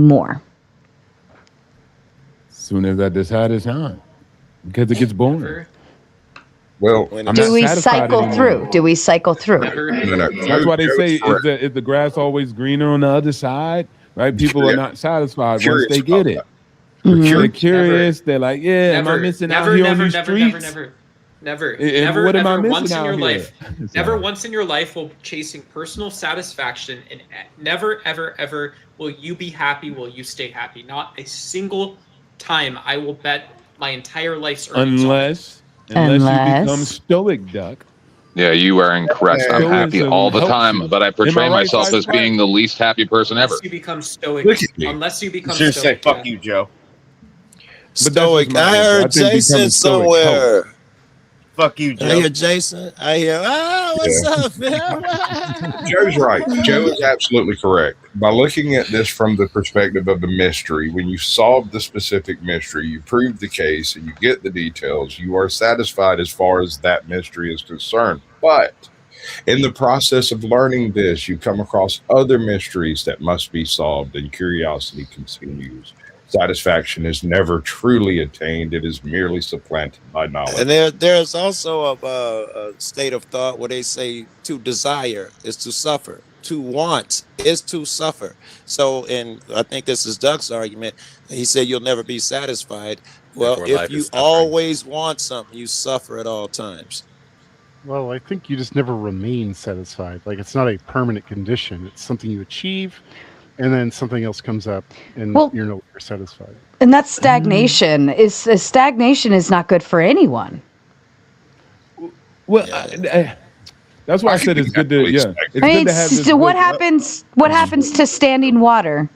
anymore? As soon as I decide it's time, because it gets boring. Never, Well, I'm Do not we satisfied cycle anymore. through? Do we cycle through? never. no, no. That's why they Joe's say correct. is the grass always greener on the other side? Right? People are Yeah, not satisfied once curious they about get it. that. We're Mhm. They're curious. curious. They're like, yeah, am I Never, missing out never, here on never, these never, never, streets? never, never, And never, what am I ever missing once in out your here? life, It's never all right. once in your life will chasing personal satisfaction and never, ever, ever will you be happy, will you stay happy. Not a single time I will bet my entire life's earnings on it. Unless you become Unless. stoic, Duck. Yeah, you are incorrect. I'm happy Stoicism all the helps time, you. but I Am I portray right, myself Vice as being the least happy person ever. Unless you become stoic. Look at me. Unless you become Should say stoic. fuck Yeah. you, Joe. But that's just Stoic. my I answer. I heard think Jason becoming stoic helps. somewhere. Fuck you, I hear Joe. Jason. I hear, what's Yeah. up, man? Joe's right. Joe is absolutely correct. By looking at this from the perspective of the mystery, when you solve the specific mystery, you prove the case and you get the details, you are satisfied as far as that mystery is concerned. But in the process of learning this, you come across other mysteries that must be solved, and curiosity continues. Satisfaction is never truly attained, it is merely supplanted by knowledge. And there's also a state of thought where they say to desire is to suffer, to want is to suffer. So, and I think this is Doug's argument. He said you'll never be satisfied. Well, Therefore, if life you is suffering. always want something, you suffer at all times. Well, I think you just never remain satisfied. Like, it's not a permanent condition. It's something you achieve, and then something else comes up, and Well- you're no longer satisfied. And that's stagnation. Stagnation is not good for anyone. Well, that's why I I said can it's good to definitely yeah. expect It's I good mean, to have this so what book. happens? What happens to standing water?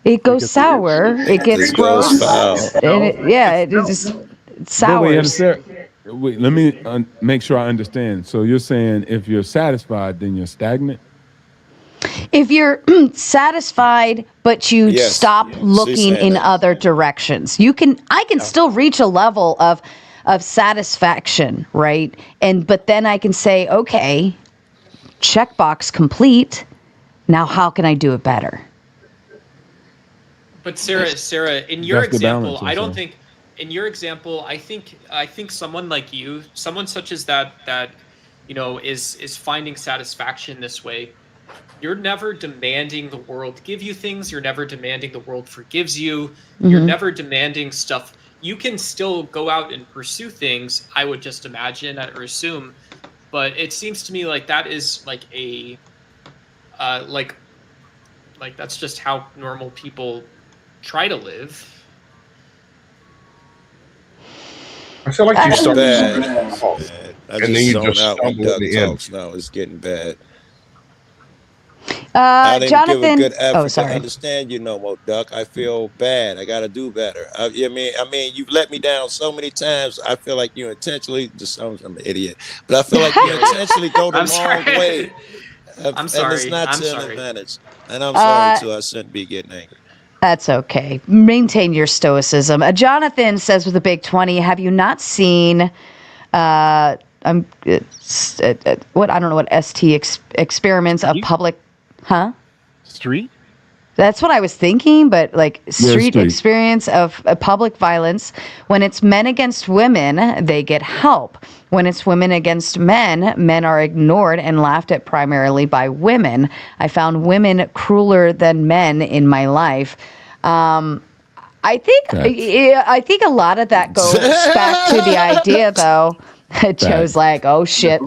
It goes gets sour. It gets It goes gross. foul. And it just it But wait, sours. wait, let me make sure I understand. So you're saying if you're satisfied, then you're stagnant? If you're satisfied, but you Yes. stop She's looking saying in that. other directions, I can still reach a level of satisfaction, right? But then I can say, okay, checkbox complete. Now how can I do it better? But Sarah, in your That's the example, balance, I don't also. think. In your example, I think someone like you, someone such as that, is finding satisfaction this way. You're never demanding the world give you things. You're never demanding the world forgives you. You're never demanding stuff. You can still go out and pursue things, I would just imagine or assume. But it seems to me like that is like a, like that's just how normal people try to live. I feel like you It's start bad. off, I and then just you zone just out when stumble at Doug the end. talks now. It's getting bad. I didn't give a Jonathan. good effort Oh, to sorry. understand you no more, Duck. I feel bad. I got to do better. I mean, you've let me down so many times. I feel like you intentionally. I'm an idiot, but I feel like you intentionally go the I'm wrong sorry. way. I'm And it's sorry. not I'm to an sorry. advantage. And I'm sorry Uh, too. I shouldn't be getting angry. That's okay. Maintain your stoicism. Jonathan says with a big 20, have you not seen what I don't know what experiments of public Street? That's what I was thinking, but like street street. experience of public violence. When it's men against women, they get help. When it's women against men, men are ignored and laughed at primarily by women. I found women crueler than men in my life. I think a lot of that goes back to the idea, though. Joe's like, oh shit.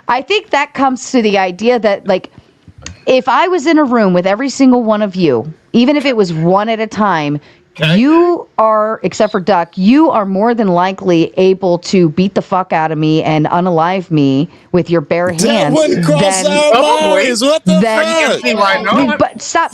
I think that comes to the idea that like, if I was in a room with every single one of you, even if it was one at a time, you are, except for Duck, you are more than likely able to beat the fuck out of me and unalive me with your bare That hands. wouldn't cross our minds. What the fuck? See why not? But stop.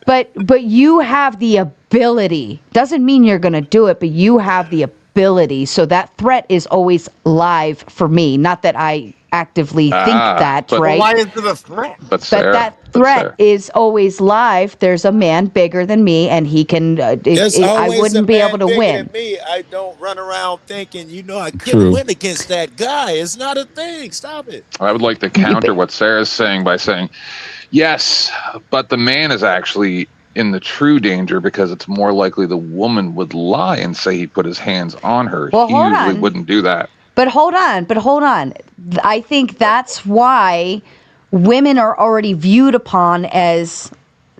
But you have the ability. Doesn't mean you're going to do it, but you have the ability. So that threat is always live for me. Not that I actively think that, but right? Why is it a threat? But But Sarah, that threat is always live. There's a man bigger than me, and he can. I Always a wouldn't be man able to bigger win. than me. I don't run around thinking, I couldn't True. win against that guy. It's not a thing. Stop it. I would like to counter what Sarah's saying by saying, yes, but the man is actually in the true danger because it's more likely the woman would lie and say he put his hands on her. Well, He hold usually on. wouldn't do that. But hold on. I think that's why women are already viewed upon as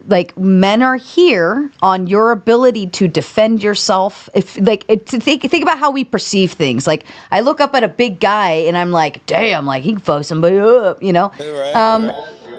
like men are here on your ability to defend yourself. To think about how we perceive things. Like I look up at a big guy and I'm like, damn, like he can fuck somebody up, you know?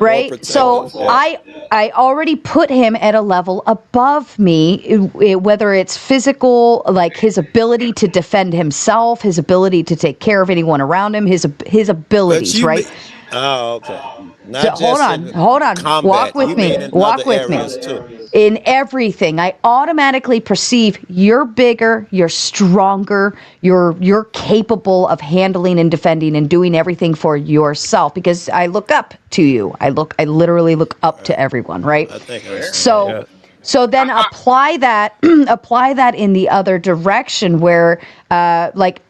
Right. So I already put him at a level above me, whether it's physical, like his ability to defend himself, his ability to take care of anyone around him, his abilities, right? Oh, okay. Not So just hold on. combat. Walk with You me. mean in Walk other with me. areas, too. In everything, I automatically perceive you're bigger, you're stronger, you're capable of handling and defending and doing everything for yourself because I look up to you. I literally look up to everyone, right? I think So then apply that in the other direction where like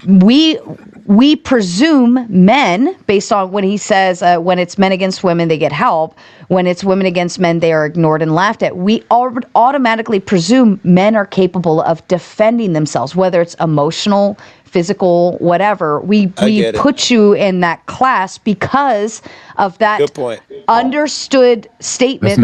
we presume men, based on when he says when it's men against women, they get help. When it's women against men, they are ignored and laughed at. We automatically presume men are capable of defending themselves, whether it's emotional, physical, whatever. We put you in that class because of that Good point. Understood statement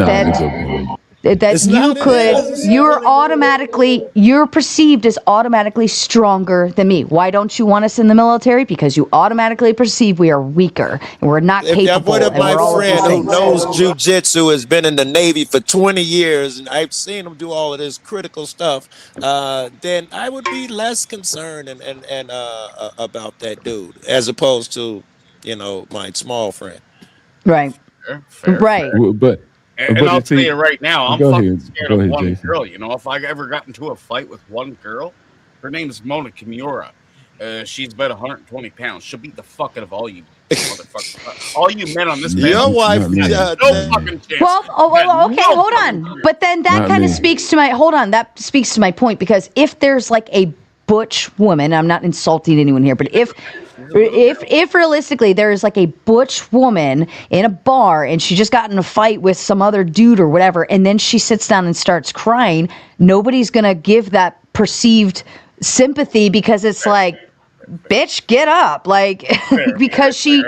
you're perceived as automatically stronger than me. Why don't you want us in the military? Because you automatically perceive we are weaker and we're not capable. What if and my we're all of these friend who things. knows jujitsu has been in the Navy for 20 years and I've seen him do all of this critical stuff, then I would be less concerned and about that dude as opposed to, my small friend. Right. Fair. Right. But And I'll tell you right now, I'm fucking scared of one Jason. girl. If I ever got into a fight with one girl, her name is Mona Kimura. She's about 120 pounds. She'll beat the fuck out of all you motherfuckers. All you men on this Your panel. wife, No fucking chance. Well, okay, hold on. But then that kind of speaks to my point because if there's like a butch woman, I'm not insulting anyone here, but if realistically there is like a butch woman in a bar and she just got in a fight with some other dude or whatever, and then she sits down and starts crying, nobody's gonna give that perceived sympathy because it's like, bitch, get up, like because she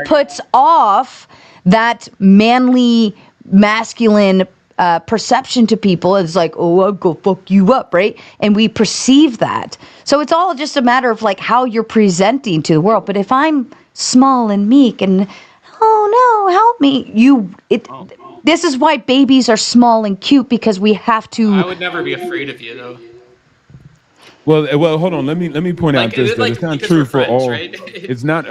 puts off that manly, masculine perception to people. It's like, oh, I'll go fuck you up, right? And we perceive that. So it's all just a matter of like how you're presenting to the world. But if I'm small and meek and, oh no, help me, this is why babies are small and cute, because we have to. I would never be afraid of you though. Well, hold on. Let me point out this. That it's not true for all. Right? It's not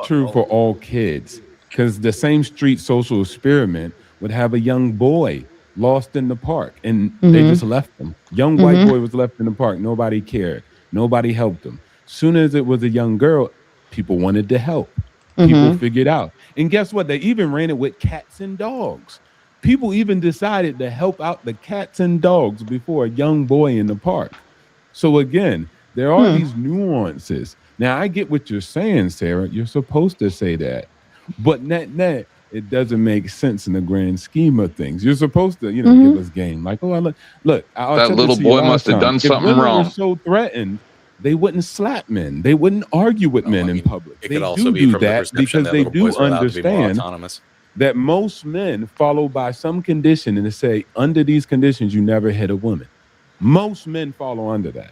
true for all kids, because the same street social experiment would have a young boy lost in the park, and they just left him. Young white boy was left in the park. Nobody cared. Nobody helped him. Soon as it was a young girl, people wanted to help. People figured out. And guess what? They even ran it with cats and dogs. People even decided to help out the cats and dogs before a young boy in the park. So again, there are these nuances. Now, I get what you're saying, Sarah. You're supposed to say that. But net, it doesn't make sense in the grand scheme of things. You're supposed to, give us game. Like, oh, look. That little boy must have done something wrong. If women were so threatened, they wouldn't slap men. They wouldn't argue with men in public. It They could also be do from the that perception because that they little boys do are allowed to be more understand autonomous. that most men follow by some condition and they say, under these conditions, you never hit a woman. Most men follow under that.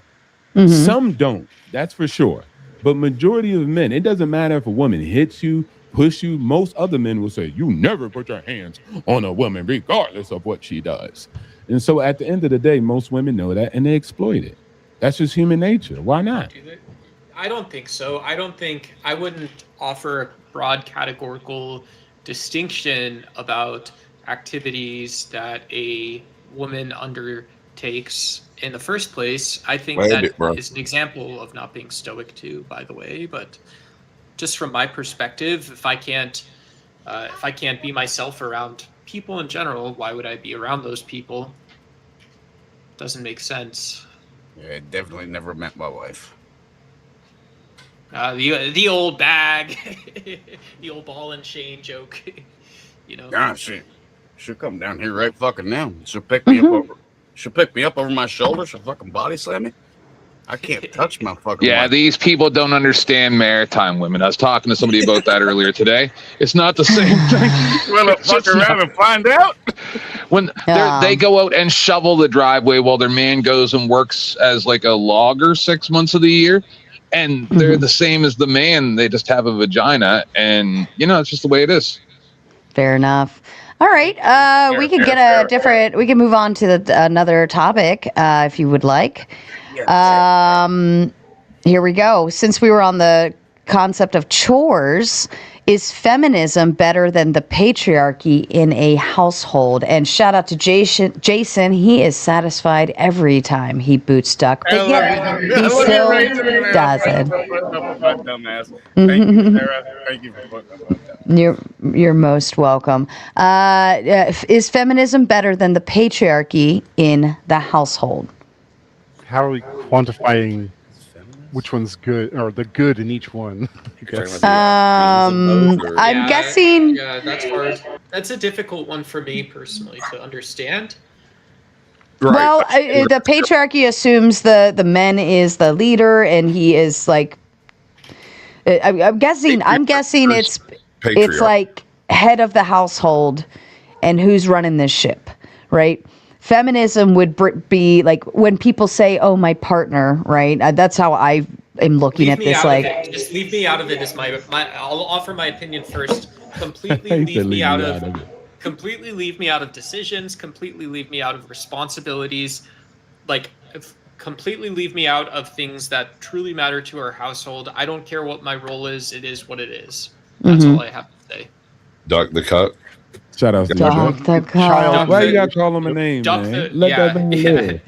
Some don't, that's for sure. But majority of men, it doesn't matter if a woman hits you, push you. Most other men will say, you never put your hands on a woman regardless of what she does. And so at the end of the day, most women know that and they exploit it. That's just human nature. Why not? I don't think so. I wouldn't offer a broad categorical distinction about activities that a woman undertakes in the first place. I think that is an example of not being stoic too, by the way. But just from my perspective, if I can't be myself around people in general, why would I be around those people? Doesn't make sense. Yeah, it definitely never met my wife. The old bag, the old ball and chain joke, Ah, shit. She'll come down here right fucking now. She'll pick me up over. She'll pick me up over my shoulder. She'll fucking body slam me. I can't touch my fucking. Yeah, wife. these people don't understand maritime women. I was talking to somebody about that earlier today. It's not the same thing. Well, fuck around and find out. When they go out and shovel the driveway while their man goes and works as like a logger 6 months of the year, and they're the same as the man. They just have a vagina, and it's just the way it is. Fair enough. All right. We can get a different. We can move on to another topic if you would like. Here we go. Since we were on the concept of chores, is feminism better than the patriarchy in a household? And shout out to Jason. He is satisfied every time he boots Duck, but yet he still doesn't. Dumbass. Thank you, Sarah. Thank you for putting that down. You're most welcome. Is feminism better than the patriarchy in the household? How are we quantifying which one's good or the good in each one? I'm guessing. Yeah, that's hard. That's a difficult one for me personally to understand. Right. Well, the patriarchy assumes the man is the leader, and he is like. I'm guessing it's like head of the household, and who's running this ship, right? Feminism would be like when people say, "Oh, my partner," right? That's how I am looking at this. Like, just leave me out of it. Is my I'll offer my opinion first. Completely leave me out of it. Completely leave me out of decisions. Completely leave me out of responsibilities. Like, completely leave me out of things that truly matter to our household. I don't care what my role is. It is what it is. That's all I have to say. Duck the Cuck. Shout out to Dog the Cuck. Why you gotta call him a name, man? Let that man live.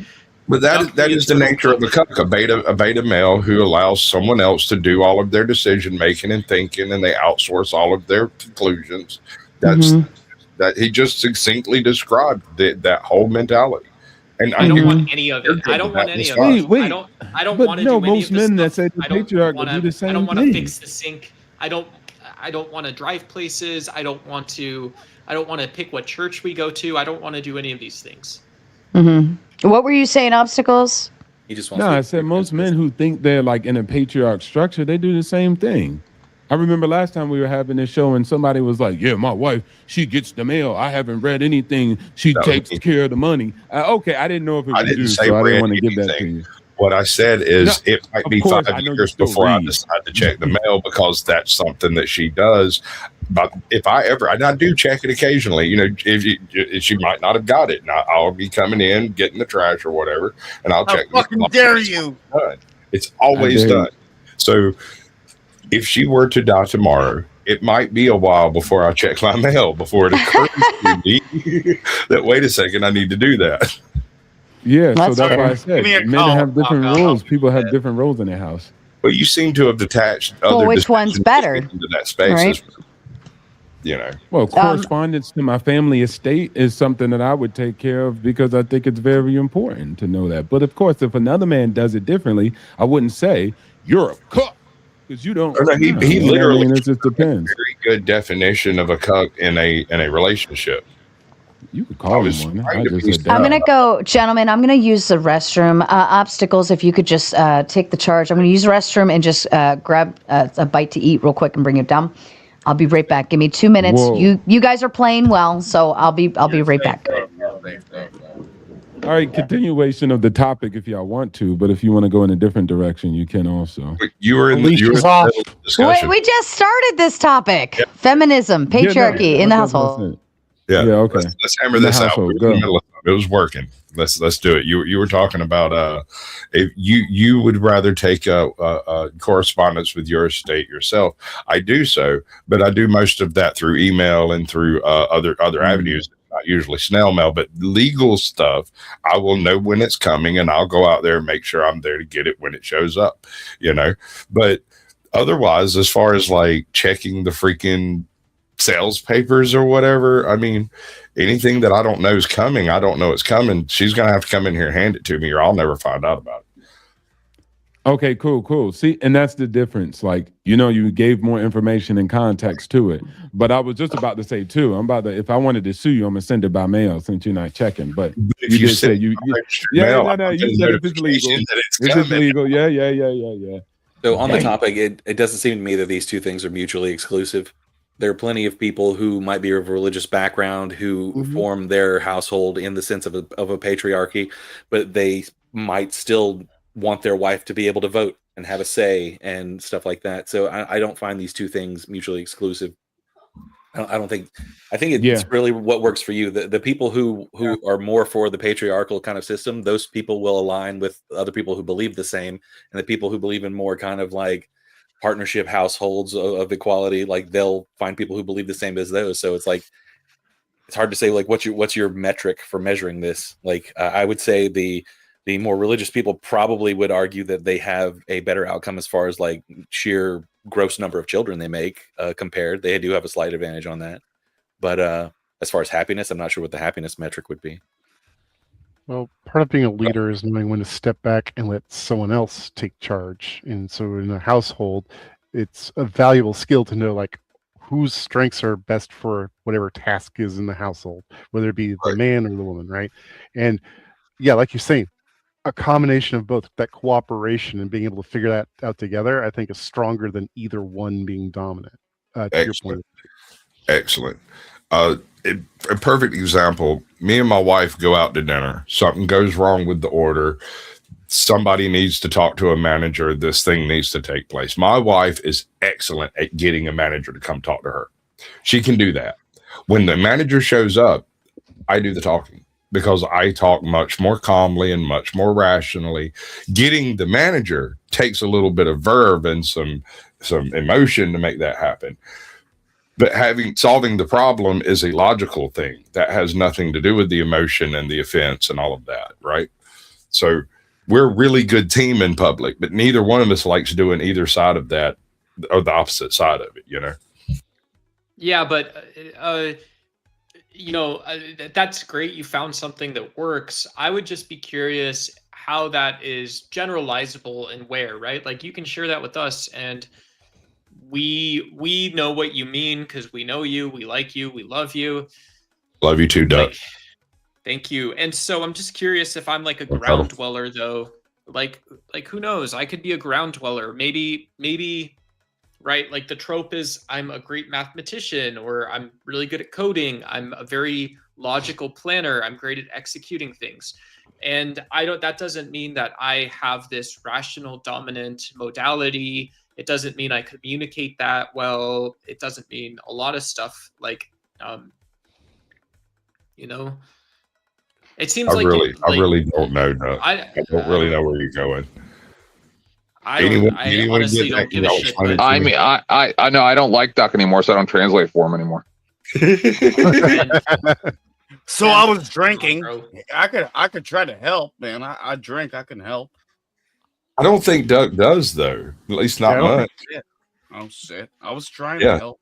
But that is the nature of a cuck, a beta male who allows someone else to do all of their decision making and thinking, and they outsource all of their conclusions. That's that he just succinctly described that whole mentality. And I don't want any of it. I don't want any of it. Wait. I don't want to do any most of this men that stuff. say the patriarch do the same I don't want to thing. fix the sink. I don't want to drive places. I don't want to pick what church we go to. I don't want to do any of these things. What were you saying, Obstacles? He just wants No, to I said most men who think they're like in a patriarch structure, they do the same thing. I remember last time we were having this show and somebody was like, "Yeah, my wife, she gets the mail. I haven't read anything. She takes care of the money." Okay, I didn't know if it was you, so I didn't want to give that to you. What I said is it might be 5 years before I read. decide to check the mail because that's something that she does. But if I do check it occasionally, if she might not have got it, and I'll be coming in, getting the trash or whatever, and I'll check. How fucking dare you? It's always done. So if she were to die tomorrow, it might be a while before I check my mail before it occurs to me that, wait a second, I need to do that. Yeah, That's so that's fair. why I said Give me a men call. have different I'll roles. People have different roles in their house. But you seem to have detached other which one's decisions better? into that space. Right. Well, correspondence to my family estate is something that I would take care of because I think it's very important to know that. But of course, if another man does it differently, I wouldn't say you're a cuck because you don't. No, he literally it just depends. very good definition of a cuck in a relationship. You could call was him one. trying I to just be said I'm that. going to go, gentlemen, I'm going to use the restroom. Obstacles, if you could just take the charge. I'm going to use the restroom and just grab a bite to eat real quick and bring it down. I'll be right back. Give me 2 minutes. Whoa. You guys are playing well, so I'll be right back. All right, continuation of the topic if y'all want to, but if you want to go in a different direction, you can also. But you were in the Leash is middle off. of the Wait, discussion. we just started this topic. Feminism, patriarchy in the household. Yeah, okay. Let's hammer In the this out. household, We were in go. the middle of it. It was working. Let's do it. You were talking about if you would rather take a correspondence with your estate yourself. I do so, but I do most of that through email and through other avenues. Not usually snail mail, but legal stuff. I will know when it's coming, and I'll go out there and make sure I'm there to get it when it shows up. But otherwise, as far as like checking the freaking sales papers or whatever, I mean, anything that I don't know is coming, I don't know it's coming. She's gonna have to come in here and hand it to me, or I'll never find out about it. Okay, cool. See, and that's the difference. Like, you gave more information and context to it. But I was just about to say too, if I wanted to sue you, I'm gonna send it by mail since you're not checking. But If you you did say send you, it by extra yeah, mail, no, I you get a said if it's legal. notification that it's If it's coming. legal, yeah. So on the Dang. topic, it doesn't seem to me that these two things are mutually exclusive. There are plenty of people who might be of a religious background who form their household in the sense of a patriarchy, but they might still want their wife to be able to vote and have a say and stuff like that. So I don't find these two things mutually exclusive. I don't think. I think it's really what works for you. The people who are more for the patriarchal kind of system, those people will align with other people who believe the same, and the people who believe in more kind of like partnership households of equality, like they'll find people who believe the same as those. So it's like it's hard to say like what's your metric for measuring this. Like I would say the more religious people probably would argue that they have a better outcome as far as like sheer gross number of children they make compared. They do have a slight advantage on that. But as far as happiness, I'm not sure what the happiness metric would be. Well, part of being a leader is knowing when to step back and let someone else take charge. And so in a household, it's a valuable skill to know like whose strengths are best for whatever task is in the household, whether it be the man or the woman, right? And yeah, like you're saying, a combination of both, that cooperation and being able to figure that out together, I think is stronger than either one being dominant. To your point. Excellent. A perfect example, me and my wife go out to dinner. Something goes wrong with the order. Somebody needs to talk to a manager. This thing needs to take place. My wife is excellent at getting a manager to come talk to her. She can do that. When the manager shows up, I do the talking, because I talk much more calmly and much more rationally. Getting the manager takes a little bit of verve and some emotion to make that happen. But solving the problem is a logical thing that has nothing to do with the emotion and the offense and all of that, right? So we're a really good team in public, but neither one of us likes doing either side of that or the opposite side of it, Yeah, but that's great. You found something that works. I would just be curious how that is generalizable and where, right? Like you can share that with us, and we know what you mean because we know you, we like you, we love you. Love you too, Doug. Thank you. And so I'm just curious if I'm like a ground dweller though, like who knows? I could be a ground dweller. Maybe, right? Like the trope is I'm a great mathematician, or I'm really good at coding. I'm a very logical planner. I'm great at executing things. And that doesn't mean that I have this rational dominant modality. It doesn't mean I communicate that well. It doesn't mean a lot of stuff like, it seems I really don't know, Doug. I don't really know where you're going. I honestly don't give a shit. I mean, I know I don't like Duck anymore, so I don't translate for him anymore. So I was drinking. I could try to help, man. I drink. I can help. I don't think Duck does, though. At least not much. Oh shit! I was trying to help.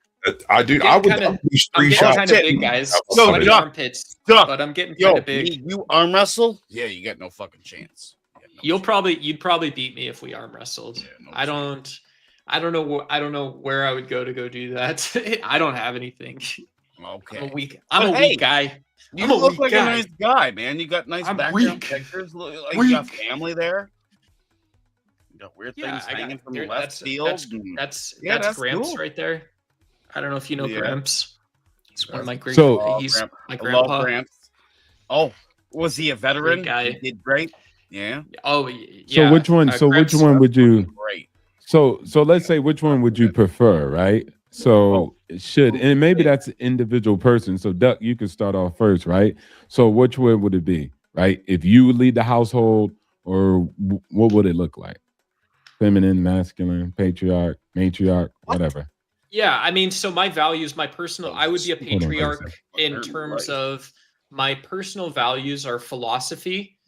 I do. I would. I'm getting kind of big, guys. No, Sweaty armpits, but I'm getting kind of big. You arm wrestle? Yeah, you got no fucking chance. You'd probably beat me if we arm wrestled. Yeah, I don't know where I would go to go do that. I don't have anything. Okay. I'm a weak guy. You look like a nice guy, man. You got nice background pictures. Like you got family there. You got weird things hanging from the left field. That's Gramps cool. Right there. I don't know if you know Gramps. He's one of my great. He's my grandpa. I love Gramps. Oh, was he a veteran? Guy. He did great. Yeah. Oh, yeah. So which one? Which one would you? Great. So let's say which one would you prefer, right? So and maybe that's an individual person. So Duck, you can start off first, right? So which one would it be, right? If you lead the household, or what would it look like? Feminine, masculine, patriarch, matriarch, whatever. Yeah, I mean, so my values, I would be a patriarch in terms of my personal values are philosophy.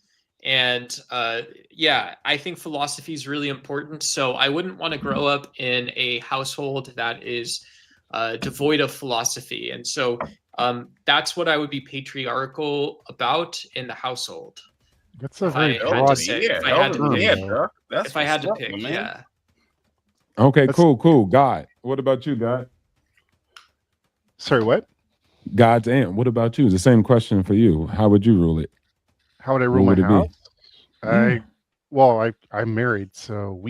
And I think philosophy is really important. So I wouldn't want to grow up in a household that is devoid of philosophy. And so that's what I would be patriarchal about in the household. That's a If very I had broad to say, if I had to term, pick, though. Doc. That's if I had to what's up, pick, man. yeah. Okay, That's- cool. God, what about you, God? Sorry, what? God's aunt. What about you? The same question for you. How would you rule it? How would I rule What my would it be? house? I'm married, so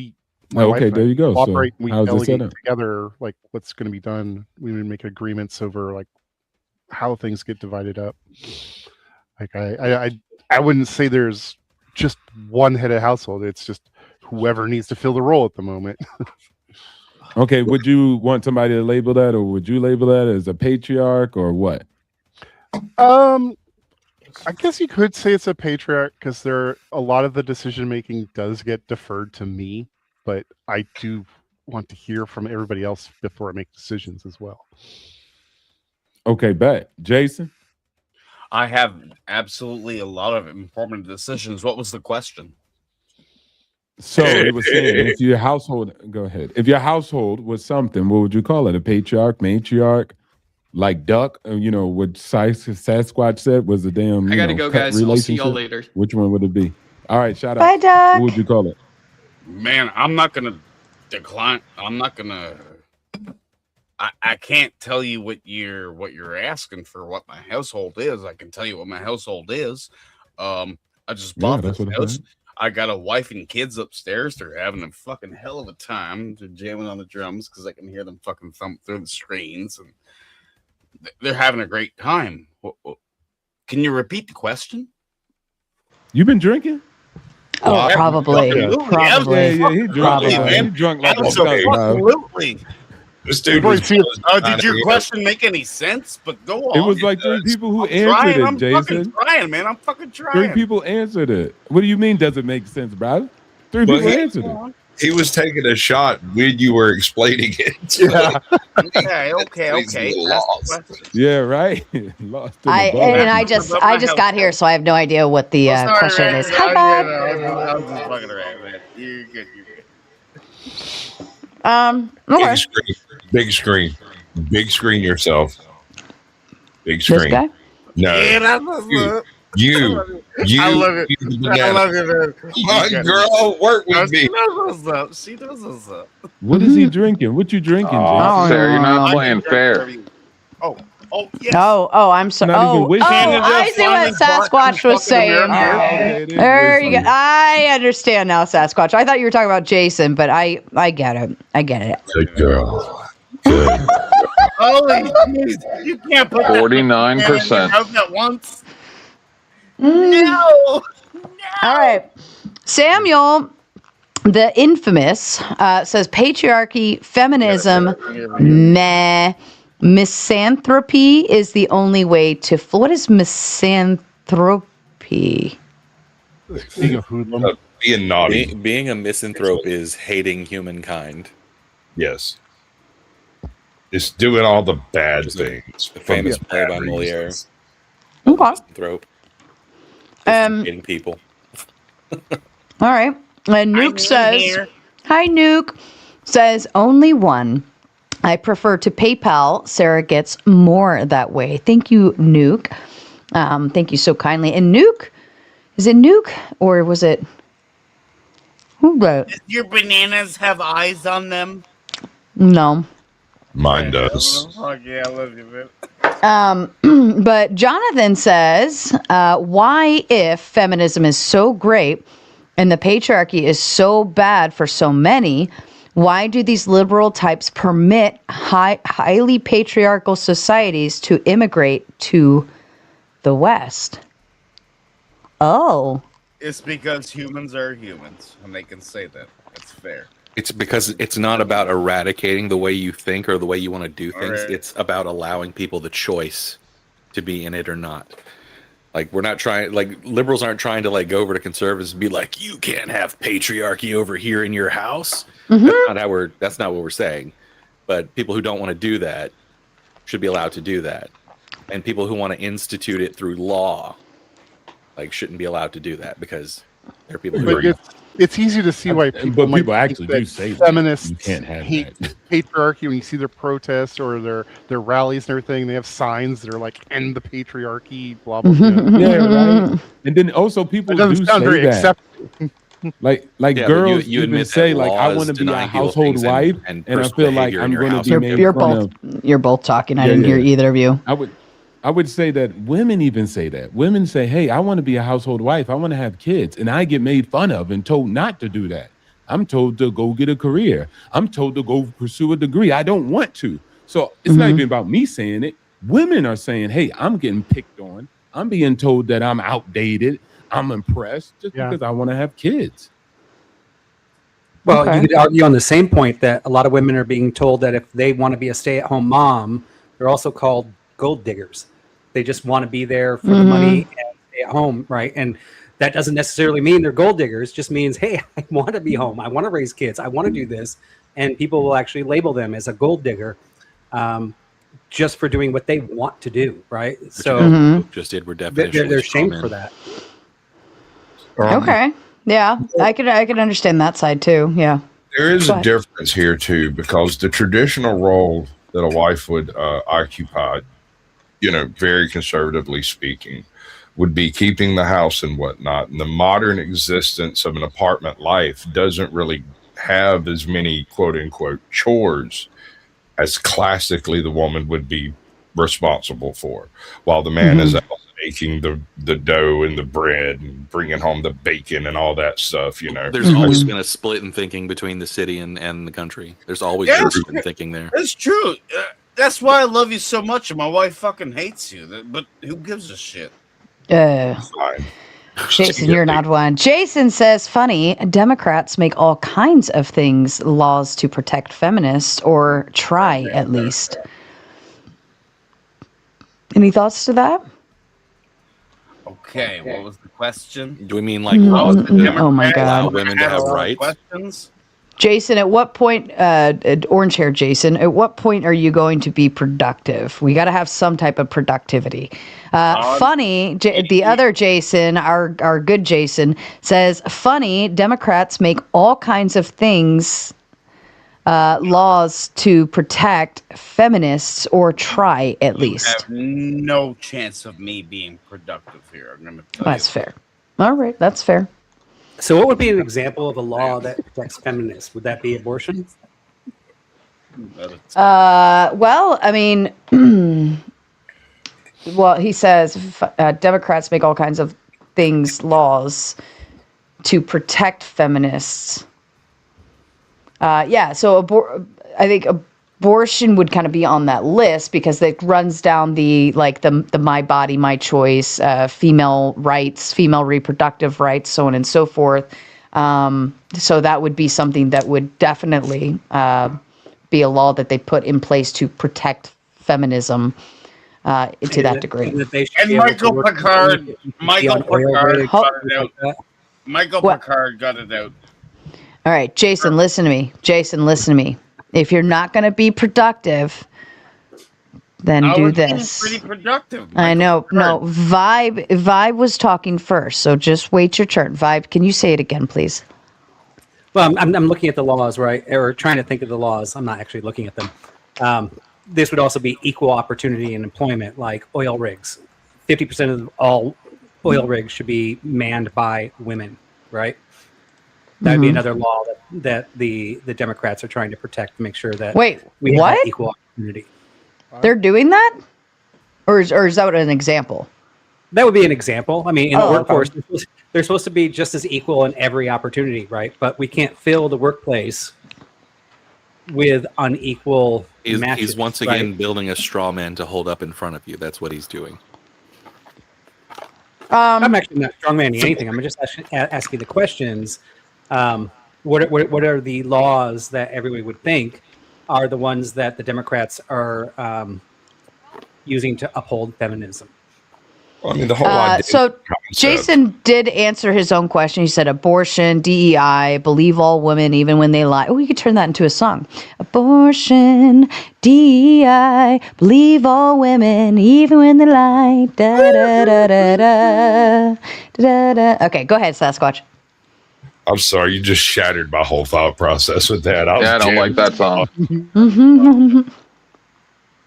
my wife Okay, and there you go. So cooperate. We how's it set delegate up? together like what's going to be done. We would make agreements over like how things get divided up. Like I wouldn't say there's just one head of household. It's just whoever needs to fill the role at the moment. Okay, would you want somebody to label that, or would you label that as a patriarch, or what? I guess you could say it's a patriarch because a lot of the decision making does get deferred to me, but I do want to hear from everybody else before I make decisions as well. Okay, bet. Jason? I have absolutely a lot of important decisions. What was the question? So it was saying if your household, go ahead. If your household was something, what would you call it? A patriarch, matriarch, like duck? What Sasquatch said was a damn. I gotta go, pet guys. I'll see y'all relationship? later. Which one would it be? All right, shout out. Bye, Doc. What would you call it? Man, I'm not gonna decline. I'm not gonna. I can't tell you what you're asking for. What my household is. I can tell you what my household is. I just bought that's this what I'm house. saying. I got a wife and kids upstairs. They're having a fucking hell of a time. They're jamming on the drums because I can hear them fucking thump through the screens, and they're having a great time. Can you repeat the question? You been drinking? Oh, Yeah, probably. absolutely. Probably. Yeah, he drunk. Probably. He drunk like a Absolutely. skunk, man. Absolutely. This dude Boy, was see, Did your question make any sense? But go on. It was like three people who I'm trying. answered I'm it, fucking Jason. trying, man. I'm fucking Three trying. people answered it. What do you mean doesn't make sense, brother? Three Well, people he- answered it. he was taking a shot when you were explaining it. Yeah. Okay. He's Ask the lost. question. Yeah, right. Lost in the I bubble. just got here, so I have no idea what the Sorry, question man. is. Hi, Bob. I'm just fucking around, man. You're good. Okay. Big screen. Big screen yourself. Big This screen. guy. No. Yeah, that's what's up. You. I love it. you the I banana. love you, man. Come on, girl, work with She me. knows what's up. She knows what's up. What is he drinking? What you drinking, Oh, Jason? Sarah, you're not Oh. playing fair. Oh, yes. Oh, I'm sorry. Not even Oh, wishing. I see what Sasquatch was saying. Okay, it is There you go. whiskey. I understand now, Sasquatch. I thought you were talking about Jason, but I get it. I get it. Good girl. Good. Holy jeez. You can't put that 49%. out at once. Mm. No. All right. Samuel, the infamous, says patriarchy, feminism, meh. Misanthropy is the only way to. What is misanthropy? Being a hoodlum. Being naughty. Being a misanthrope is hating humankind. Yes. It's doing all the bad things. The famous for play bad by Moliere. reasons. Okay. Misanthrope. Hating people. All right. And Nuke says, hi, Nuke. Says, only one. I prefer to PayPal. Sarah gets more that way. Thank you, Nuke. Thank you so kindly. And Nuke, is it Nuke or was it? Who wrote? Does your bananas have eyes on them? No. Mine does. Oh, yeah, I love you, man. But Jonathan says, why, if feminism is so great and the patriarchy is so bad for so many, why do these liberal types permit highly patriarchal societies to immigrate to the West? Oh. It's because humans are humans, and they can say that. It's fair. It's because it's not about eradicating the way you think or the way you want to do things. Alright. It's about allowing people the choice to be in it or not. Like we're not trying, like liberals aren't trying to like go over to conservatives and be like, you can't have patriarchy over here in your house. That's not what we're saying. But people who don't want to do that should be allowed to do that. And people who want to institute it through law, like shouldn't be allowed to do that because there are people who But are It's easy to see why people, but might people think actually that do say that. feminists You can't have hate that. patriarchy. When you see their protests or their rallies and everything, they have signs that are like "End the patriarchy," blah blah. Yeah, right. And then also people It doesn't do sound say very that. acceptable. Like Yeah, but girls you even admit say that like I laws want to be deny a people household things wife, and and I personal feel like behavior in I'm your going to household. be made You're fun both of. you're both talking. I Yeah, didn't hear yeah. either of you. I would say that women even say that. Women say, "Hey, I want to be a household wife. I want to have kids," and I get made fun of and told not to do that. I'm told to go get a career. I'm told to go pursue a degree. I don't want to. So it's not even about me saying it. Women are saying, "Hey, I'm getting picked on. I'm being told that I'm outdated. I'm impressed just because I want to have kids." Well, Okay. you could argue on the same point that a lot of women are being told that if they want to be a stay-at-home mom, they're also called gold diggers. They just want to be there for the money and stay at home, right? And that doesn't necessarily mean they're gold diggers. Just means, hey, I want to be home. I want to raise kids. I want to do this. And people will actually label them as a gold digger just for doing what they want to do, right? So Just did. We're definitionally they're straw shamed men. for that. Okay. Yeah, I could understand that side too. Yeah. There is Go a ahead. difference here too, because the traditional role that a wife would occupy, very conservatively speaking, would be keeping the house and whatnot. And the modern existence of an apartment life doesn't really have as many quote unquote chores as classically the woman would be responsible for, while the man is out making the dough and the bread and bringing home the bacon and all that stuff. There's always been a split in thinking between the city and the country. There's always been a split in thinking there. That's true. That's why I love you so much, and my wife fucking hates you. But who gives a shit? Fine. Jason, you're not one. Jason says, funny, Democrats make all kinds of things laws to protect feminists, or try at least. Any thoughts to that? Okay, what was the question? Do we mean like Oh my allow God. women to have rights? Questions? Jason, at what point, orange hair Jason, at what point are you going to be productive? We got to have some type of productivity. Funny, the other Jason, our good Jason, says, funny, Democrats make all kinds of things, laws to protect feminists, or try at least. Have no chance of me being productive here. I'm gonna tell That's you. fair. All right, that's fair. So what would be an example of a law that protects feminists? Would that be abortion? Well, I mean, well, he says Democrats make all kinds of things, laws to protect feminists. Yeah, so I think abortion would kind of be on that list because it runs down the my body, my choice, female rights, female reproductive rights, so on and so forth. So that would be something that would definitely be a law that they put in place to protect feminism to that degree. And Michael Picard got it out. All right, Jason, listen to me. Jason, listen to me. If you're not going to be productive, then do this. Pretty productive. I know. No, Vibe was talking first, so just wait your turn. Vibe, can you say it again, please? Well, I'm looking at the laws, right? Or trying to think of the laws. I'm not actually looking at them. This would also be equal opportunity in employment, like oil rigs. 50% of all oil rigs should be manned by women, right? That would be another law that the Democrats are trying to protect to make sure that we have that equal opportunity. They're doing that? Or is that an example? That would be an example. I mean, in the workforce, they're supposed to be just as equal in every opportunity, right? But we can't fill the workplace with unequal matches. He's once again building a straw man to hold up in front of you. That's what he's doing. I'm actually not strongmanning anything. I'm just asking the questions. What are the laws that everybody would think are the ones that the Democrats are using to uphold feminism? Well, I mean, the whole idea. So Jason did answer his own question. He said abortion, DEI, believe all women even when they lie. Oh, we could turn that into a song. Abortion, DEI, believe all women even when they lie. Da da da da da da da. Okay, go ahead, Sasquatch. I'm sorry, you just shattered my whole thought process with that. I don't like that song.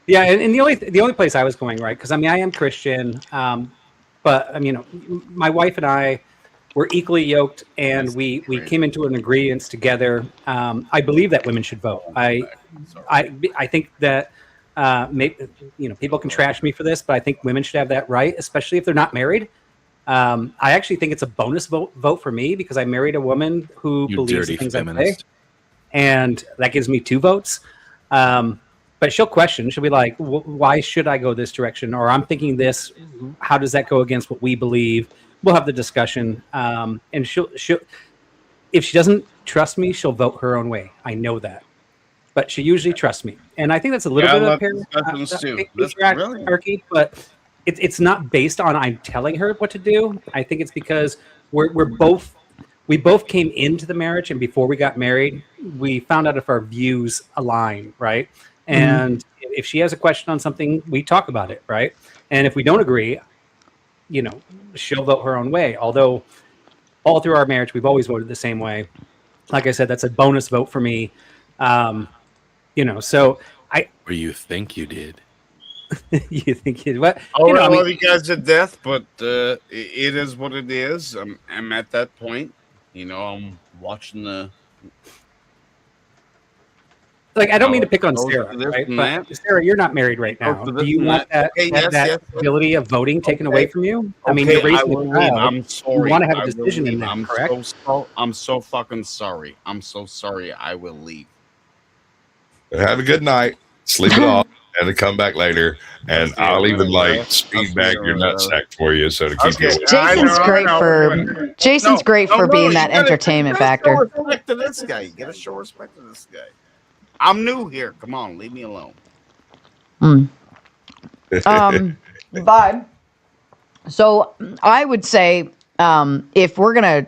Yeah, and the only place I was going, right, because I mean I am Christian, but I mean my wife and I were equally yoked, and we came into an agreement together. I believe that women should vote. I think that maybe, people can trash me for this, but I think women should have that right, especially if they're not married. I actually think it's a bonus vote for me because I married a woman who believes the things I say, and that gives me 2 votes. But she'll question. She'll be like, "Why should I go this direction?" Or I'm thinking this. How does that go against what we believe? We'll have the discussion. And she'll if she doesn't trust me, she'll vote her own way. I know that, but she usually trusts me, and I think that's a little bit of patriarchy, but it's not based on I'm telling her what to do. I think it's because we both came into the marriage, and before we got married, we found out if our views align, right? And if she has a question on something, we talk about it, right? And if we don't agree, she'll vote her own way. Although all through our marriage, we've always voted the same way. Like I said, that's a bonus vote for me. So I. Or you think you did? You think you what? I love you guys to death, but it is what it is. I'm at that point. I'm watching the. Like, I don't mean to pick on Sarah, right? But Sarah, you're not married right now. Do you want that ability of voting taken away from you? I mean, you're raising a child. I'm sorry. You want to have a decision in that, correct? I'm so fucking sorry. I'm so sorry. I will leave. Have a good night. Sleep it off. And to come back later, and I'll even speed back your nutsack for you, so to keep you. Jason's great for being that entertainment factor. Show respect to this guy. You gotta show respect to this guy. I'm new here. Come on, leave me alone. Vibe. So I would say, if we're gonna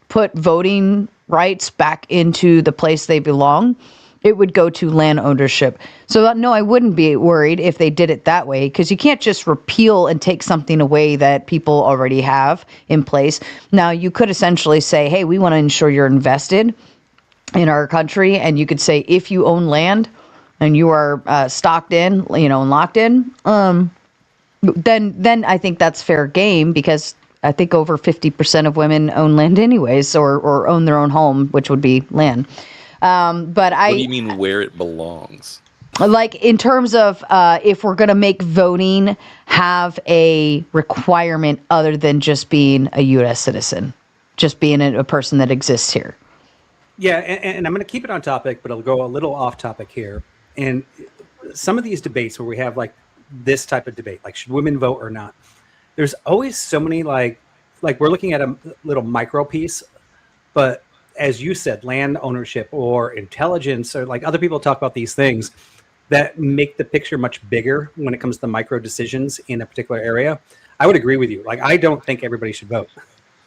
put voting rights back into the place they belong, it would go to land ownership. So no, I wouldn't be worried if they did it that way, because you can't just repeal and take something away that people already have in place. Now, you could essentially say, hey, we want to ensure you're invested in our country. And you could say, if you own land and you are stocked in, and locked in, then I think that's fair game, because I think over 50% of women own land anyways, or own their own home, which would be land. But what do you mean where it belongs? Like, in terms of if we're going to make voting have a requirement other than just being a U.S. citizen, just being a person that exists here. Yeah, and I'm going to keep it on topic, but I'll go a little off topic here. And some of these debates where we have like this type of debate, like should women vote or not? There's always so many like we're looking at a little micro piece, but as you said, land ownership or intelligence, or like other people talk about these things that make the picture much bigger when it comes to micro decisions in a particular area. I would agree with you. Like, I don't think everybody should vote.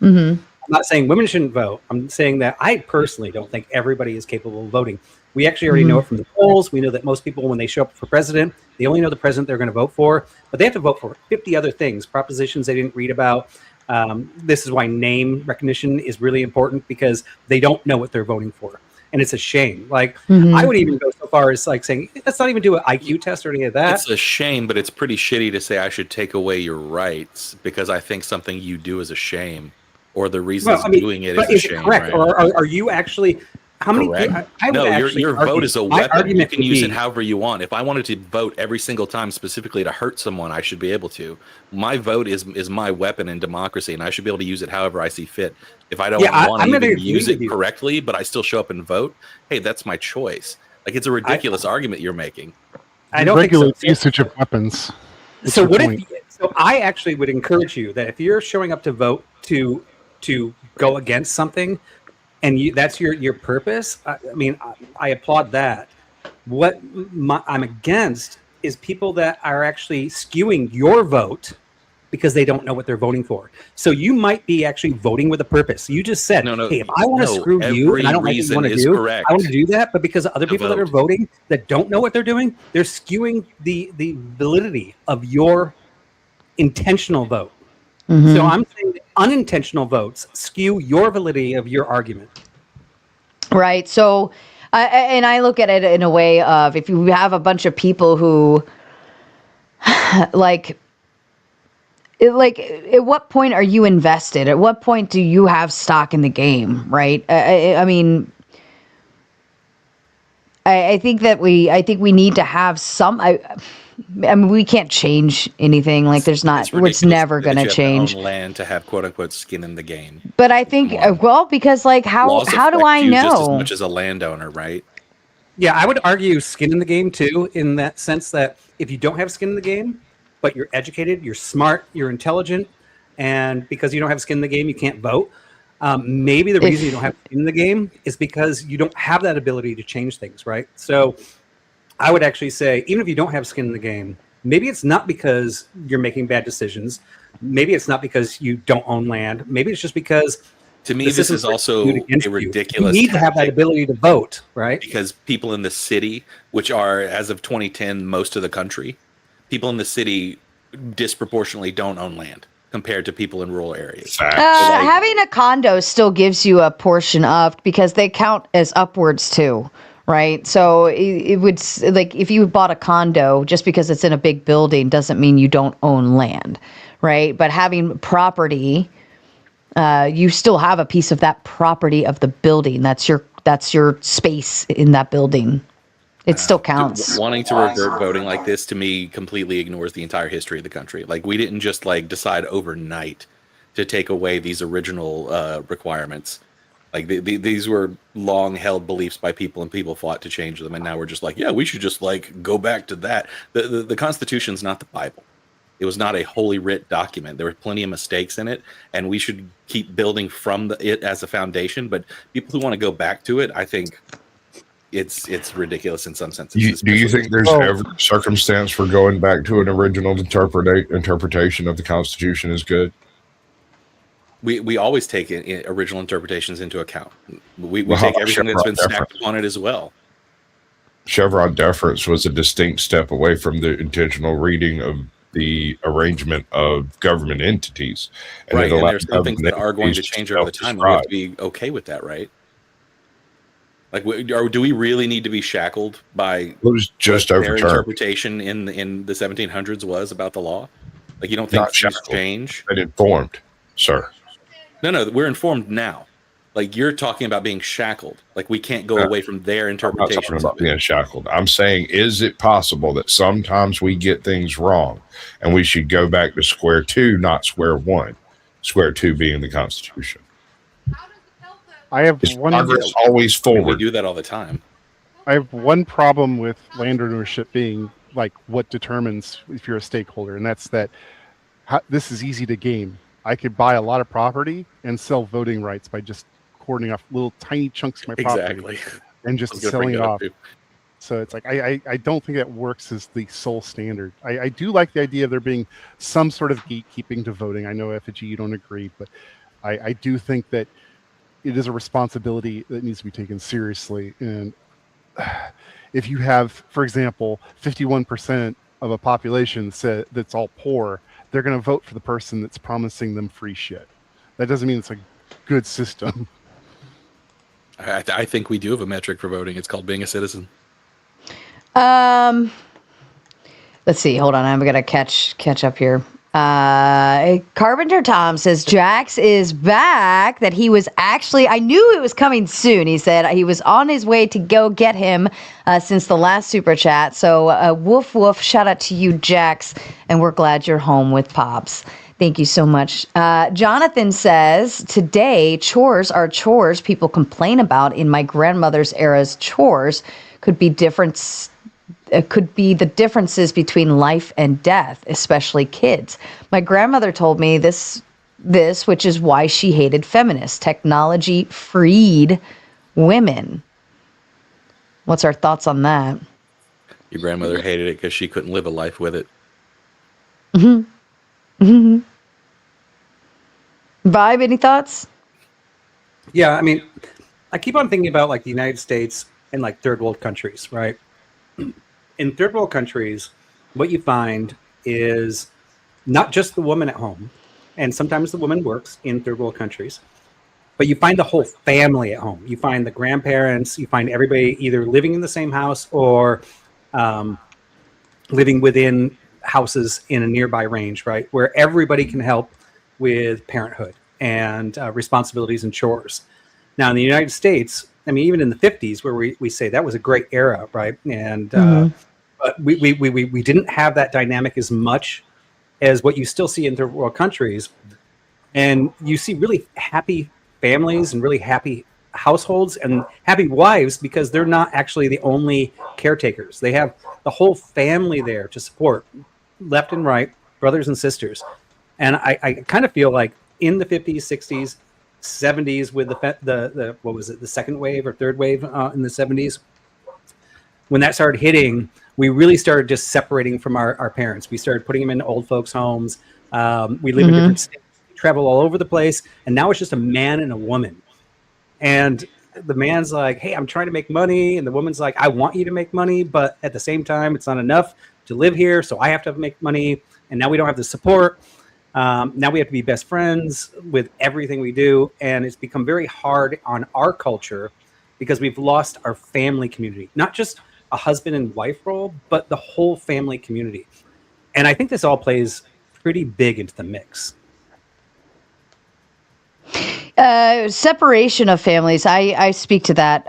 I'm not saying women shouldn't vote. I'm saying that I personally don't think everybody is capable of voting. We actually already know it from the polls. We know that most people, when they show up for president, they only know the president they're going to vote for, but they have to vote for 50 other things, propositions they didn't read about. This is why name recognition is really important, because they don't know what they're voting for. And it's a shame. Like, I would even go so far as like saying, let's not even do an IQ test or any of that. It's a shame, but it's pretty shitty to say I should take away your rights because I think something you do is a shame, or the reasons doing it is a shame. Correct. Right? Or are you actually... How many? Your vote is a weapon. You can use it however you want. If I wanted to vote every single time specifically to hurt someone, I should be able to. My vote is my weapon in democracy, and I should be able to use it however I see fit. If I don't want to even use it correctly, but I still show up and vote, hey, that's my choice. Like, it's a ridiculous argument you're making. I don't regulate the usage of weapons. So what if? So I actually would encourage you that if you're showing up to vote to go against something, and that's your purpose, I mean, I applaud that. What I'm against is people that are actually skewing your vote because they don't know what they're voting for. So you might be actually voting with a purpose. You just said, hey, if I want to screw you and I don't like what you want to do, I want to do that. But because other people that are voting that don't know what they're doing, they're skewing the validity of your intentional vote. So I'm saying that unintentional votes skew your validity of your argument. Right. So, I look at it in a way of if you have a bunch of people who, like, at what point are you invested? At what point do you have stock in the game? Right. I mean, I think we need to have some. I mean, we can't change anything. Like, there's not. It's never going to change. Land to have quote unquote skin in the game. But I think, well, because like, how do I know? Just as much as a landowner, right? Yeah, I would argue skin in the game too, in that sense that if you don't have skin in the game, but you're educated, you're smart, you're intelligent, and because you don't have skin in the game, you can't vote. Maybe the reason you don't have skin in the game is because you don't have that ability to change things, right? So I would actually say, even if you don't have skin in the game, maybe it's not because you're making bad decisions. Maybe it's not because you don't own land. Maybe it's just because to me, this is also a ridiculous. You need to have that ability to vote, right? Because people in the city, which are, as of 2010, most of the country, people in the city disproportionately don't own land compared to people in rural areas. Having a condo still gives you a portion of, because they count as upwards too, right? So it would, like, if you bought a condo, just because it's in a big building doesn't mean you don't own land, right? But having property, you still have a piece of that property of the building. That's your space in that building. It still counts. Wanting to revert voting like this, to me, completely ignores the entire history of the country. Like, we didn't just like decide overnight to take away these original requirements. Like, these were long held beliefs by people, and people fought to change them. And now we're just like, yeah, we should just like go back to that. The Constitution's not the Bible. It was not a holy writ document. There were plenty of mistakes in it, and we should keep building from it as a foundation. But people who want to go back to it, I think it's ridiculous in some senses. Do you think there's ever circumstance for going back to an original interpretation of the Constitution is good? We always take original interpretations into account. We take everything that's been stacked upon it as well. Chevron deference was a distinct step away from the intentional reading of the arrangement of government entities. And right, and there's some things that are going to change over the time. We have to be okay with that, right? Like, do we really need to be shackled by it was just their interpretation in the 1700s was about the law? Like, you don't think things change? But informed, sir. No, we're informed now. Like, you're talking about being shackled. Like, we can't go away from their interpretation. I'm not talking about being shackled. I'm saying, is it possible that sometimes we get things wrong and we should go back to square two, not square one? Square two being the Constitution. I have progress always forward. We do that all the time. I have one problem with land ownership being like what determines if you're a stakeholder, and that's that this is easy to game. I could buy a lot of property and sell voting rights by just cording off little tiny chunks of my property and just selling it off. So it's like I don't think that works as the sole standard. I do like the idea of there being some sort of gatekeeping to voting. I know Effigy, you don't agree, but I do think that it is a responsibility that needs to be taken seriously. And if you have, for example, 51% of a population that's all poor, they're going to vote for the person that's promising them free shit. That doesn't mean it's a good system. I think we do have a metric for voting. It's called being a citizen. Let's see. Hold on. I'm going to catch up here. Carpenter Tom says Jax is back, that he was actually, I knew it was coming soon. He said he was on his way to go get him since the last super chat. So woof woof, shout out to you, Jax, and we're glad you're home with Pops. Thank you so much. Jonathan says, today chores are chores people complain about. In my grandmother's era's chores could be different. It could be the differences between life and death, especially kids. My grandmother told me this, which is why she hated feminists. Technology freed women. What's our thoughts on that? Your grandmother hated it because she couldn't live a life with it. Mm-hmm. Mm-hmm. Vibe, any thoughts? Yeah, I mean, I keep on thinking about like the United States and like third world countries, right? In third world countries, what you find is not just the woman at home, and sometimes the woman works in third world countries, but you find the whole family at home. You find the grandparents, you find everybody either living in the same house or living within houses in a nearby range, right? Where everybody can help with parenthood and responsibilities and chores. Now, in the United States, I mean, even in the 50s, where we say that was a great era, right? And but we didn't have that dynamic as much as what you still see in third world countries. And you see really happy families and really happy households and happy wives because they're not actually the only caretakers. They have the whole family there to support, left and right, brothers and sisters. And I kind of feel like in the 50s, 60s, 70s with the what was it, the second wave or third wave in the 70s, when that started hitting, we really started just separating from our parents. We started putting them in old folks' homes. We live in different states, we travel all over the place, and now it's just a man and a woman. And the man's like, hey, I'm trying to make money. And the woman's like, I want you to make money, but at the same time, it's not enough to live here. So I have to make money. And now we don't have the support. Now we have to be best friends with everything we do. And it's become very hard on our culture because we've lost our family community, not just a husband and wife role, but the whole family community. And I think this all plays pretty big into the mix. Separation of families. I speak to that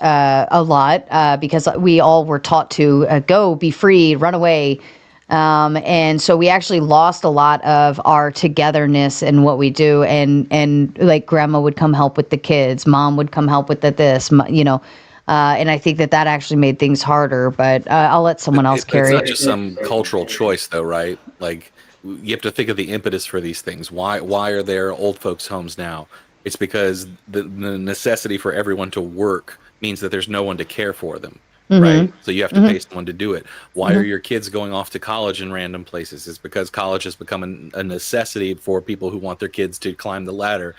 a lot because we all were taught to go, be free, run away. And so we actually lost a lot of our togetherness in what we do. And like grandma would come help with the kids. Mom would come help with this, you know. And I think that actually made things harder. But I'll let someone else carry it. It's not just some cultural choice, though, right? Like you have to think of the impetus for these things. Why are there old folks' homes now? It's because the necessity for everyone to work means that there's no one to care for them, right? So you have to pay someone to do it. Why are your kids going off to college in random places? It's because college has become a necessity for people who want their kids to climb the ladder.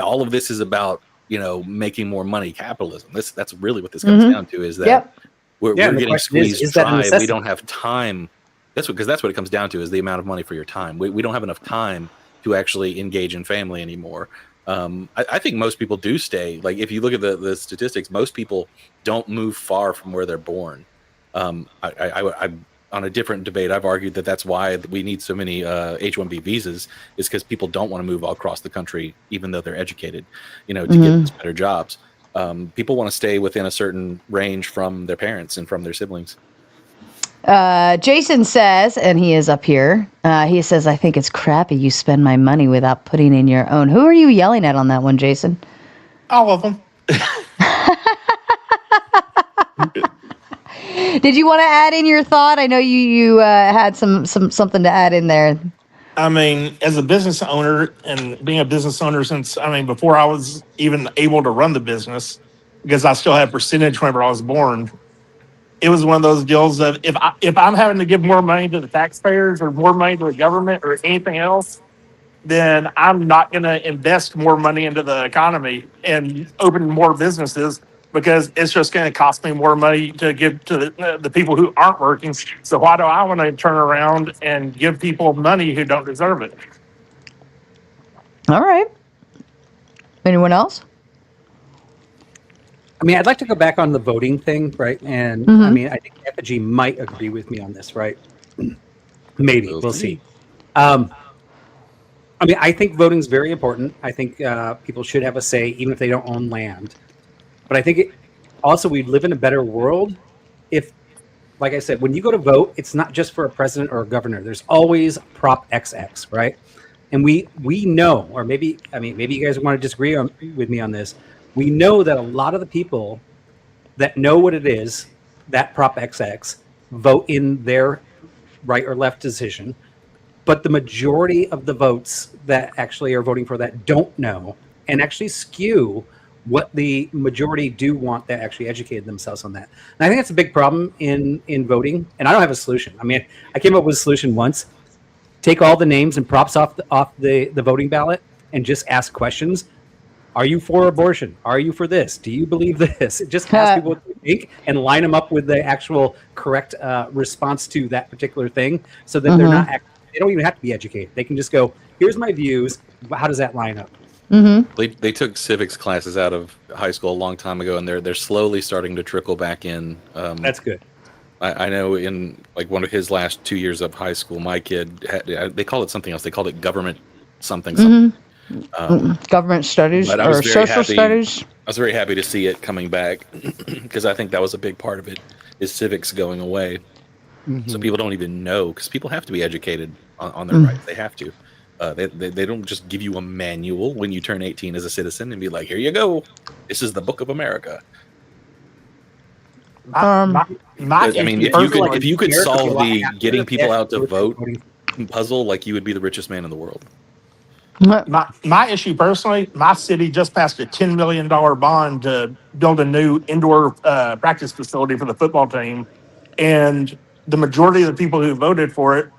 All of this is about, you know, making more money, capitalism. That's really what this comes down to, is that we're getting squeezed dry. We don't have time. Because that's what it comes down to, is the amount of money for your time. We don't have enough time to actually engage in family anymore. I think most people do stay. Like if you look at the statistics, most people don't move far from where they're born. I on a different debate, I've argued that that's why we need so many H-1B visas, is because people don't want to move all across the country, even though they're educated, you know, to get these better jobs. People want to stay within a certain range from their parents and from their siblings. Jason says, and he is up here, he says, I think it's crappy you spend my money without putting in your own. Who are you yelling at on that one, Jason? All of them. Did you want to add in your thought? I know you had something to add in there. I mean, as a business owner, and being a business owner since, before I was even able to run the business, because I still had percentage whenever I was born, it was one of those deals of if I'm having to give more money to the taxpayers or more money to the government or anything else, then I'm not going to invest more money into the economy and open more businesses, because it's just going to cost me more money to give to the people who aren't working. So why do I want to turn around and give people money who don't deserve it? All right. Anyone else? I mean, I'd like to go back on the voting thing, right? And I mean, I think Effigy might agree with me on this, right? Maybe. We'll see. I mean, I think voting is very important. I think people should have a say, even if they don't own land. But I think also we'd live in a better world if, like I said, when you go to vote, it's not just for a president or a governor. There's always Prop XX, right? And we know, or maybe you guys want to disagree with me on this. We know that a lot of the people that know what it is, that Prop XX, vote in their right or left decision. But the majority of the votes that actually are voting for that don't know, and actually skew what the majority do want, that actually educated themselves on that. And I think that's a big problem in voting. And I don't have a solution. I mean, I came up with a solution once. Take all the names and props off the voting ballot and just ask questions. Are you for abortion? Are you for this? Do you believe this? Just ask people what they think and line them up with the actual correct response to that particular thing, so that they're not. They don't even have to be educated. They can just go, Here's my views. How does that line up? They took civics classes out of high school a long time ago, and they're slowly starting to trickle back in. That's good. I know in like one of his last 2 years of high school, my kid had, they call it something else. They called it government something. Government studies but I or was very social happy- studies. I was very happy to see it coming back because I think that was a big part of it is civics going away. So people don't even know because people have to be educated on their rights. They have to. They don't just give you a manual when you turn 18 as a citizen and be like, here you go. This is the Book of America. My I mean, if you could solve the America, getting people out to yeah, vote puzzle, like you would be the richest man in the world. my issue personally, my city just passed a $10 million bond to build a new indoor practice facility for the football team, and the majority of the people who voted for it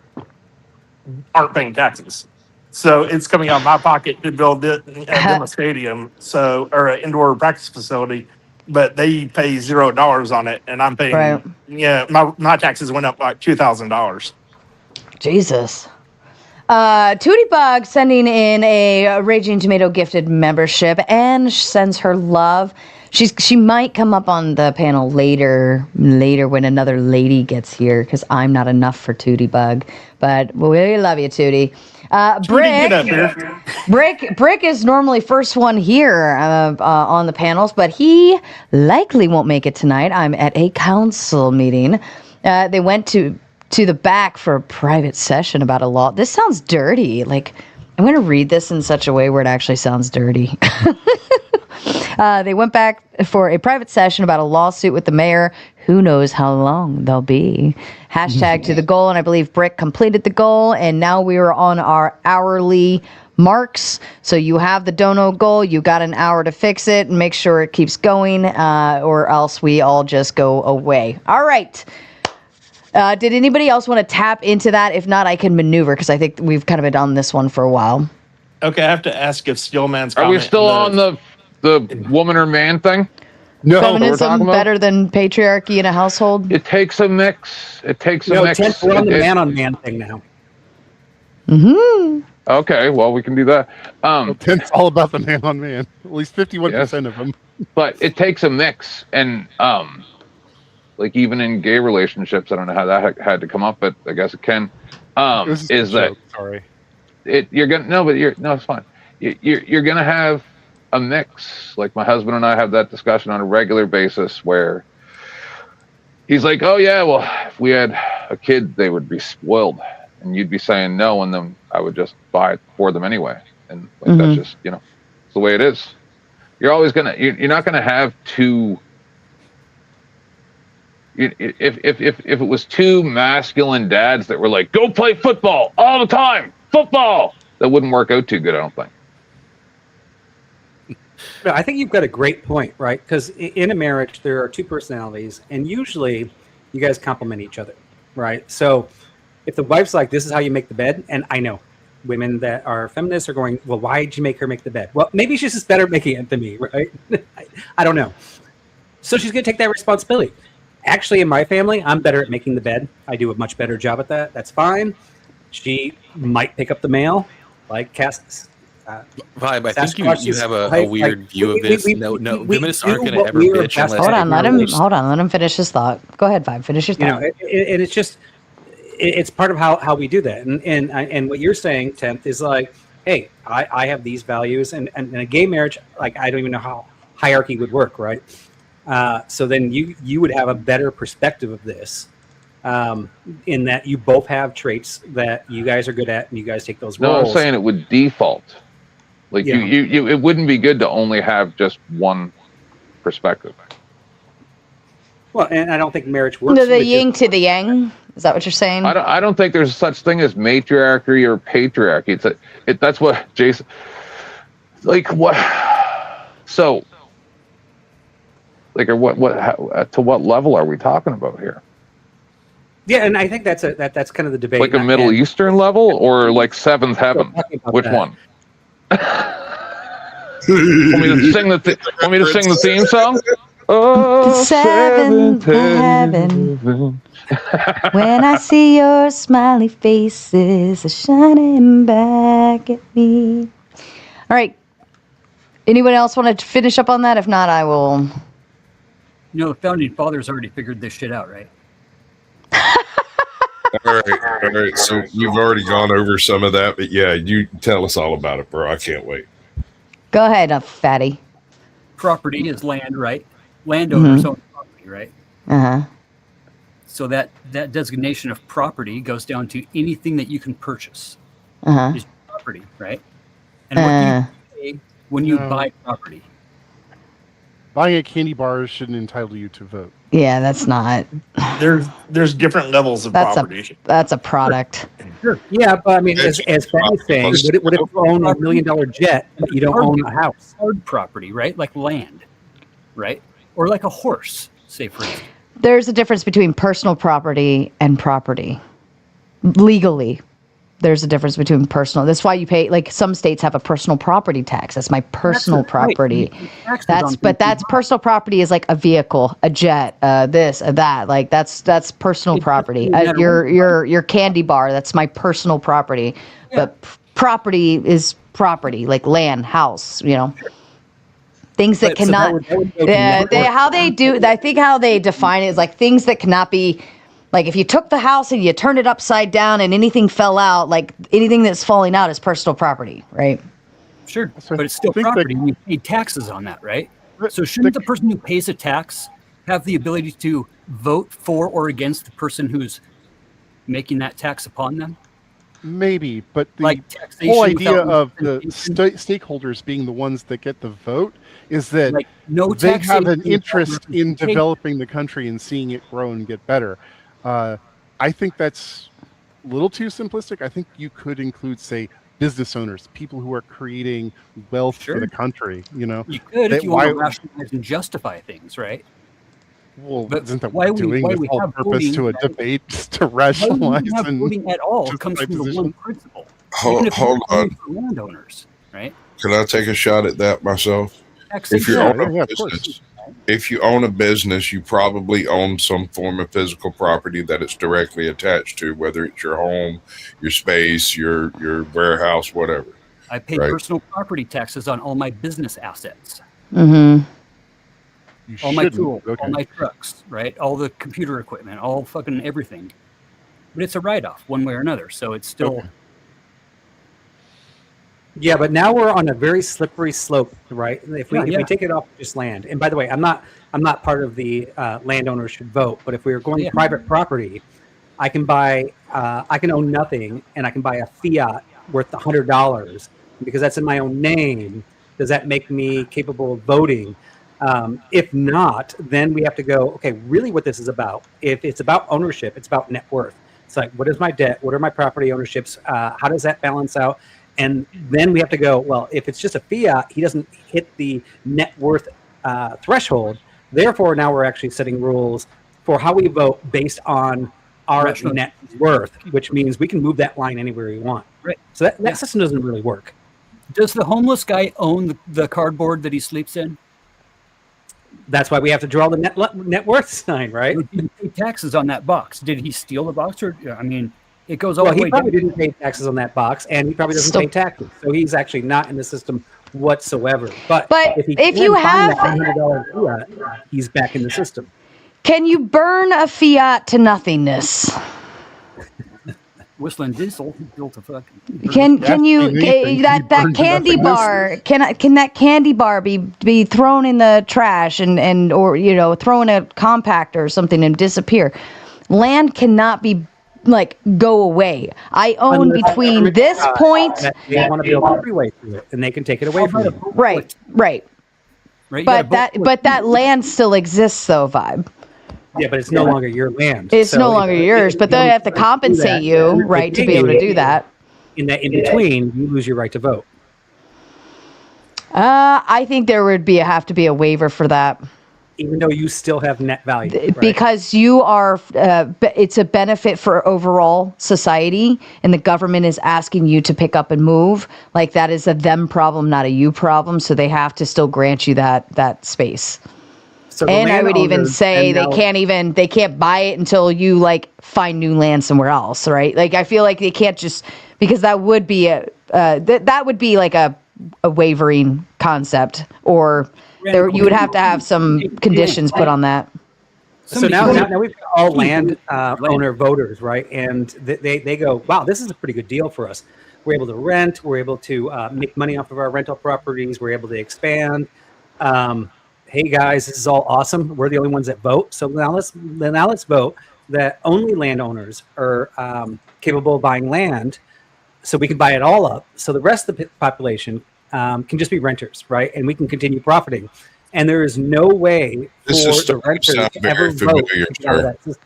aren't paying taxes. So it's coming out of my pocket to build them a stadium, or an indoor practice facility, but they pay $0 on it, and I'm paying. Right. Yeah, my taxes went up like $2,000. Jesus. Tootie Bug sending in a Raging Tomato gifted membership and sends her love. She might come up on the panel later when another lady gets here because I'm not enough for Tootie Bug. But we love you, Tootie. Brick is normally first one here on the panels, but he likely won't make it tonight. I'm at a council meeting. They went to the back for a private session about a law. This sounds dirty. Like, I'm going to read this in such a way where it actually sounds dirty. They went back for a private session about a lawsuit with the mayor. Who knows how long they'll be. Hashtag to the goal, and I believe Brick completed the goal, and now we are on our hourly marks. So you have the dono goal. You got an hour to fix it and make sure it keeps going, or else we all just go away. All right. Did anybody else want to tap into that? If not, I can maneuver because I think we've kind of been on this one for a while. Okay, I have to ask if Steelman's. Are we still on the woman or man thing? No, Feminism better than patriarchy in a household? It takes a mix. It takes a No, mix. we're on the man on man thing now. Okay, well, we can do that. It's all about the man on man. At least 51% of them. But it takes a mix, and like even in gay relationships, I don't know how that had to come up, but I guess it can. Is that sorry? It's fine. You're gonna have a mix. Like my husband and I have that discussion on a regular basis where he's like, "Oh yeah, well, if we had a kid, they would be spoiled," and you'd be saying no, and then I would just buy it for them anyway, and like, that's just it's the way it is. You're always you're not gonna have two. If it was two masculine dads that were like, go play football all the time, football, that wouldn't work out too good, I don't think. No, I think you've got a great point, right? Because in a marriage, there are two personalities, and usually you guys complement each other, right? So if the wife's like, this is how you make the bed, and I know women that are feminists are going, well, why did you make her make the bed? Well, maybe she's just better at making it than me, right? I don't know. So she's going to take that responsibility. Actually, in my family, I'm better at making the bed. I do a much better job at that. That's fine. She might pick up the mail, like Cass. Vibe, I think you have a weird view of this. No, feminists aren't going to ever bitch unless. Hold on, let him finish his thought. Go ahead, Vibe. Finish your thought. And it's just, it's part of how we do that. And what you're saying, Tenth, is like, hey, I have these values, and in a gay marriage, like I don't even know how hierarchy would work, right? So then you would have a better perspective of this, in that you both have traits that you guys are good at, and you guys take those roles. No, I'm saying it would default. Like you it wouldn't be good to only have just one perspective. Well, and I don't think marriage works. The yin to the yang. Is that what you're saying? I don't think there's such thing as matriarchy or patriarchy. That's what Jason. Like what? So. Like, or to what level are we talking about here? Yeah, and I think that's kind of the debate. Like a Middle Eastern level, or like Seventh Heaven? Which one? Want me to sing the theme song? Oh, Seventh heaven. When I see your smiley faces shining back at me. All right. Anyone else want to finish up on that? If not, I will. You know, the founding fathers already figured this shit out, right? All right. So you've already gone over some of that, but yeah, you tell us all about it, bro. I can't wait. Go ahead, fatty. Property is land, right? Landowners own property, right? Uh-huh. So that designation of property goes down to anything that you can purchase is property, right? And what do you pay when you buy property? Buying a candy bar shouldn't entitle you to vote. Yeah, that's not. There's different levels of property. That's a product. Sure. Yeah, but I mean, as Fatty's saying, what if you own $1 million jet, but you don't own a house? Hard property, right? Like land, right? Or like a horse, say for instance. There's a difference between personal property and property. Legally, there's a difference between personal. That's why you pay, like some states have a personal property tax. That's my personal property. That's personal property is like a vehicle, a jet, this, that. Like that's personal property. Your candy bar, that's my personal property. Yeah. But property is property, like land, house, you know. Things that cannot. I think how they define it is like things that cannot be. Like if you took the house and you turned it upside down and anything fell out, like anything that's falling out is personal property, right? Sure, but it's still property. You pay taxes on that, right? So shouldn't the person who pays a tax have the ability to vote for or against the person who's making that tax upon them? Maybe, but the like whole idea of the stakeholders being the ones that get the vote is that like they have an interest in developing the country and seeing it grow and get better. I think that's a little too simplistic. I think you could include, say, business owners, people who are creating wealth for the country. You know, you could if you want to rationalize and justify things, right? Well, but isn't that what we're doing? The whole purpose to a debate to rationalize and voting at all comes from the one principle. Hold on, landowners, right? Can I take a shot at that myself? If you own a business, you probably own some form of physical property that it's directly attached to, whether it's your home, your space, your warehouse, whatever. I pay personal property taxes on all my business assets. Mm-hmm. All my tools, all my trucks, right? All the computer equipment, all fucking everything. But it's a write-off one way or another, so it's still... Okay. Yeah, but now we're on a very slippery slope, right? If we take it off just land, and by the way, I'm not part of the landowners should vote, but if we were going private property, I can own nothing, and I can buy a Fiat worth $100 because that's in my own name. Does that make me capable of voting? If not, then we have to go, okay, really what this is about. If it's about ownership, it's about net worth. It's like, what is my debt? What are my property ownerships? How does that balance out? And then we have to go, well, if it's just a fiat, he doesn't hit the net worth threshold. Therefore, now we're actually setting rules for how we vote based on our net worth, which means we can move that line anywhere we want. Right. So that system doesn't really work. Does the homeless guy own the cardboard that he sleeps in? That's why we have to draw the net worth sign, right? He didn't pay taxes on that box. Did he steal the box? Or I mean, it goes all the way down. He probably didn't pay taxes on that box, and he probably doesn't pay taxes. So he's actually not in the system whatsoever. But if you have $100 fiat, he's back in the system. Can you burn a fiat to nothingness? Whistling Diesel built a fucking. Can you that candy bar? Can that candy bar be thrown in the trash and or thrown in a compactor or something and disappear? Land cannot be like go away. I own between this point. They want to build a freeway through it, and they can take it away from you. Right. But that land still exists, though, Vibe. Yeah, but it's no longer your land. It's no longer yours, but they have to compensate you, right, to be able to do that. In between, you lose your right to vote. I think there would have to be a waiver for that. Even though you still have net value. Right? Because you are, it's a benefit for overall society, and the government is asking you to pick up and move. Like that is a them problem, not a you problem. So they have to still grant you that space. So the And I would even landowners- say and now- they can't buy it until you like find new land somewhere else, right? Like I feel like they can't just, because that would be that would be like a wavering concept, or you would have to have some conditions put on that. So now we've got all land owner voters, right? And they go, wow, this is a pretty good deal for us. We're able to rent. We're able to make money off of our rental properties. We're able to expand. Hey guys, this is all awesome. We're the only ones that vote. So now let's vote that only landowners are capable of buying land, so we can buy it all up. So the rest of the population can just be renters, right? And we can continue profiting. And there is no way for the renters to ever vote to get out of that system.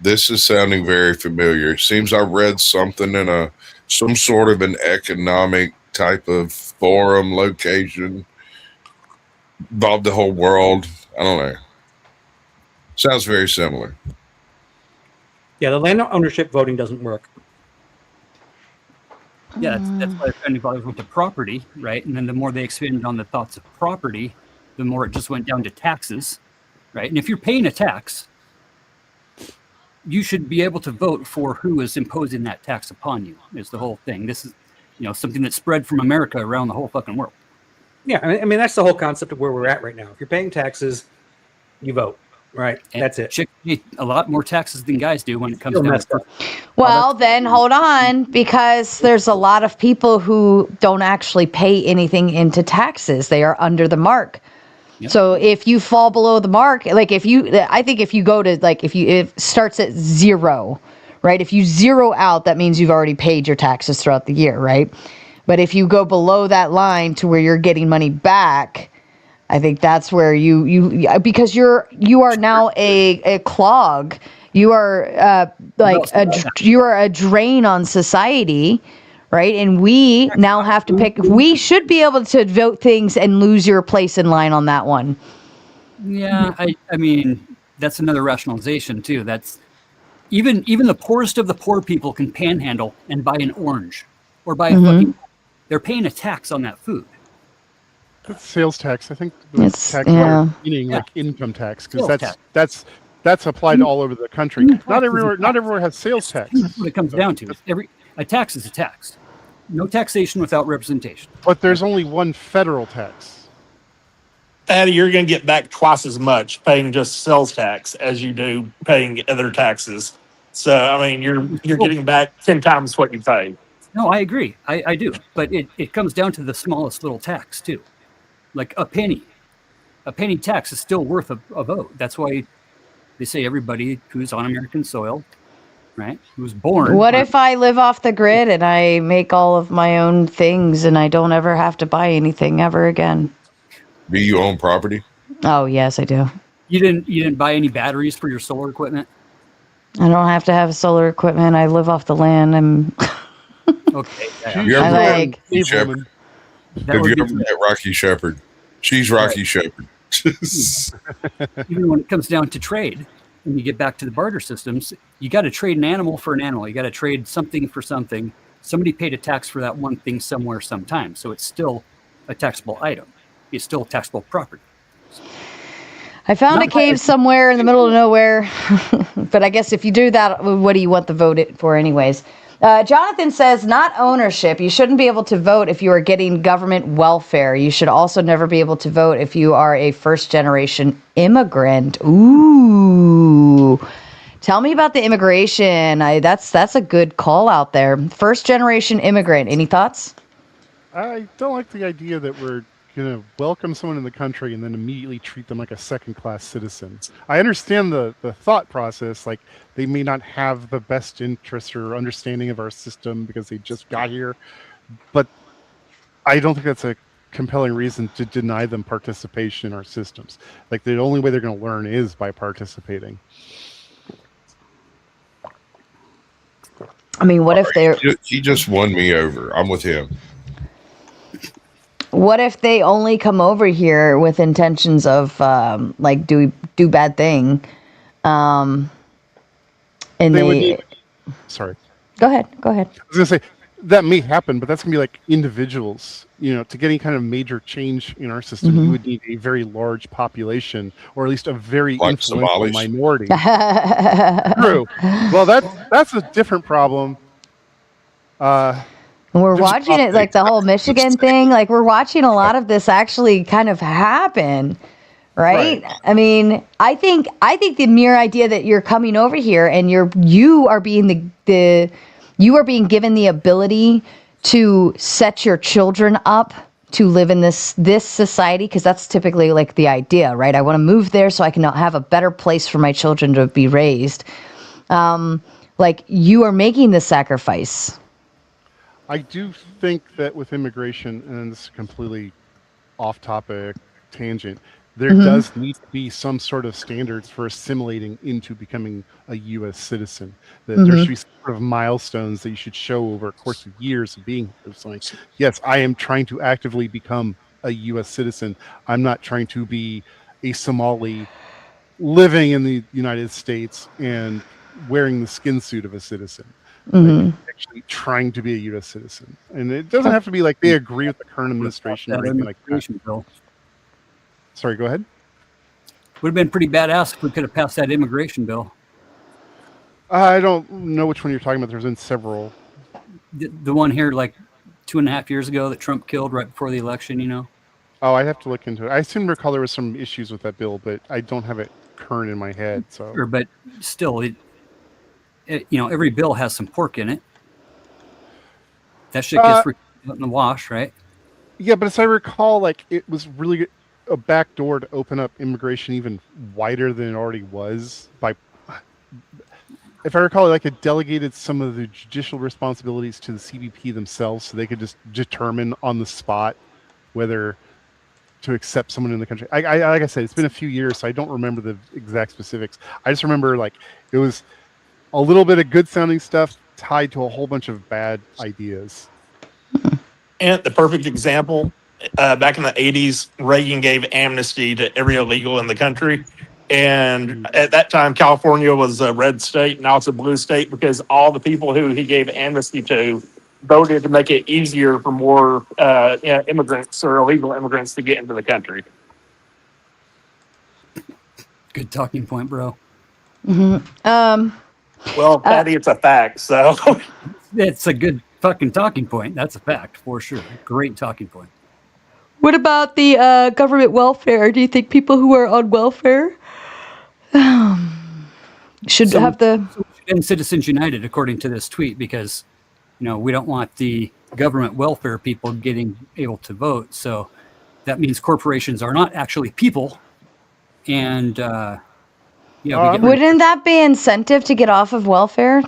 This is sounding very familiar. It seems I read something in some sort of an economic type of forum location. Involved the whole world. I don't know. Sounds very similar. Yeah, the land ownership voting doesn't work. Yeah, that's why everybody went to property, right? And then the more they expanded on the thoughts of property, the more it just went down to taxes, right? And if you're paying a tax, you should be able to vote for who is imposing that tax upon you, is the whole thing. This is, something that spread from America around the whole fucking world. Yeah, I mean that's the whole concept of where we're at right now. If you're paying taxes, you vote, right? And that's it. Chicks pay a lot more taxes than guys do when it comes down to. Well, then hold on, because there's a lot of people who don't actually pay anything into taxes. They are under the mark. Yep. So if you fall below the mark, like if you go to like if it starts at zero, right? If you zero out, that means you've already paid your taxes throughout the year, right? But if you go below that line to where you're getting money back, I think that's where you because you are now a clog. You are you are a drain on society, right? And we now have to pick. We should be able to vote things and lose your place in line on that one. Yeah, I mean that's another rationalization too. That's even the poorest of the poor people can panhandle and buy an orange or buy a fucking. They're paying a tax on that food. It's sales tax. I think the tax meaning like income tax, because that's applied all over the country. Not everywhere has sales tax. That's what it comes down to. A tax is a tax. No taxation without representation. But there's only one federal tax. Addy, you're going to get back twice as much paying just sales tax as you do paying other taxes. So I mean, you're getting back 10 times what you paid. No, I agree. I do. But it comes down to the smallest little tax, too. Like a penny. A penny tax is still worth a vote. That's why they say everybody who's on American soil, right, who's born. What if I live off the grid and I make all of my own things and I don't ever have to buy anything ever again? Do you own property? Oh, yes, I do. You didn't buy any batteries for your solar equipment? I don't have to have solar equipment. I live off the land. Okay. Have you ever met Rocky Shepherd? She's Rocky Shepherd. Even when it comes down to trade, when you get back to the barter systems, you got to trade an animal for an animal. You got to trade something for something. Somebody paid a tax for that one thing somewhere, sometime. So it's still a taxable item. It's still taxable property. I found a cave somewhere in the middle of nowhere. But I guess if you do that, what do you want the vote for anyways? Jonathan says, not ownership. You shouldn't be able to vote if you are getting government welfare. You should also never be able to vote if you are a first-generation immigrant. Ooh. Tell me about the immigration. That's a good call out there. First-generation immigrant. Any thoughts? I don't like the idea that we're going to welcome someone in the country and then immediately treat them like a second-class citizen. I understand the thought process, like they may not have the best interest or understanding of our system because they just got here, but I don't think that's a compelling reason to deny them participation in our systems. Like the only way they're going to learn is by participating. I mean, what if they're... He just won me over. I'm with him. What if they only come over here with intentions of like do bad thing, and they would need, sorry. Go ahead. I was gonna say that may happen, but that's gonna be like individuals. To get any kind of major change in our system, you would need a very large population, or at least a very Like influential Somalis. minority. True. Well, that's a different problem. We're Just watching it, like the whole Michigan thing. Like we're watching a lot of this actually kind of happen, right? I mean, I think the mere idea that you're coming over here and you are being you are being given the ability to set your children up to live in this society, because that's typically like the idea, right? I want to move there so I can have a better place for my children to be raised. Like you are making the sacrifice. I do think that with immigration, and this is completely off-topic tangent, there does need to be some sort of standards for assimilating into becoming a U.S. citizen. That there should be sort of milestones that you should show over a course of years of being here. It's like, yes, I am trying to actively become a U.S. citizen. I'm not trying to be a Somali living in the United States and wearing the skin suit of a citizen. Like actually trying to be a U.S. citizen. And it doesn't have to be like they agree with the current administration or anything like that. Sorry, go ahead. Would have been pretty badass if we could have passed that immigration bill. I don't know which one you're talking about. There's been several. The one here, like 2.5 years ago, that Trump killed right before the election. Oh, I'd have to look into it. I seem to recall there was some issues with that bill, but I don't have it current in my head. So, but still, every bill has some pork in it. That shit gets out in the wash, right? Yeah, but as I recall, like it was really a backdoor to open up immigration even wider than it already was. If I recall, like it delegated some of the judicial responsibilities to the CBP themselves, so they could just determine on the spot whether to accept someone in the country. Like I said, it's been a few years, so I don't remember the exact specifics. I just remember like it was a little bit of good sounding stuff tied to a whole bunch of bad ideas. And the perfect example, back in the 80s, Reagan gave amnesty to every illegal in the country. And at that time, California was a red state. Now it's a blue state because all the people who he gave amnesty to voted to make it easier for more immigrants or illegal immigrants to get into the country. Good talking point, bro. Well, Patty, it's a fact. So it's a good fucking talking point. That's a fact for sure. Great talking point. What about the government welfare? Do you think people who are on welfare should have the... And Citizens United, according to this tweet, because, we don't want the government welfare people getting able to vote. So that means corporations are not actually people. And, wouldn't that be incentive to get off of welfare?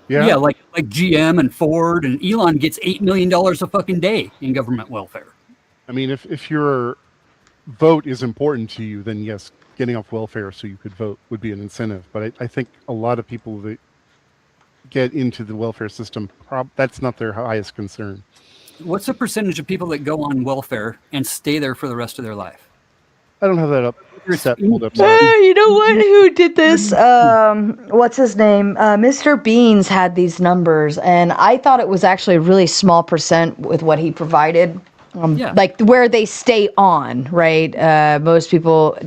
Yeah, like GM and Ford and Elon gets $8 million a fucking day in government welfare. I mean, if your vote is important to you, then yes, getting off welfare so you could vote would be an incentive. But I think a lot of people that get into the welfare system, that's not their highest concern. What's the percentage of people that go on welfare and stay there for the rest of their life? I don't have that up. Pulled up. You know what? Who did this? What's his name? Mr. Beans had these numbers, and I thought it was actually a really small percent with what he provided. Like where they stay on, right? Most people,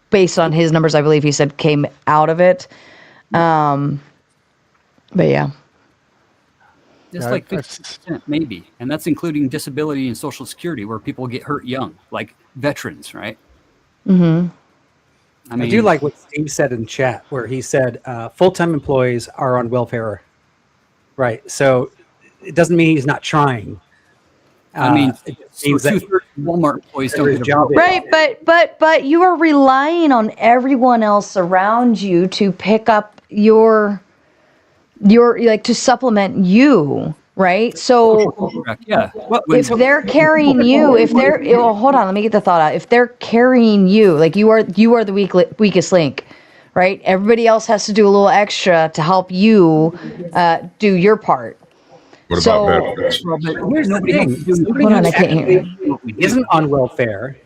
based on his numbers, I believe he said came out of it. But yeah. It's like 50%, maybe. And that's including disability and Social Security, where people get hurt young, like veterans, right? Mm-hmm. I do like what Steve said in chat, where he said full-time employees are on welfare. Right. So it doesn't mean he's not trying. It means that Walmart employees don't get a job. Right, but you are relying on everyone else around you to pick up your like to supplement you, right? So if they're carrying you, hold on, let me get the thought out. If they're carrying you, like you are the weakest link, right? Everybody else has to do a little extra to help you do your part. What about benefits? Here's the thing. Hold on, I can't hear you. Isn't on welfare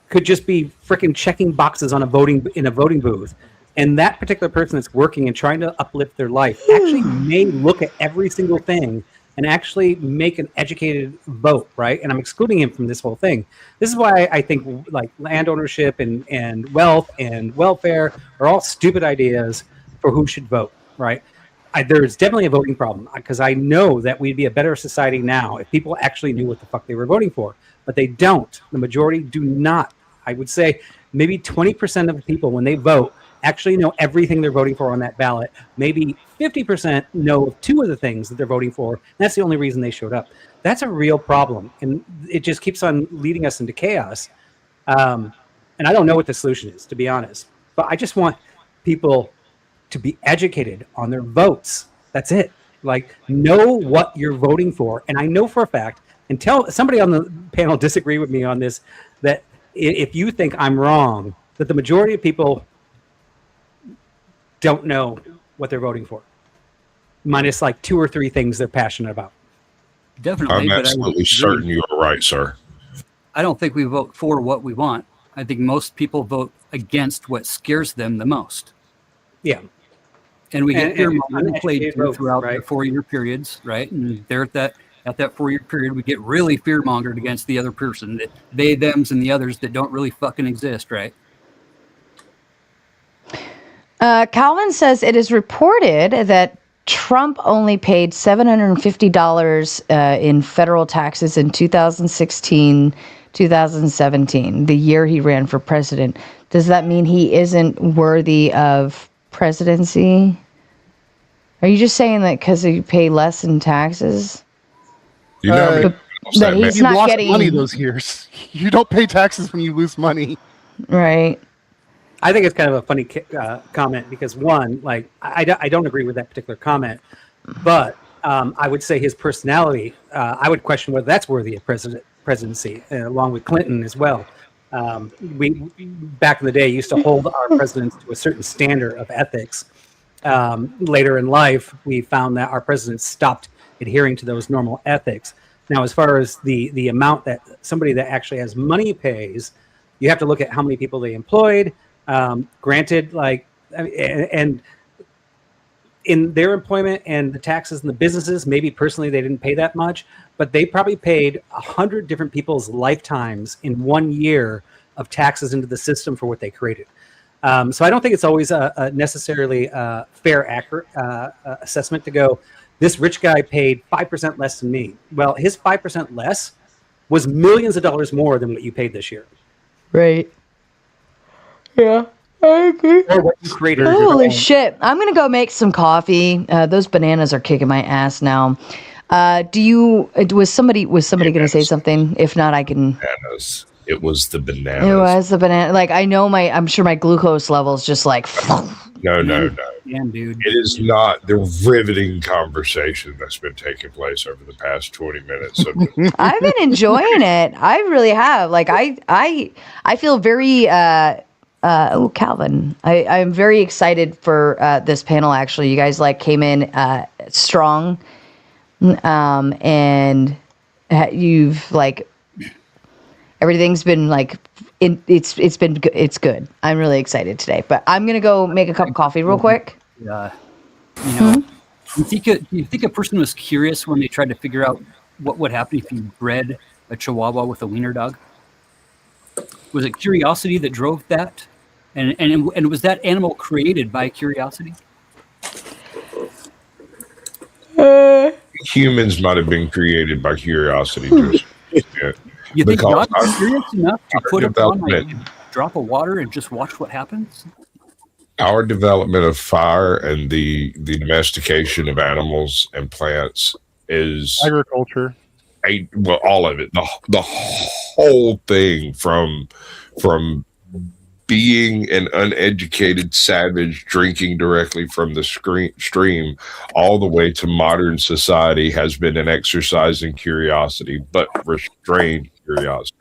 could just be freaking checking boxes on in a voting booth And that particular person that's working and trying to uplift their life actually may look at every single thing and actually make an educated vote, right? And I'm excluding him from this whole thing. This is why I think like land ownership and wealth and welfare are all stupid ideas for who should vote, right? There's definitely a voting problem because I know that we'd be a better society now if people actually knew what the fuck they were voting for, but they don't. The majority do not. I would say maybe 20% of the people when they vote actually know everything they're voting for on that ballot. Maybe 50% know of 2 of the things that they're voting for. And that's the only reason they showed up. That's a real problem. And it just keeps on leading us into chaos. And I don't know what the solution is, to be honest. But I just want people to be educated on their votes. That's it. Like, know what you're voting for. And I know for a fact, and tell somebody on the panel disagree with me on this, that if you think I'm wrong, that the majority of people don't know what they're voting for, minus like 2 or 3 things they're passionate about. Definitely. I'm but absolutely certain you are right, sir. I don't think we vote for what we want. I think most people vote against what scares them the most. Yeah. And we get fear-mongering played votes, throughout right? the 4-year periods, right? And there at that 4-year period, we get really fear-mongered against the other person, that they, thems, and the others that don't really fucking exist, right? Calvin says it is reported that Trump only paid $750 in federal taxes in 2016, 2017, the year he ran for president. Does that mean he isn't worthy of presidency? Are you just saying that because he paid less in taxes? You know, that he's you not lost getting money those years. You don't pay taxes when you lose money. right. I think it's kind of a funny comment because one, like I don't agree with that particular comment, but I would say his personality, I would question whether that's worthy of presidency, along with Clinton as well. We back in the day used to hold our presidents to a certain standard of ethics. Later in life, we found that our presidents stopped adhering to those normal ethics. Now, as far as the amount that somebody that actually has money pays, you have to look at how many people they employed. Granted, like, and in their employment and the taxes and the businesses, maybe personally they didn't pay that much, but they probably paid 100 different people's lifetimes in 1 year of taxes into the system for what they created. So I don't think it's always a necessarily fair, accurate assessment to go, this rich guy paid 5% less than me. Well, his 5% less was millions of dollars more than what you paid this year. Right. Yeah, I agree. Or what you created. Holy shit. I'm going to go make some coffee. Those bananas are kicking my ass now. Was somebody going to say something? If not, I can. Bananas. It was the bananas. It was the banana. Like, I'm sure my glucose level's just like. No. Damn, dude. It is not the riveting conversation that's been taking place over the past 20 minutes. I've been enjoying it. I really have. Like, I feel very, Calvin, I'm very excited for this panel. Actually, you guys like came in strong, and you've like everything's been like it's good. I'm really excited today. But I'm gonna go make a cup of coffee real quick. You think a person was curious when they tried to figure out what would happen if you bred a Chihuahua with a wiener dog? Was it curiosity that drove that? And was that animal created by curiosity? Humans might have been created by curiosity. To You think because God is curious enough to put it on like development- a drop of water and just watch what happens? our development of fire and the domestication of animals and plants is Agriculture. all of it, the whole thing from being an uneducated savage drinking directly from the stream all the way to modern society has been an exercise in curiosity, but restrained curiosity.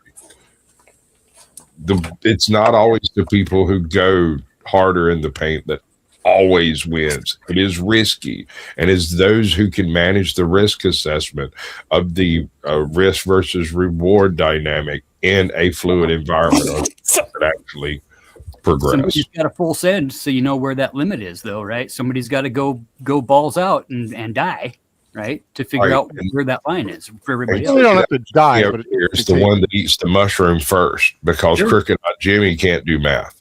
It's not always the people who go harder in the paint that always wins. It is risky, and it's those who can manage the risk assessment of the risk versus reward dynamic in a fluid environment that actually progress. Somebody's got a full send, so you know where that limit is, though, right? Somebody's got to go balls out and die, right, to figure out where that line is for everybody else. We don't have to die, Yeah, but it's the one that eats the mushroom first, because Crooked Eye Jimmy can't do math.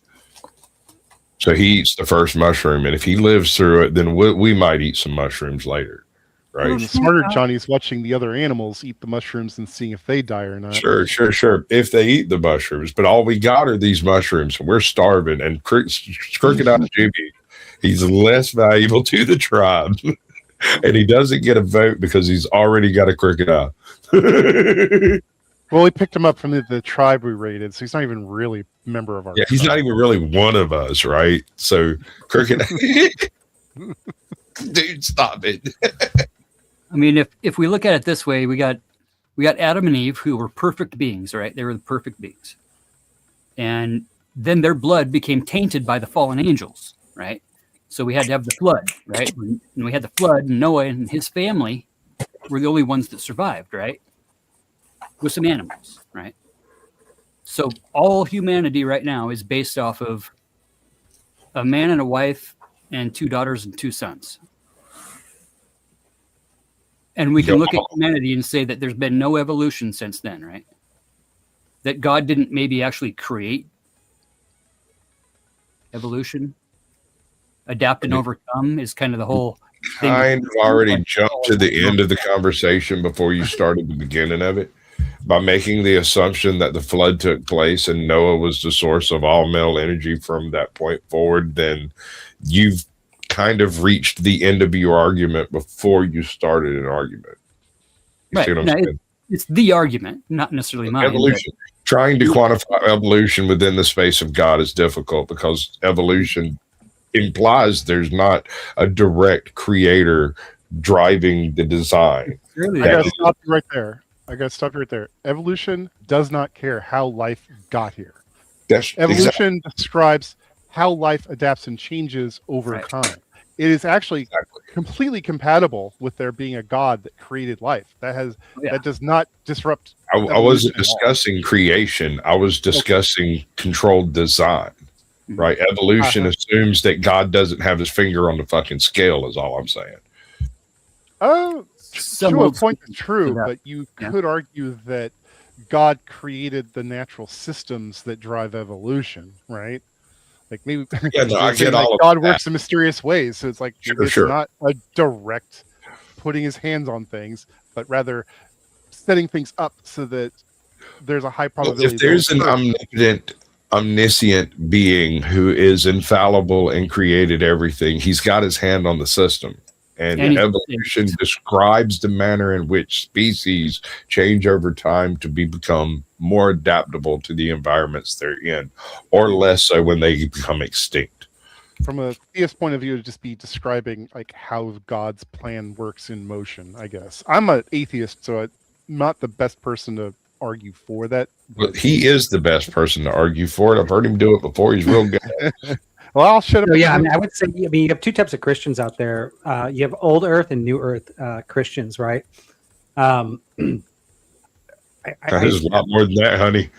So he eats the first mushroom, and if he lives through it, then we might eat some mushrooms later, right? The smarter Johnny's watching the other animals eat the mushrooms and seeing if they die or not. Sure. If they eat the mushrooms, but all we got are these mushrooms, and we're starving. And Crooked Eye Jimmy, he's less valuable to the tribe, and he doesn't get a vote because he's already got a crooked eye. Well, we picked him up from the tribe we raided, so he's not even really a member of our Yeah, he's not even really one of us, right? So Crooked dude, stop it. I mean, if we look at it this way, we got Adam and Eve, who were perfect beings, right? They were the perfect beings. And then their blood became tainted by the fallen angels, right? So we had to have the flood, right? And we had the flood, and Noah and his family were the only ones that survived, right? With some animals, right? So all humanity right now is based off of a man and a wife and 2 daughters and 2 sons. And we can look at humanity and say that there's been no evolution since then, right? That God didn't maybe actually create evolution. Adapt and overcome is kind of the whole thing. Kind of already jumped to the end of the conversation before you started the beginning of it by making the assumption that the flood took place and Noah was the source of all male energy from that point forward. Then you've kind of reached the end of your argument before you started an argument. You see what I'm saying? It's the argument, not necessarily mine. Evolution. Trying to quantify evolution within the space of God is difficult because evolution implies there's not a direct creator driving the design. I gotta stop you right there. Evolution does not care how life got here. Evolution describes how life adapts and changes over time. It is actually completely compatible with there being a God that created life. That does not disrupt. I wasn't discussing creation. I was discussing controlled design. Right? Evolution assumes that God doesn't have his finger on the fucking scale, is all I'm saying. To a point, it's true, but you could argue that God created the natural systems that drive evolution, right? Like maybe I get all of God that. works in mysterious ways, so it's like it's not a direct putting his hands on things, but rather setting things up so that there's a high probability. If there's an omniscient being who is infallible and created everything, he's got his hand on the system. And evolution describes the manner in which species change over time to become more adaptable to the environments they're in, or less so when they become extinct. From a theist point of view, it'd just be describing like how God's plan works in motion, I guess. I'm an atheist, so I'm not the best person to argue for that. But he is the best person to argue for it. I've heard him do it before. He's real good. Well, I'll shut up. So, yeah, I would say, you have 2 types of Christians out there. You have old earth and new earth Christians, right? There's a lot more than that, honey.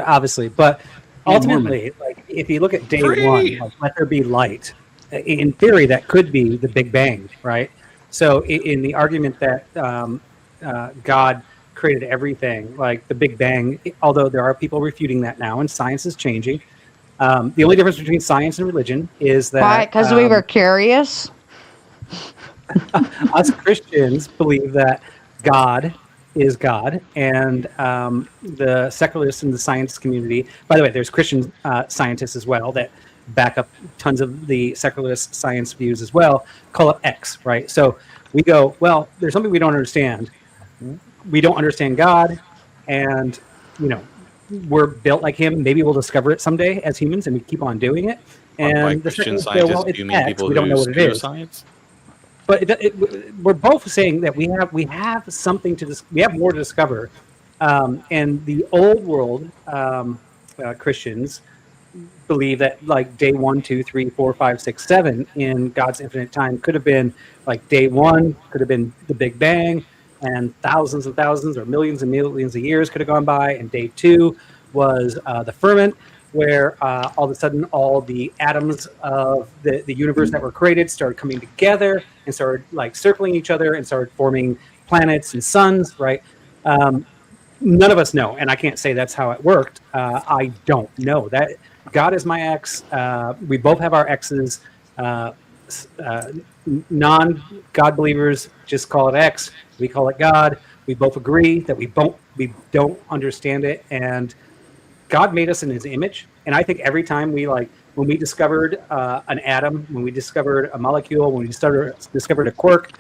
Obviously, but ultimately, like if you look at day one, like, let there be light. In theory, that could be the Big Bang, right? So, in the argument that God created everything, like the Big Bang, although there are people refuting that now, and science is changing. The only difference between science and religion is that why? Because we were curious. Us Christians believe that God is God, and the secularists in the science community. By the way, there's Christian scientists as well that back up tons of the secularist science views as well. Call it X, right? So we go, well, there's something we don't understand. We don't understand God, and we're built like him. Maybe we'll discover it someday as humans, and we keep on doing it. And the Christian scientists scientists, do you mean people we don't know who what it is. science? But we're both saying that we have something we have more to discover. And the old world Christians believe that like day 1, 2, 3, 4, 5, 6, 7 in God's infinite time could have been like day 1 could have been the Big Bang, and thousands and thousands or millions and millions of years could have gone by, and day 2 was the firmament, where all of a sudden all the atoms of the universe that were created started coming together and started like circling each other and started forming planets and suns, right? None of us know, and I can't say that's how it worked. I don't know. That God is my ex. We both have our exes. Non-God believers just call it X. We call it God. We both agree that we don't understand it, and God made us in His image. And I think every time when we discovered an atom, when we discovered a molecule, when we discovered a quark,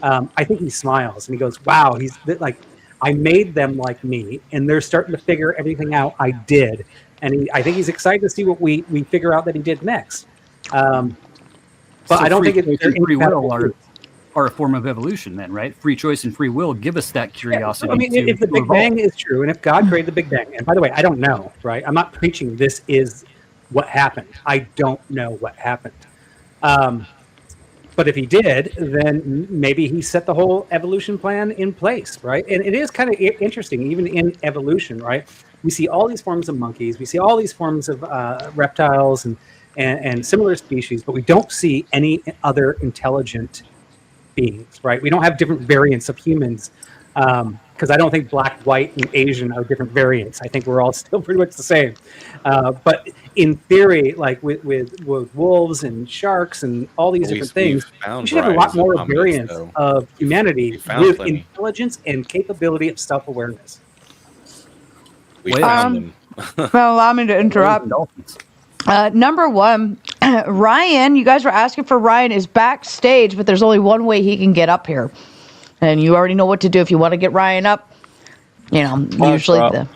I think He smiles and He goes, "Wow, He's like, I made them like me, and they're starting to figure everything out I did." And I think He's excited to see what we figure out that He did next. But So I don't think free they're choice and free will incompatible. are a form of evolution, then, right? Free choice and free will give us that curiosity. I mean, if the Big Bang is true, and if God created the Big Bang, and by the way, I don't know, right? I'm not preaching this is what happened. I don't know what happened. But if He did, then maybe He set the whole evolution plan in place, right? And it is kind of interesting, even in evolution, right? We see all these forms of monkeys, we see all these forms of reptiles and similar species, but we don't see any other intelligent beings, right? We don't have different variants of humans, because I don't think black, white, and Asian are different variants. I think we're all still pretty much the same. But in theory, like with wolves and sharks and all these different things, we should have a lot more variants of humanity with intelligence and capability of self-awareness. We found them. Well, allow me to interrupt. Number one, Ryan, you guys were asking for Ryan is backstage, but there's only one way he can get up here. And you already know what to do if you want to get Ryan up. You know, usually do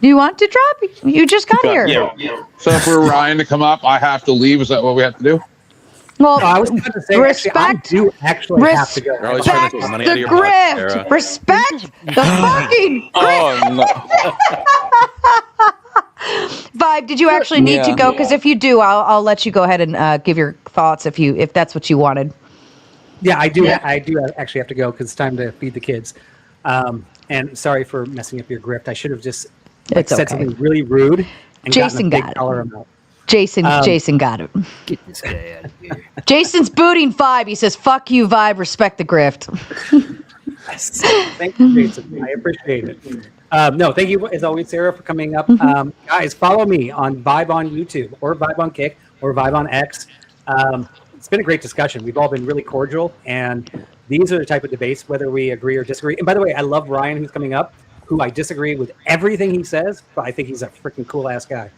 you want to drop? You just got here. Yeah. So for Ryan to come up, I have to leave. Is that what we have to do? Well, No, I was going to say, respect, actually, I do actually have to go. You're always trying to take money out of the your pocket, Sarah. grift. Respect the fucking Vibe, did you actually need to go? Because if you do, I'll let you go ahead and give your thoughts if that's what you wanted. Yeah, I do. I do actually have to go because it's time to feed the kids. And sorry for messing up your grift. I should have just It's said okay. something really rude and Jason gotten a big got it. dollar amount. Jason got it. Get this guy out of here. Jason's booting Vibe. He says, "Fuck you, Vibe. Respect the grift." Thank you, Jason. I appreciate it. No, thank you as always, Sarah, for coming up. Guys, follow me on Vibe on YouTube or Vibe on Kick or Vibe on X. It's been a great discussion. We've all been really cordial, and these are the type of debates, whether we agree or disagree. And by the way, I love Ryan, who's coming up, who I disagree with everything he says, but I think he's a freaking cool ass guy.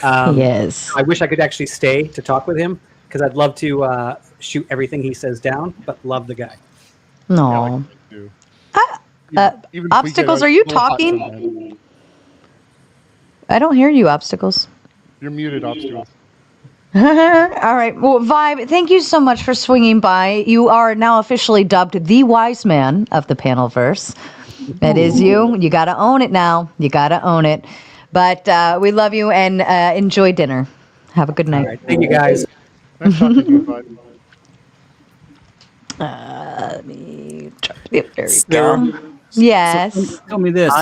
Yes. I wish I could actually stay to talk with him because I'd love to shoot everything he says down, but love the guy. No. Obstacles, are you talking? I don't hear you, Obstacles. You're muted, Obstacles. All right. Well, Vibe, thank you so much for swinging by. You are now officially dubbed the wise man of the Panelverse. That is you. You got to own it now. You got to own it. But we love you and enjoy dinner. Have a good night. All right. Thank you, guys. Nice talking to you, Vibe. Let me try. Yep, there we go. Yes. So tell me this: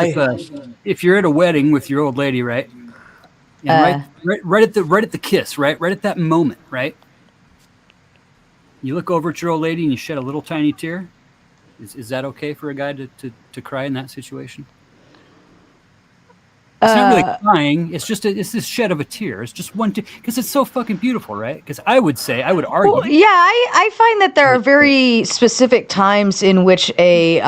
if you're at a wedding with your old lady, right? And right at the kiss, right at that moment, right? You look over at your old lady and you shed a little tiny tear. Is that okay for a guy to cry in that situation? It's not really crying. It's this shed of a tear. It's just one tear because it's so fucking beautiful, right? Because I would argue. Well, yeah, I find that there are very specific times in which let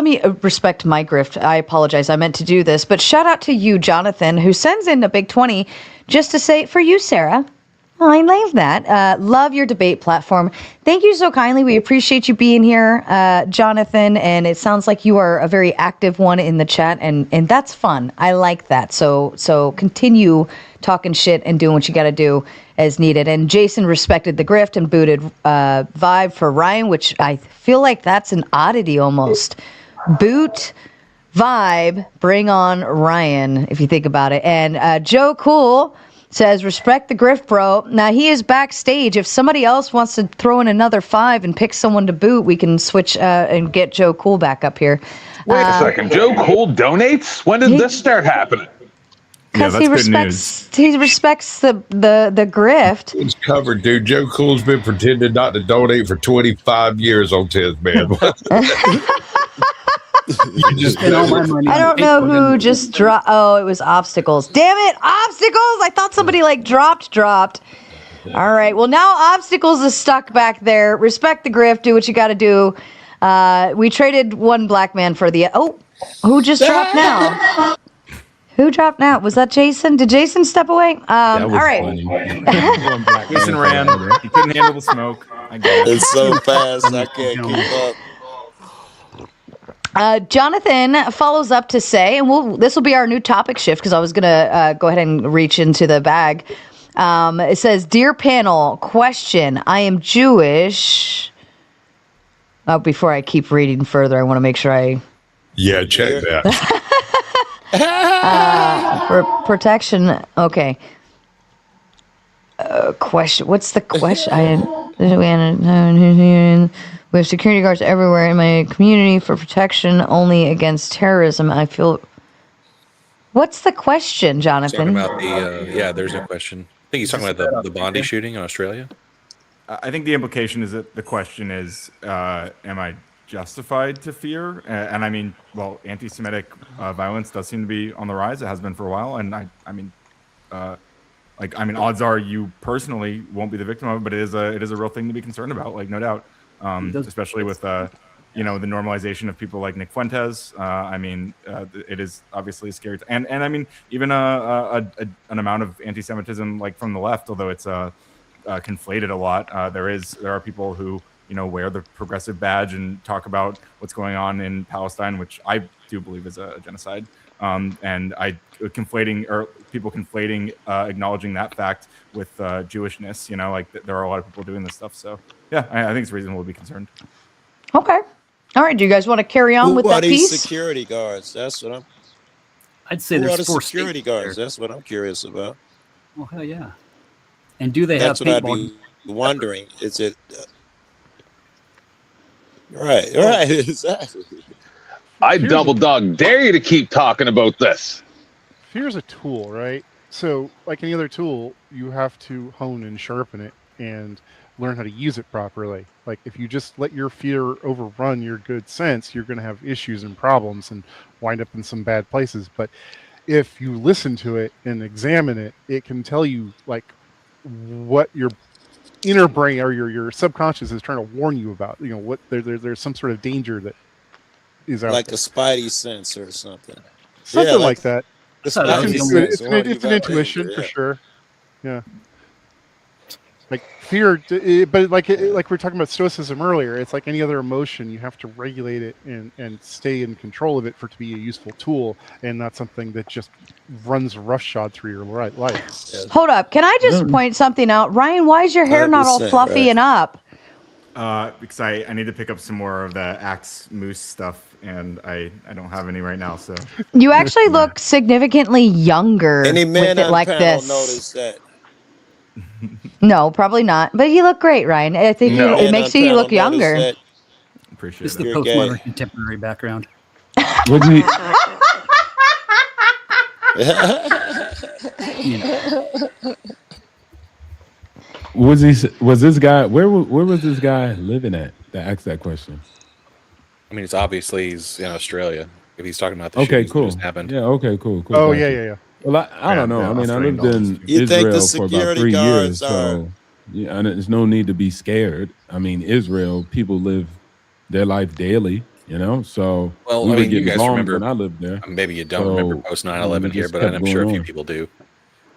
me respect my grift. I apologize. I meant to do this, but shout out to you, Jonathan, who sends in a big 20 just to say for you, Sarah. Oh, I love that. Love your debate platform. Thank you so kindly. We appreciate you being here, Jonathan. And it sounds like you are a very active one in the chat, and that's fun. I like that. So continue talking shit and doing what you got to do as needed. And Jason respected the grift and booted Vibe for Ryan, which I feel like that's an oddity almost. Boot, Vibe, bring on Ryan, if you think about it. And Joe Cool says, respect the grift, bro. Now, he is backstage. If somebody else wants to throw in another 5 and pick someone to boot, we can switch and get Joe Cool back up here. Wait a second. Joe Cool donates? When did this start happening? because he respects the grift. It's covered, dude. Joe Cool's been pretending not to donate for 25 years on 10th Man. You just Spend all my money I don't on know Bitcoin. who just dropped. Oh, it was Obstacles. Damn it, Obstacles! I thought somebody like dropped. All right. Well, now Obstacles is stuck back there. Respect the grift. Do what you got to do. We traded one black man for the. Oh, who just dropped now? Who dropped now? Was that Jason? Did Jason step away? All right. Jason ran. He couldn't handle the smoke. I get it. It's so fast, I can't keep up. Jonathan follows up to say, and this will be our new topic shift because I was going to go ahead and reach into the bag. It says, "Dear panel, question. I am Jewish." Oh, before I keep reading further, I want to make sure I... Yeah, check that. For protection. Okay. Question. What's the question? We have security guards everywhere in my community for protection only against terrorism. I feel. What's the question, Jonathan? Talking about the there's no question. I think he's talking about the Bondi shooting in Australia. I think the implication is that the question is, am I justified to fear? And I mean, well, anti-Semitic violence does seem to be on the rise. It has been for a while, and I mean, odds are you personally won't be the victim of it, but it is a real thing to be concerned about, like no doubt. Especially with the normalization of people like Nick Fuentes. It is obviously scary, and I mean even an amount of anti-Semitism like from the left, although it's conflated a lot. There are people who wear the progressive badge and talk about what's going on in Palestine, which I do believe is a genocide. And people conflating acknowledging that fact with Jewishness. There are a lot of people doing this stuff. So yeah, I think it's reasonable to be concerned. Okay. All right. Do you guys want to carry on with that these piece? security guards? That's what I'm. I'd say Who are there's the 4 security states guards? there. That's what I'm curious about. Oh hell yeah! And do they That's have what I'd paintball? be wondering. Is it right? Right. Exactly. I double dog dare you to keep talking about this. Fear's a tool, right? So, like any other tool, you have to hone and sharpen it and learn how to use it properly. Like, if you just let your fear overrun your good sense, you're going to have issues and problems and wind up in some bad places. But if you listen to it and examine it, it can tell you, like, what your inner brain or your subconscious is trying to warn you about. What there's some sort of danger that is out Like there. a spidey sense or something. Something like that. The thought that spidey was sense It's warned you an about intuition danger, for yeah. sure. Yeah. Like fear, but like we're talking about stoicism earlier, it's like any other emotion. You have to regulate it and stay in control of it for it to be a useful tool, and not something that just runs roughshod through your life. Hold up. Can I just point something out? Ryan, why is your hair not all 100%, fluffy right. and up? Because I need to pick up some more of the Axe Moose stuff, and I don't have any right now. So You actually look significantly younger Any man with it on like panel this. noticed that? No, probably not. But you look great, Ryan. I think No. it makes you look younger. appreciate This is the You're postmodern gay. contemporary background. What do you, You know, was this guy? Where was this guy living at that asked that question? I mean, it's obviously he's in Australia. If he's talking about the Okay, shootings that cool. just happened. Yeah, okay, cool. Oh gotcha. yeah. Well, I don't know. Yeah, I mean, I Australian lived in dollars. You think the Israel for about security 3 years, guards are- so yeah, and there's no need to be scared. I mean, Israel people live their life daily, So Well, we I were mean, you getting guys bombed remember. when I lived there. Maybe you don't So, remember post 9/11 it here, just but kept I'm sure a going few on. people do.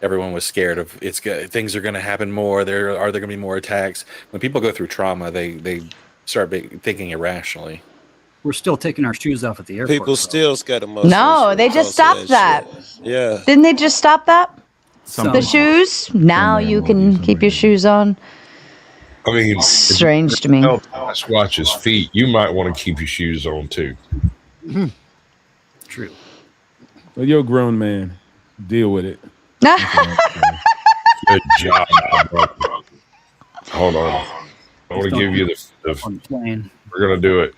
Everyone was scared of things are going to happen more. Are there going to be more attacks? When people go through trauma, they start thinking irrationally. we're still taking our shoes off at the airport. People so- still scared of Muslims. No, they just stopped that. Yeah. Didn't they just stop that? Some The people. shoes? Now you can keep your shoes on. I mean, Strange to me. Let's watch his feet. You might want to keep your shoes on too. True. Well, you're a grown man. Deal with it. Good job, brother. Hold on. I want to give you the On the plane. we're gonna do it.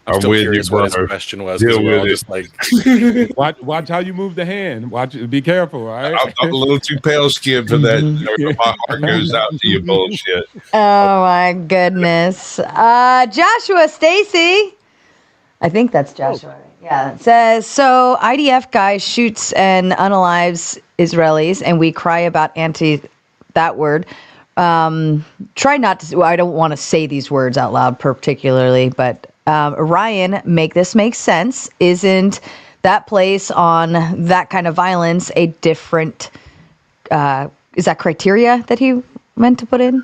I'm still curious what his question was. Deal We're all with just it. like, Watch how you move the hand. Watch. Be careful. All right. I'm a little too pale skinned for that. My heart goes out to you, bullshit. Oh my goodness. Joshua Stacy. I think that's Joshua. Yeah. It says, so IDF guy shoots and unalives Israelis, and we cry about that word. Try not to, I don't want to say these words out loud particularly, but Ryan, make this make sense. Isn't that place on that kind of violence a different, is that criteria that he meant to put in?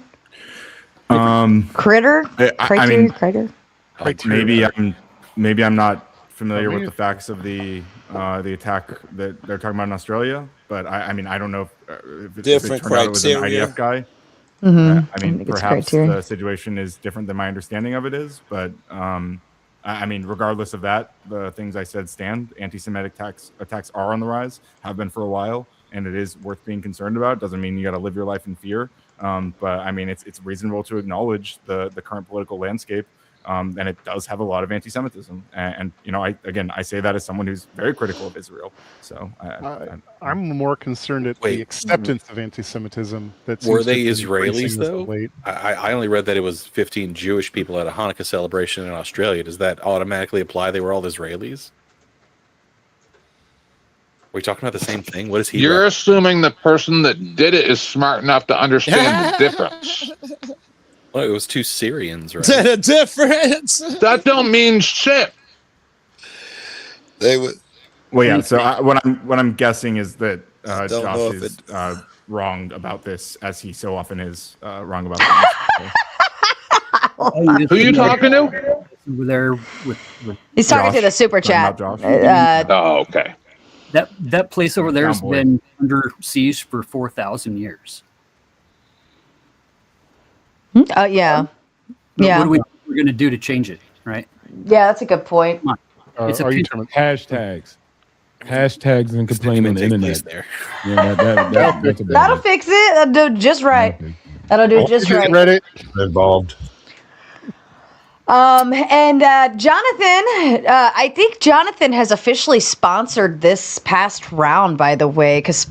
Critter? Critter? Maybe I'm not familiar with the facts of the attack that they're talking about in Australia, but I mean, I don't know if it Different turned out it was an criteria. IDF guy. Mm-hmm. I mean, think it's perhaps criteria. the situation is different than my understanding of it is, but I mean, regardless of that, the things I said stand. Anti-Semitic attacks are on the rise, have been for a while, and it is worth being concerned about. Doesn't mean you got to live your life in fear, but I mean, it's reasonable to acknowledge the current political landscape. And it does have a lot of anti-Semitism, and you know, I say that as someone who's very critical of Israel. So I'm more concerned at the acceptance of anti-Semitism. That were seems to they be Israelis increasing as of though? late. I only read that it was 15 Jewish people at a Hanukkah celebration in Australia. Does that automatically apply they were all Israelis? Are we talking about the same thing? What is he? You're assuming the person that did it is smart enough to understand the difference. Well, it was two Syrians, right? The difference. That don't mean shit. They would. well, yeah. So what I'm guessing is that Don't Josh know if is wrong about this, as he so often is wrong about things. Who you talking to? Over there with He's talking to Josh. the super chat. Talking about Josh. Oh, okay. that place over there has Cowboy. been under siege for 4,000 years. Yeah. What Yeah. are we going to do to change it, right? Yeah, that's a good point. Come on. It's a Are you people- talking Hashtags and complain on the Take place internet. there. Yeah, that's about That'll it. fix it. That'll do it just right. Okay. That'll do it just right. Reddit. Involved. And Jonathan, I think Jonathan has officially sponsored this past round, by the way, because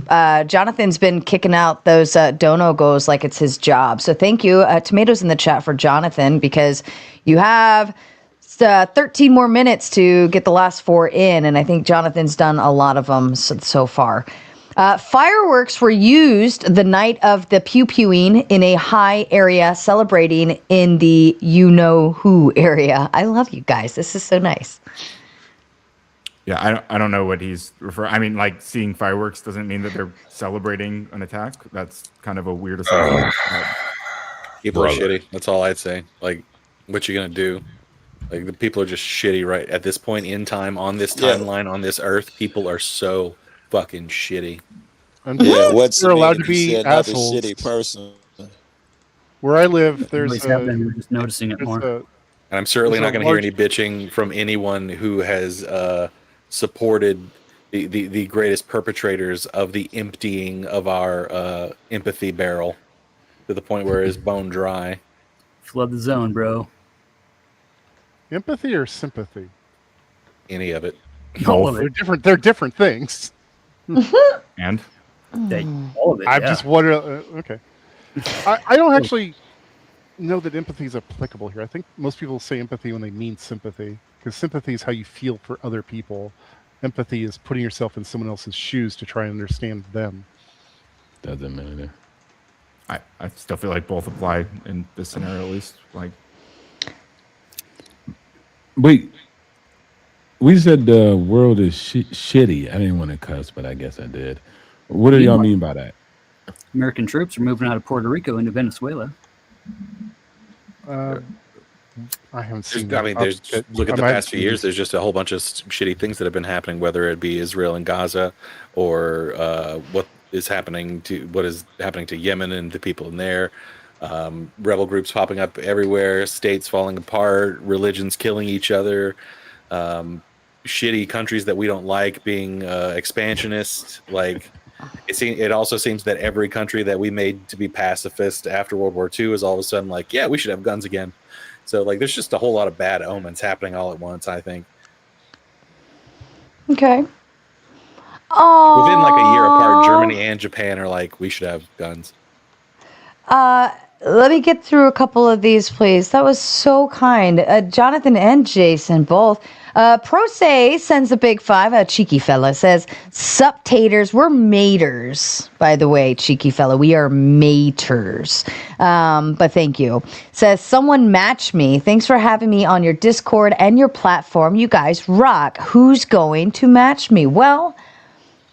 Jonathan's been kicking out those dono goes like it's his job. So thank you. Tomatoes in the chat for Jonathan, because you have 13 more minutes to get the last 4 in, and I think Jonathan's done a lot of them so far. Fireworks were used the night of the pew-pewing in a high area celebrating in the you-know-who area. I love you guys. This is so nice. Yeah, I don't know what he's referring. I mean, like, seeing fireworks doesn't mean that they're celebrating an attack. That's kind of a weird assumption. People are shitty. That's all I'd say. Like, what you gonna do? Like, the people are just shitty right at this point in time on this timeline on this earth. People are so fucking shitty. Yeah, what's They're the allowed meaning to if you be see another assholes. shitty person? Where I live, there's Always have been. We're just noticing it more. And I'm certainly There's not a going to hear large- any bitching from anyone who has supported the greatest perpetrators of the emptying of our empathy barrel to the point where it's bone dry. Flood the zone, bro. empathy or sympathy. Any of it. All of They're it. different. They're different things. And All of it. I'm yeah. just wondering. Okay. I don't actually know that empathy is applicable here. I think most people say empathy when they mean sympathy, because sympathy is how you feel for other people. Empathy is putting yourself in someone else's shoes to try and understand them. Doesn't matter. I still feel like both apply in this scenario, at least. Like, Wait, we said the world is shitty. I didn't want to cuss, but I guess I did. What do y'all mean by that? American troops are moving out of Puerto Rico into Venezuela. I haven't seen. I mean, there's look at the past few years. There's just a whole bunch of shitty things that have been happening, whether it be Israel and Gaza, or what is happening to Yemen and the people in there. Rebel groups popping up everywhere, states falling apart, religions killing each other, shitty countries that we don't like being expansionist. Like, it also seems that every country that we made to be pacifist after World War II is all of a sudden like, yeah, we should have guns again. So like, there's just a whole lot of bad omens happening all at once. I think Okay. within like a year apart, Germany and Japan are like, we should have guns. Let me get through a couple of these, please. That was so kind. Jonathan and Jason both. Prose sends a big 5. A cheeky fella says, "Sup taters, we're maters." By the way, cheeky fella, we are maters. But thank you. Says, "Someone match me. Thanks for having me on your Discord and your platform. You guys rock. Who's going to match me?" Well,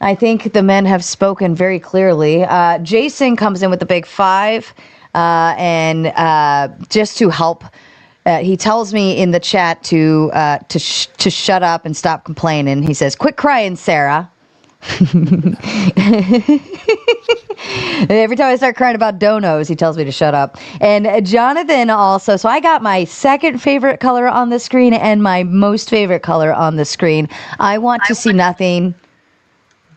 I think the men have spoken very clearly. Jason comes in with the big 5. And just to help, he tells me in the chat to shut up and stop complaining. He says, "Quit crying, Sarah." Every time I start crying about donos, he tells me to shut up. And Jonathan also. So I got my second favorite color on the screen and my most favorite color on the screen. I want to see nothing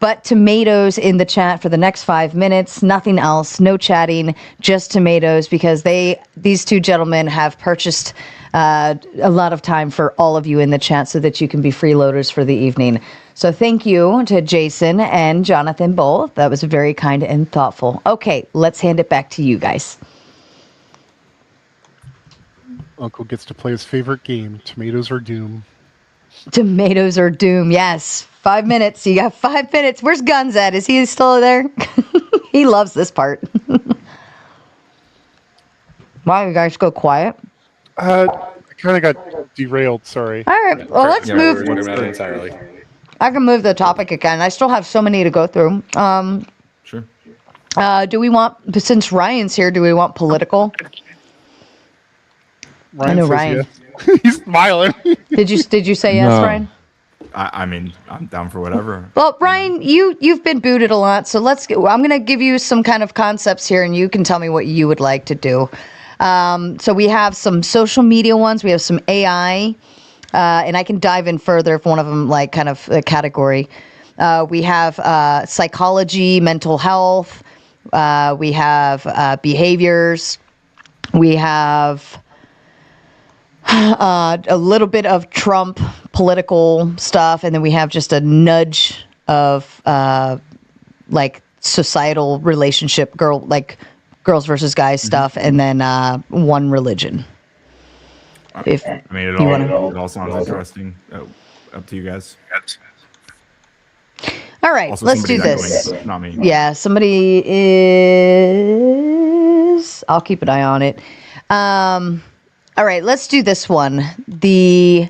but tomatoes in the chat for the next 5 minutes. Nothing else. No chatting. Just tomatoes, because these two gentlemen have purchased a lot of time for all of you in the chat so that you can be freeloaders for the evening. So thank you to Jason and Jonathan both. That was very kind and thoughtful. Okay, let's hand it back to you guys. Uncle gets to play his favorite game, Tomatoes or Doom. Tomatoes or doom. Yes. 5 minutes. You got 5 minutes. Where's Guns at? Is he still there? He loves this part. Why you guys go quiet? I kind of got derailed. Sorry. All right. Well, let's move. Entirely. I can move the topic again. I still have so many to go through. Sure. Do we want, since Ryan's here, do we want political? Ryan I know says Ryan. yes. He's smiling. Did you say yes, No. Ryan? I mean, I'm down for whatever. Well, Ryan, you've been booted a lot, so I'm going to give you some kind of concepts here, and you can tell me what you would like to do. So we have some social media ones. We have some AI, and I can dive in further if one of them like kind of a category. We have psychology, mental health. We have behaviors. We have a little bit of Trump political stuff, and then we have just a nudge of like societal relationship, girls versus guys stuff, and then one religion. If I mean, it all sounds interesting. Up to you guys. all right, Also, let's do somebody's this. echoing, not me. Yeah, somebody is. I'll keep an eye on it. All right, let's do this one. The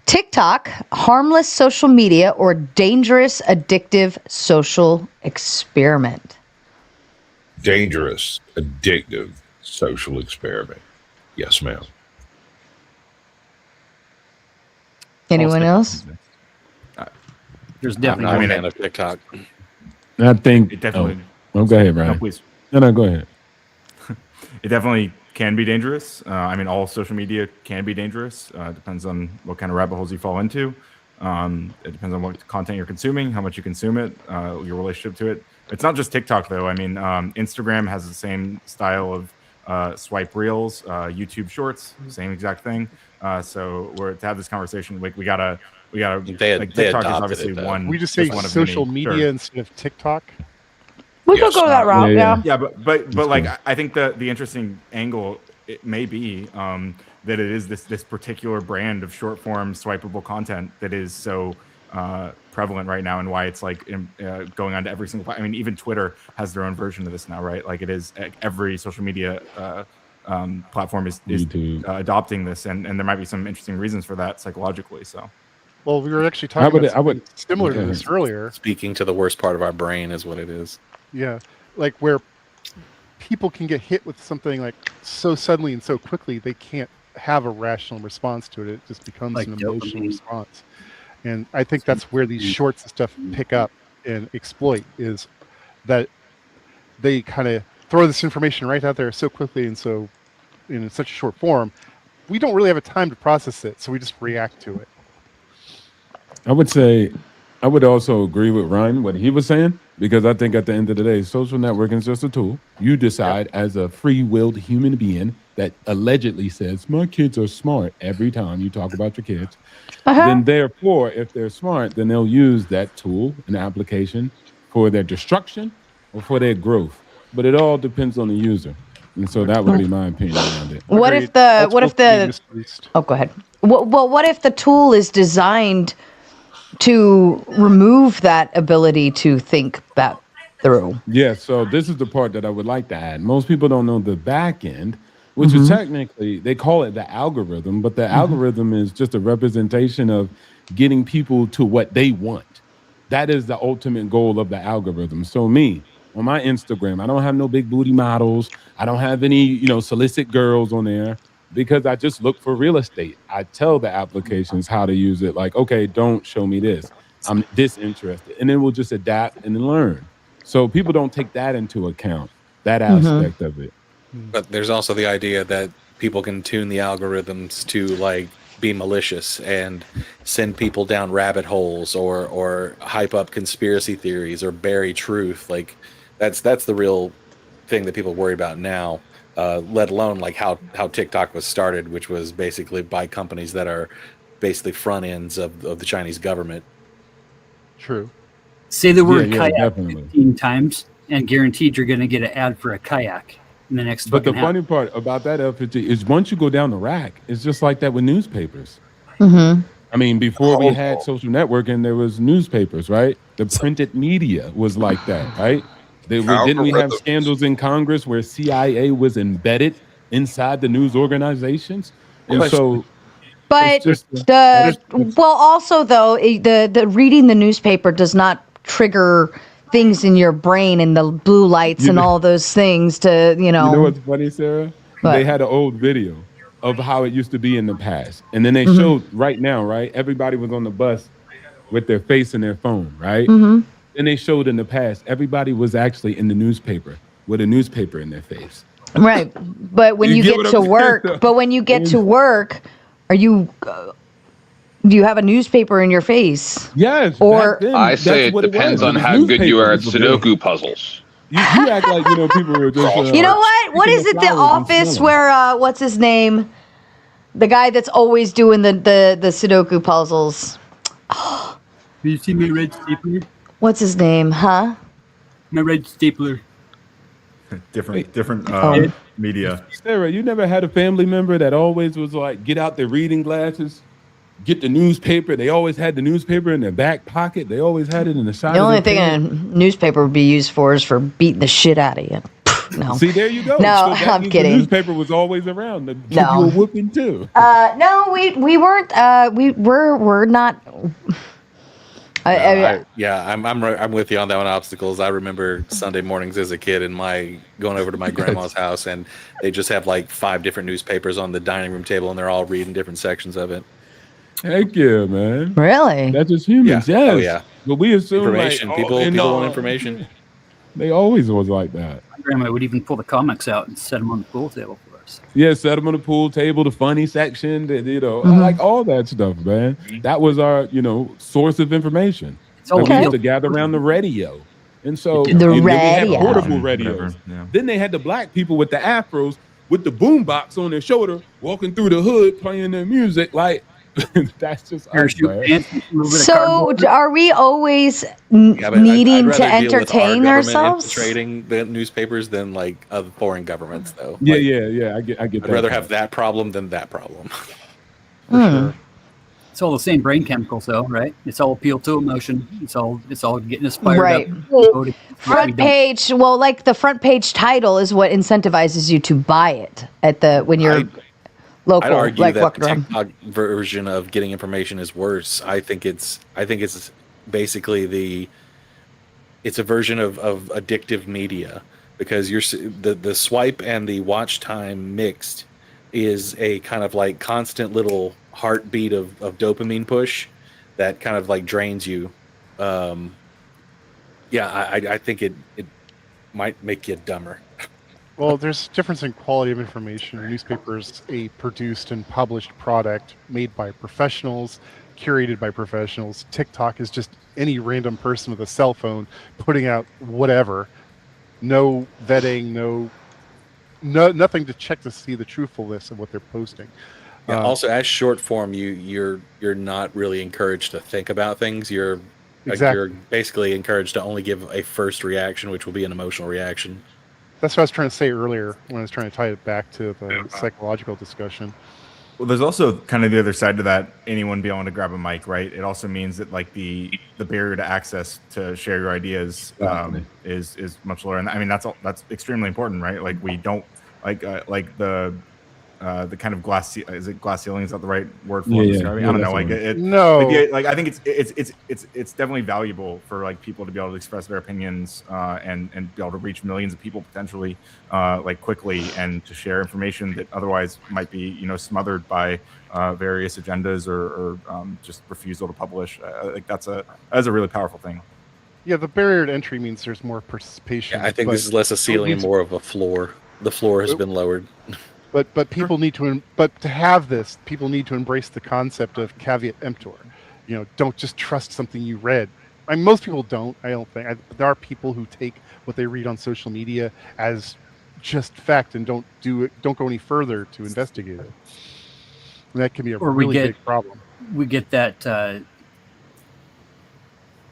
TikTok, harmless social media or dangerous, addictive social experiment. Dangerous, addictive social experiment. Yes, ma'am. Anyone else? There's I'm definitely. not I mean, a fan of TikTok. I think. It definitely. Oh, go ahead, Ryan. No, please. No, go ahead. It definitely can be dangerous. I mean, all social media can be dangerous. It depends on what kind of rabbit holes you fall into. It depends on what content you're consuming, how much you consume it, your relationship to it. It's not just TikTok, though. I mean, Instagram has the same style of swipe reels, YouTube Shorts, same exact thing. So we're to have this conversation, like we gotta. They like, TikTok is adopted obviously it, though. one. We just say one of social many. media Sure. instead of TikTok. We could go that route, yeah. Yeah, but like I think the interesting angle it may be that it is this particular brand of short form swipeable content that is so prevalent right now, and why it's like going on to every single. I mean, even Twitter has their own version of this now, right? Like it is every social media platform is adopting this, and there might be some interesting reasons for that psychologically. So. Well, we were actually talking about something similar to okay. this earlier. Speaking to the worst part of our brain is what it is. Yeah, like where people can get hit with something like so suddenly and so quickly, they can't have a rational response to it. It just becomes Like an emotional dopamine. response. And I think that's where these shorts and stuff pick up and exploit, is that they kind of throw this information right out there so quickly and so in such a short form. We don't really have a time to process it, so we just react to it. I would say, I would also agree with Ryan, what he was saying, because I think at the end of the day, social networking is just a tool. You decide as a free-willed human being that allegedly says, my kids are smart every time you talk about your kids. Then therefore, if they're smart, then they'll use that tool and application for their destruction or for their growth. But it all depends on the user. And so that would be my opinion around it. What if oh, go ahead. Well, what if the tool is designed to remove that ability to think that through? Yeah, so this is the part that I would like to add. Most people don't know the back end, which is technically, they call it the algorithm, but the algorithm is just a representation of getting people to what they want. That is the ultimate goal of the algorithm. So me, on my Instagram, I don't have no big booty models. I don't have any, solicit girls on there because I just look for real estate. I tell the applications how to use it. Like, okay, don't show me this. I'm disinterested. And then we'll just adapt and then learn. So people don't take that into account, that aspect of it. But there's also the idea that people can tune the algorithms to like be malicious and send people down rabbit holes or hype up conspiracy theories or bury truth. Like that's the real thing that people worry about now, let alone like how TikTok was started, which was basically by companies that are basically front ends of the Chinese government. True. Say the word Yeah, kayak definitely. 15 times and guaranteed you're going to get an ad for a kayak in the next But the fucking half. funny part about that LPG is once you go down the rack, it's just like that with newspapers. I mean, before we had social networking, there was newspapers, right? The printed media was like that, right? Didn't we have scandals in Congress where CIA was embedded inside the news organizations? And so, But it's just- also though, the reading the newspaper does not trigger things in your brain and the blue lights and all those things to, You know what's funny, Sarah? What? They had an old video of how it used to be in the past. And then they showed right now, right? Everybody was on the bus with their face in their phone, right? Then they showed in the past, everybody was actually in the newspaper with a newspaper in their face. Right. But when you get get what to I'm saying, work, though? but when you get to work, are you do you have a newspaper in your face? Yes. Or I say it depends on how good you are at Sudoku puzzles. You act like, people were just... you know what? What is it? The Office where what's his name? The guy that's always doing the Sudoku puzzles. Have you seen my red stapler? What's his name? Huh? My red stapler. different media. Sarah, you never had a family member that always was like, get out their reading glasses, get the newspaper. They always had the newspaper in their back pocket. They always had it in the side The of only their thing a pants. newspaper would be used for is for beating the shit out of you. No. See, there you go. No, So that I'm means kidding. The newspaper was always around to give No. you a whooping too. No, we weren't. We're not. I'm with you on that one. Obstacles. I remember Sunday mornings as a kid and going over to my grandma's house, and they just have like 5 different newspapers on the dining room table, and they're all reading different sections of it. Heck yeah, man. Really? That's just humans. Yeah. Yes. Oh, yeah. But we assume Information. like, People and, want information. They always was like that. My grandma would even pull the comics out and set them on the pool table for us. Yeah, set them on the pool table, the funny section, Mm-hmm. like all that stuff, man. That was our, source of information. It's all Like, we used real. to gather around the radio. And so The and then we radio. had portable Mm, radios. whatever, yeah. Then they had the black people with the afros with the boom box on their shoulder, walking through the hood, playing their music. Like, that's just us, Parachute man. pants, a little bit of So cardboard. are we always Yeah, but needing I'd to rather deal with our entertain government ourselves? infiltrating the newspapers than like other foreign governments, though. Yeah, Like, yeah. I get I'd that. rather have that problem than that problem. It's all the same brain chemicals, though, right? It's all appeal to emotion. It's all getting us fired Right. up. Voting. Front page. Well, like the front page title is what incentivizes you to buy it when you're local, I'd argue like that walking the around. TikTok version of getting information is worse. I think it's basically it's a version of addictive media, because the swipe and the watch time mixed is a kind of like constant little heartbeat of dopamine push that kind of like drains you. I think it might make you dumber. Well, there's a difference in quality of information. A newspaper is a produced and published product made by professionals, curated by professionals. TikTok is just any random person with a cell phone putting out whatever. No vetting, nothing to check to see the truthfulness of what they're posting. Yeah, also, as short form, you're not really encouraged to think about things. You're basically encouraged to only give a first reaction, which will be an emotional reaction. That's what I was trying to say earlier when I was trying to tie it back to the psychological discussion. Well, there's also kind of the other side to that. Anyone being able to grab a mic, right? It also means that like the barrier to access to share your ideas is much lower. And I mean that's extremely important, right? Like we don't like the kind of glass ceiling, is that the right word for it? I don't know. Like I think it's definitely valuable for like people to be able to express their opinions and be able to reach millions of people potentially like quickly, and to share information that otherwise might be smothered by various agendas or just refusal to publish. Like that's a really powerful thing. Yeah, the barrier to entry means there's more participation. Yeah, I think this is less a ceiling and more of a floor. The floor has been lowered. But people need to, but to have this, people need to embrace the concept of caveat emptor. Don't just trust something you read. I mean, most people don't. I don't think. There are people who take what they read on social media as just fact and don't go any further to investigate it. And that can be a really big problem. We get that,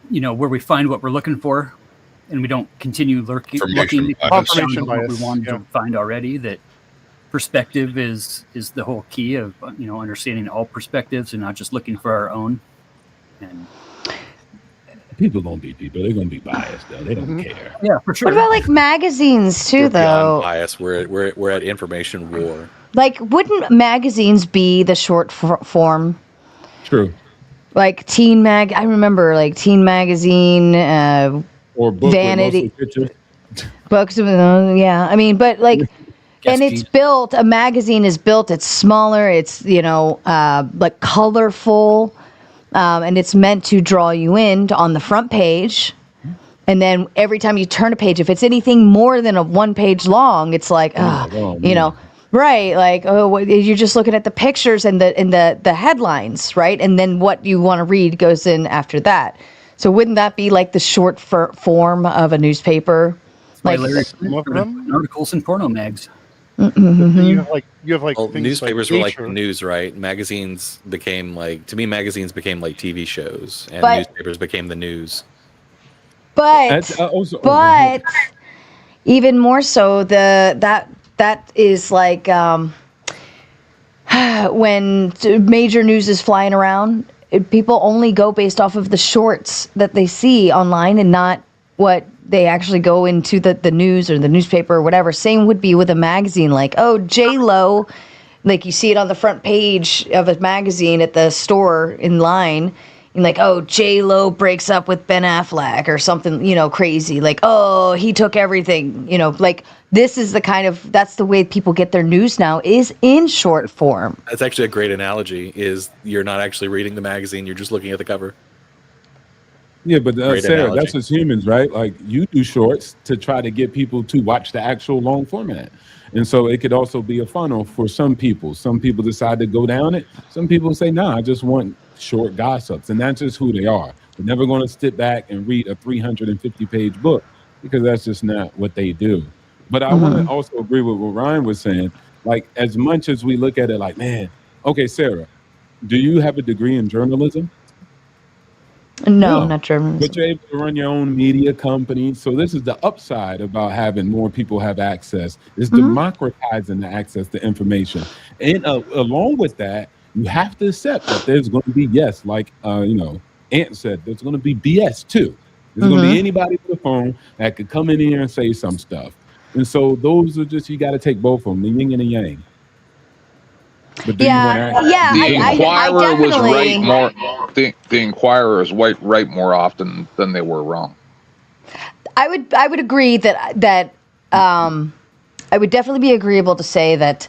where we find what we're looking for, and we don't continue looking because we found what we wanted to find already. That perspective is the whole key of understanding all perspectives and not just looking for our own. And people gonna be people. They're gonna be biased though. They don't care. Yeah, for sure. What about like magazines too, though? Bias. We're at information war. Like, wouldn't magazines be the short form? True. Like Teen Mag. I remember like Teen Magazine, or book Vanity pictures. Books. Yeah, I mean, but like. And it's built, a magazine is built, it's smaller, it's, like colorful, and it's meant to draw you in on the front page. And then every time you turn a page, if it's anything more than a 1 page long, it's like, right. Like, you're just looking at the pictures and the headlines, right? And then what you want to read goes in after that. So wouldn't that be like the short form of a newspaper? Like articles and porno mags. Mm-hmm. You have newspapers were like news, right? Magazines became magazines became like TV shows, and newspapers became the news. But even more so, that is like when major news is flying around, people only go based off of the shorts that they see online and not what they actually go into the news or the newspaper or whatever. Same would be with a magazine, like, J-Lo, like you see it on the front page of a magazine at the store in line, and like, J-Lo breaks up with Ben Affleck or something, crazy. Like, he took everything, like this is that's the way people get their news now, is in short form. That's actually a great analogy, is you're not actually reading the magazine, you're just looking at the cover. Yeah, but Sarah, that's as humans, right? Like you do shorts to try to get people to watch the actual long format. And so it could also be a funnel for some people. Some people decide to go down it. Some people say, nah, I just want short gossips. And that's just who they are. They're never going to sit back and read a 350-page book because that's just not what they do. But I want to also agree with what Ryan was saying. Like, as much as we look at it like, man, okay, Sarah, do you have a degree in journalism? No, not journalism. But you're able to run your own media company. So this is the upside about having more people have access. It's democratizing the access to information. And along with that, you have to accept that there's going to be, Ant said, there's going to be BS too. There's going to be anybody with a phone that could come in here and say some stuff. And so those are just, you got to take both of them, the yin and the yang. But the Inquirer was right more. The Inquirer is right more often than they were wrong. I would agree that I would definitely be agreeable to say that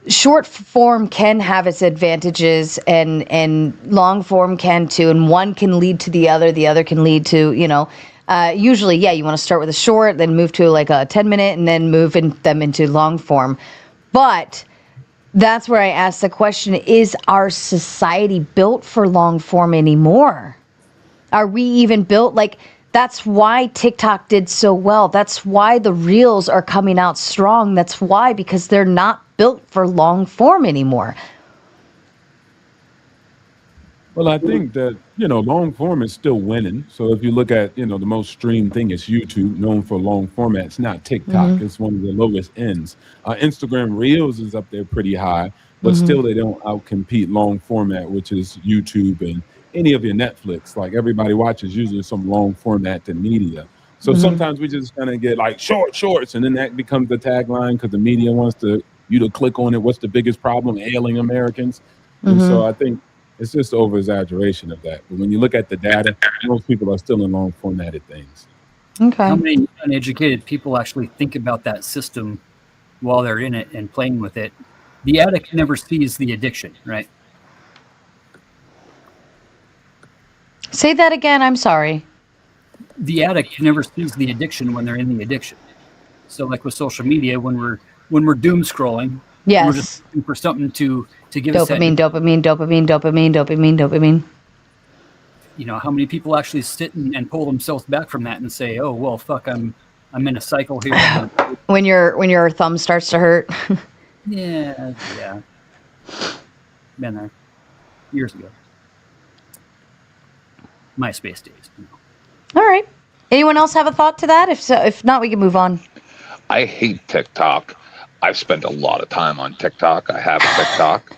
short form can have its advantages and long form can too, and one can lead to the other can lead to usually you want to start with a short, then move to like a 10-minute, and then move them into long form, but that's where I asked the question, is our society built for long form anymore? Are we even built like that's why TikTok did so well. That's why the reels are coming out strong. That's why, because they're not built for long form anymore. Well, I think that, long form is still winning. So if you look at, the most streamed thing is YouTube, known for long format. It's not TikTok. It's one of the lowest ends. Instagram Reels is up there pretty high, but still they don't outcompete long format, which is YouTube and any of your Netflix. Like everybody watches usually some long format to media. So sometimes we just kind of get like shorts, and then that becomes the tagline because the media wants you to click on it. What's the biggest problem ailing Americans? And so I think it's just over exaggeration of that. But when you look at the data, most people are still in long formatted things. Okay. How many uneducated people actually think about that system while they're in it and playing with it? The addict never sees the addiction, right? Say that again. I'm sorry. The addict never sees the addiction when they're in the addiction. So, like with social media, when we're doom scrolling, we're just looking for something to give us that dopamine. How many people actually sit and pull themselves back from that and say, "Oh, well, fuck, I'm in a cycle here." When your thumb starts to hurt. yeah, been there years ago. MySpace days. All right. Anyone else have a thought to that? If not, we can move on. I hate TikTok. I've spent a lot of time on TikTok. I have a TikTok.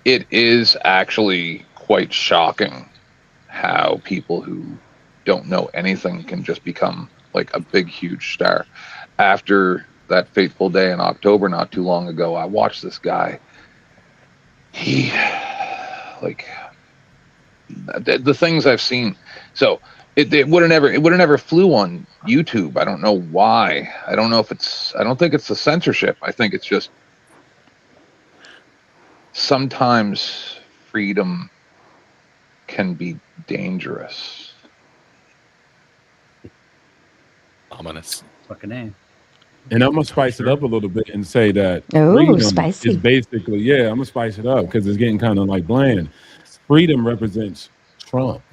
It is actually quite shocking how people who don't know anything can just become like a big, huge star. After that fateful day in October, not too long ago, I watched this guy. He, the things I've seen. So it would have never flew on YouTube. I don't know why. I don't think it's the censorship. I think it's just sometimes freedom can be dangerous. Ominous. Fucking A. And I'm gonna spice it up a little bit and say that freedom is basically, I'm gonna spice it up because it's getting kind of like bland. Freedom represents Trump,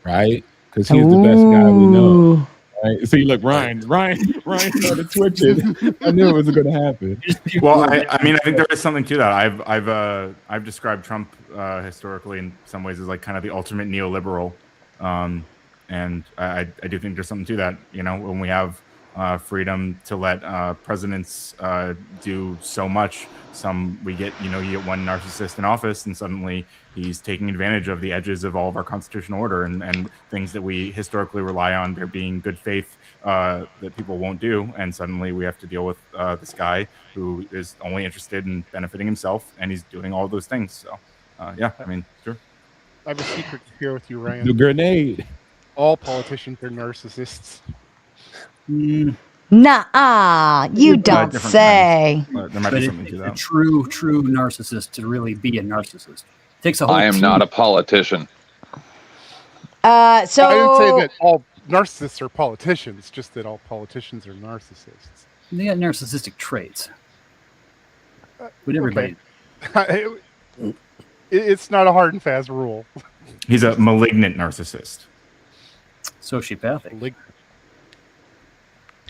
right? Because he's the best guy we know. Right? See, look, Ryan started twitching. I knew it was going to happen. Well, I mean, I think there is something to that. I've described Trump historically in some ways as like kind of the ultimate neoliberal, and I do think there's something to that. When we have freedom to let presidents do so much. You get one narcissist in office, and suddenly he's taking advantage of the edges of all of our constitutional order and things that we historically rely on there being good faith that people won't do. And suddenly we have to deal with this guy who is only interested in benefiting himself, and he's doing all those things. So, sure. I have a secret to share with you, Ryan. The grenade. All politicians are narcissists. Nah, you don't say. There might be something to that. A true narcissist to really be a narcissist. It takes a whole I am team. not a politician. So I didn't say that all narcissists are politicians, just that all politicians are narcissists. They got narcissistic traits. But everybody. It's not a hard and fast rule. He's a malignant narcissist. Sociopathic.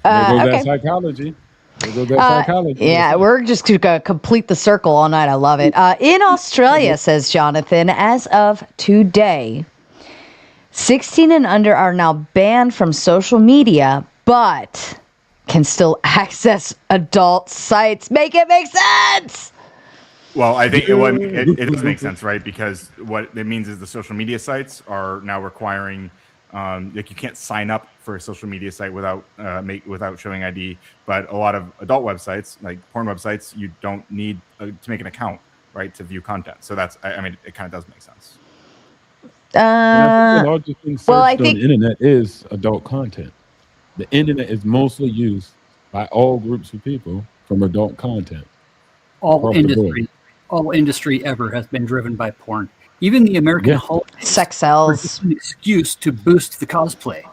There goes okay. that psychology. There goes that psychology. Yeah, we're just going to complete the circle all night. I love it. In Australia, says Jonathan, as of today, 16 and under are now banned from social media, but can still access adult sites. Make it make sense! Well, I think it does make sense, right? Because what it means is the social media sites are now requiring, you can't sign up for a social media site without showing ID. But a lot of adult websites, like porn websites, you don't need to make an account, right, to view content. So it kind of does make sense. The largest thing searched on the internet is adult content. The internet is mostly used by all groups of people from adult content. All industry ever has been driven by porn. Even the American holidays sex sells an excuse to boost the cosplay.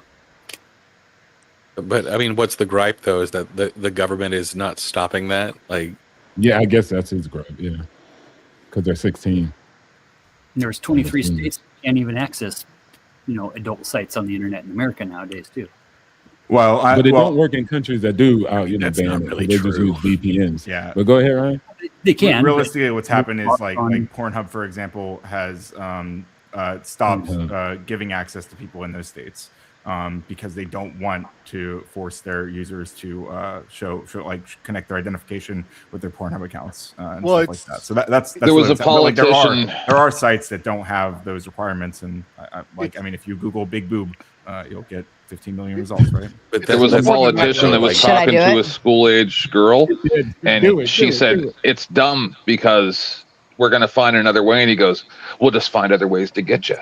But I mean, what's the gripe though? Is that the government is not stopping that? Like, yeah, I guess that's his gripe. Yeah, because they're 16. And there's 23 states that can't even access, adult sites on the internet in America nowadays too. Well, but it don't work in countries that do ban not it. really They just true. use VPNs. Yeah. But go ahead, Ryan. They can. Realistically, what's happened is like on- Pornhub, for example, has stopped giving access to people in those states because they don't want to force their users to show like connect their identification with their Pornhub accounts and stuff like that. So that's there was what a it's- but, like, politician. there are sites that don't have those requirements, and I mean, if you Google big boob, you'll get 15 million results, right? But There was a politician that was Should I talking do to it? a school-age girl, and Do it, she do it, said, do it. "It's dumb because we're going to find another way." And he goes, "We'll just find other ways to get you."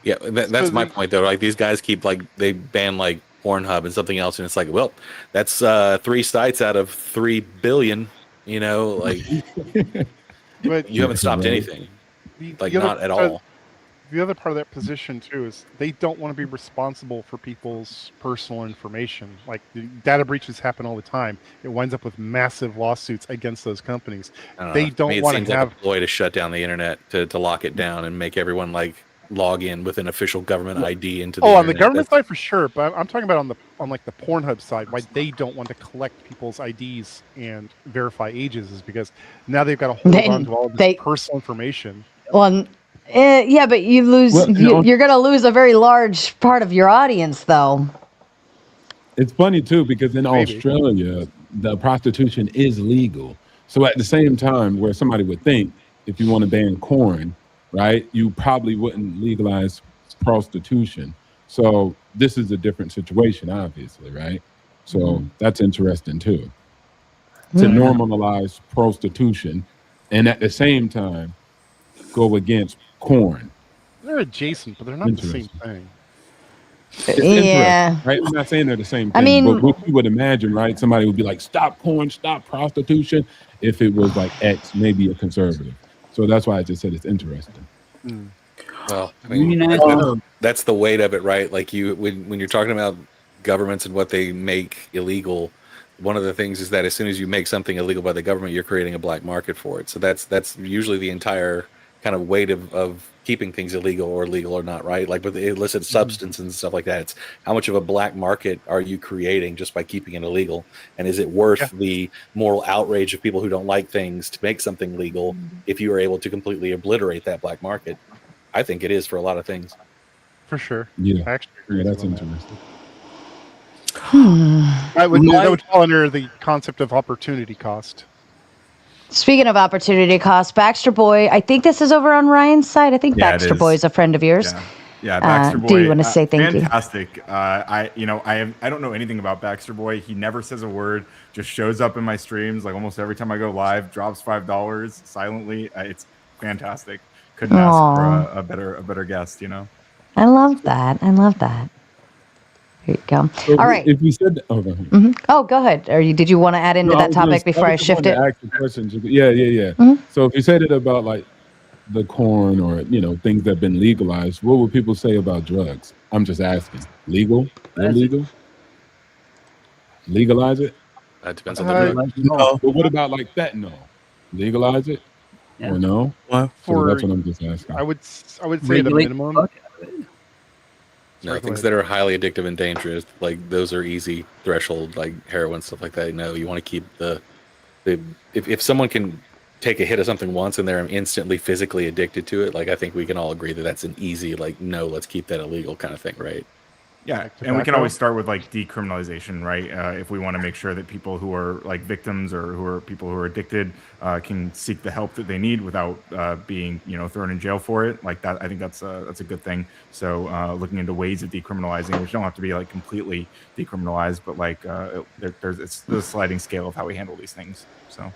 yeah, that's my point though. Like these guys keep like they ban like Pornhub and something else, and it's like, well, that's 3 sites out of 3 billion. Like But you haven't stopped anything. Like not at all. The other part of that position too is they don't want to be responsible for people's personal information. Like the data breaches happen all the time. It winds up with massive lawsuits against those companies. I don't They know. To don't me, it want seems to like have. a ploy to shut down the internet to lock it down and make everyone like log in with an official government ID into the Oh, on the internet. government side for sure, but I'm talking about on like the Pornhub side. Why they don't want to collect people's IDs and verify ages is because now they've got to hold on to all of this personal information. Well, yeah, but you lose. Well, You're going to lose a very large part of your audience, though. It's funny too because in Maybe. Australia, the prostitution is legal. So at the same time, where somebody would think if you want to ban corn, right, you probably wouldn't legalize prostitution. So this is a different situation, obviously, right? So that's interesting too. To normalize prostitution and at the same time go against corn. They're adjacent, but they're not the same thing. It's Yeah. interesting, right? I'm not saying they're the same thing. I mean- but what you would imagine, right? Somebody would be like, stop corn, stop prostitution, if it was like X, maybe a conservative. So that's why I just said it's interesting. Well, I mean, Unionize- that's the weight of it, right? Like when you're talking about governments and what they make illegal, one of the things is that as soon as you make something illegal by the government, you're creating a black market for it. So that's usually the entire kind of weight of keeping things illegal or legal or not, right? Like with the illicit substances and stuff like that, it's how much of a black market are you creating just by keeping it illegal? And is it worth the moral outrage of people who don't like things to make something legal if you are able to completely obliterate that black market? I think it is for a lot of things. For sure. Yeah, I actually agree yeah, with that's you on that. interesting. That would fall under the concept of opportunity cost. Speaking of opportunity cost, Baxter Boy, I think this is over on Ryan's side. I think Yeah, it Baxter is. Boy is a friend of yours. Yeah, Baxter Boy. Do you want to say thank you? fantastic. I don't know anything about Baxter Boy. He never says a word. Just shows up in my streams like almost every time I go live. Drops $5 silently. It's fantastic. Couldn't ask for a better guest. I love that. I love that. Here you go. So All right. If we said, go ahead. Oh, go ahead. Did you want to add into No, I that was gonna topic say- before I was just shift wanting it? to ask you questions. Yeah. So if you said it about like the corn or things that have been legalized, what would people say about drugs? I'm just asking. Legal? Illegal? Legalize it? That depends on the But what about like fentanyl? Legalize it? Yeah. Or no? For- that's what I'm just asking. I would say the Regulate the minimum. fuck out of it. No, Sorry, go things ahead. that are highly addictive and dangerous, like those are easy threshold, like heroin, stuff like that. No, you want to keep if someone can take a hit of something once and they're instantly physically addicted to it, like I think we can all agree that that's an easy, like, no, let's keep that illegal kind of thing, right? Yeah, Like and we can tobacco? always start with like decriminalization, right? If we want to make sure that people who are like victims or who are people who are addicted can seek the help that they need without being thrown in jail for it, like that. I think that's a good thing. So looking into ways of decriminalizing, which don't have to be like completely decriminalized, but like it's the sliding scale of how we handle these things. So.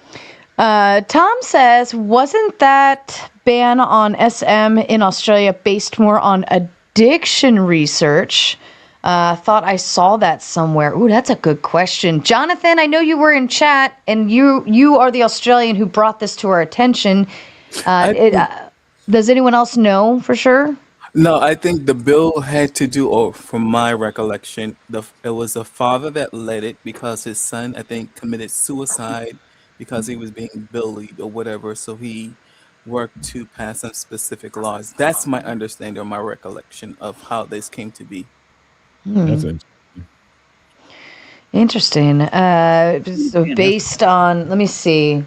Tom says, wasn't that ban on SM in Australia based more on addiction research? Thought I saw that somewhere. Ooh, that's a good question. Jonathan, I know you were in chat, and you are the Australian who brought this to our attention. Does anyone else know for sure? No, I think the bill had to do, or from my recollection, it was the father that led it because his son, I think, committed suicide because he was being bullied or whatever. So he worked to pass some specific laws. That's my understanding or my recollection of how this came to be. That's Interesting. So based on, let me see.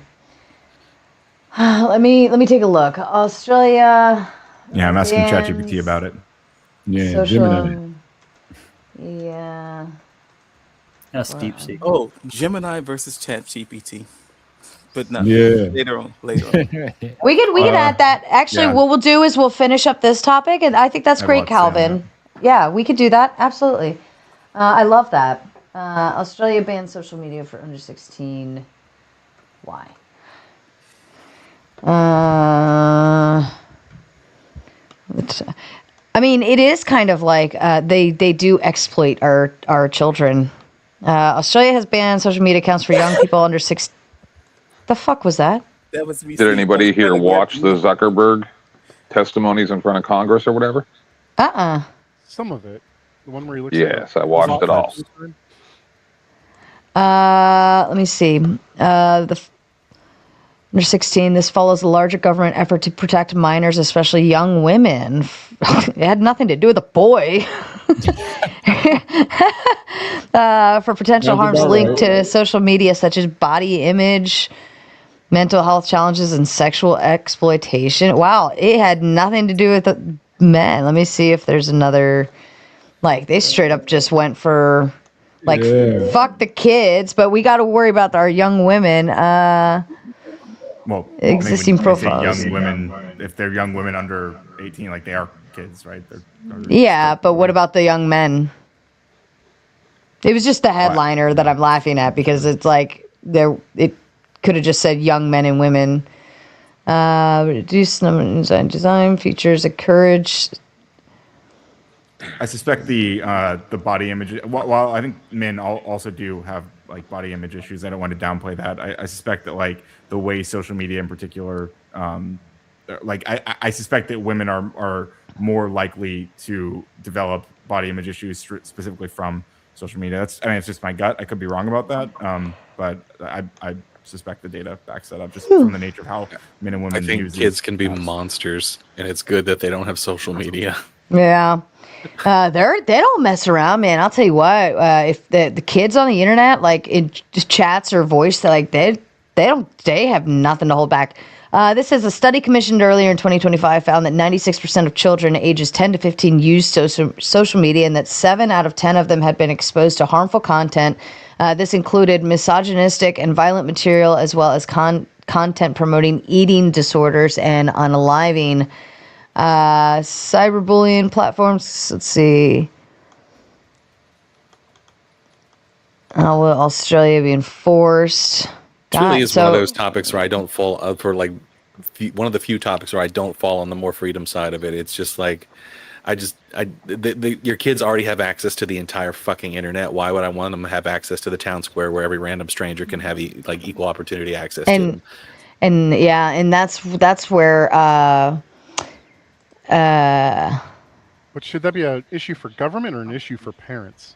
Let me take a look. Australia. Yeah, I'm asking bans ChatGPT about it. Yeah, social. Yeah. That's DeepSeek. Oh, Gemini versus ChatGPT. But not Yeah. later on. We could add that. Actually, yeah. what we'll do is we'll finish up this topic, and I think that's I have great, lots to say on Calvin. Yeah, we could do that. Absolutely. I love that. Australia bans social media for under 16. Why? I mean, it is kind of like they do exploit our children. Australia has banned social media accounts for young people under 6. The fuck was that? That was Did anybody here watch the Zuckerberg testimonies in front of Congress or whatever? Some of it. The one where he looks. Yes, I watched it all. Let me see. Under 16, this follows a larger government effort to protect minors, especially young women. It had nothing to do with a boy. For potential harms linked to social media, such as body image, mental health challenges, and sexual exploitation. Wow, it had nothing to do with the men. Let me see if there's another. Like, they straight up just went for, like, fuck the kids, but we got to worry about our young women. Well, existing when you say profiles. young women, if they're young women under 18, like they are kids, right? Yeah, but what about the young men? It was just the headliner that I'm laughing at because it's like it could have just said young men and women. Reduce design features, encourage. I suspect the body image. While I think men also do have like body image issues, I don't want to downplay that. I suspect that like the way social media in particular, like I suspect that women are more likely to develop body image issues specifically from social media. It's just my gut. I could be wrong about that, but I suspect the data backs that up just from the nature of how men and women I think use kids can be monsters, and it's good that they don't have social media. Yeah. They don't mess around, man. I'll tell you what, if the kids on the internet, like in just chats or voice, they have nothing to hold back. This is a study commissioned earlier in 2025 found that 96% of children ages 10 to 15 use social media, and that 7 out of 10 of them had been exposed to harmful content. This included misogynistic and violent material, as well as content promoting eating disorders and unaliving. Cyberbullying platforms. Let's see. How will Australia be enforced? Truly is one of those topics where I don't fall up for, like, one of the few topics where I don't fall on the more freedom side of it. It's just like, your kids already have access to the entire fucking internet. Why would I want them to have access to the town square where every random stranger can have equal opportunity access to them? And yeah, and that's where. But should that be an issue for government or an issue for parents?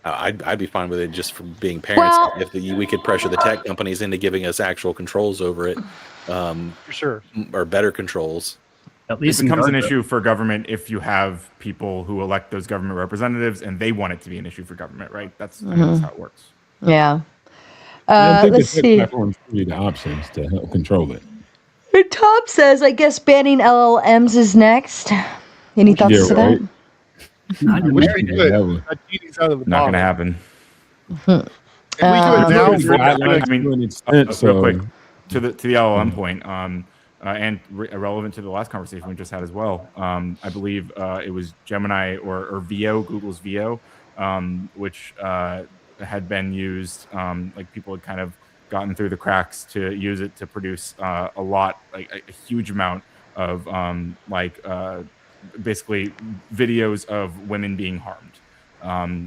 I'd be fine with it just for being parents. Well, if we could pressure the tech companies into giving us actual controls over it, for sure, or better controls. At least it becomes an issue for government if you have people who elect those government representatives and they want it to be an issue for government, right? That's how it works. Yeah. I think Let's the see. platforms give you the options to help control it. And Tom says, I guess banning LLMs is next. Any thoughts to that? Not going to happen. Real quick to the LLM point, and relevant to the last conversation we just had as well. I believe it was Gemini or Veo, Google's Veo, which had been used. Like people had kind of gotten through the cracks to use it to produce a lot, like a huge amount of basically videos of women being harmed.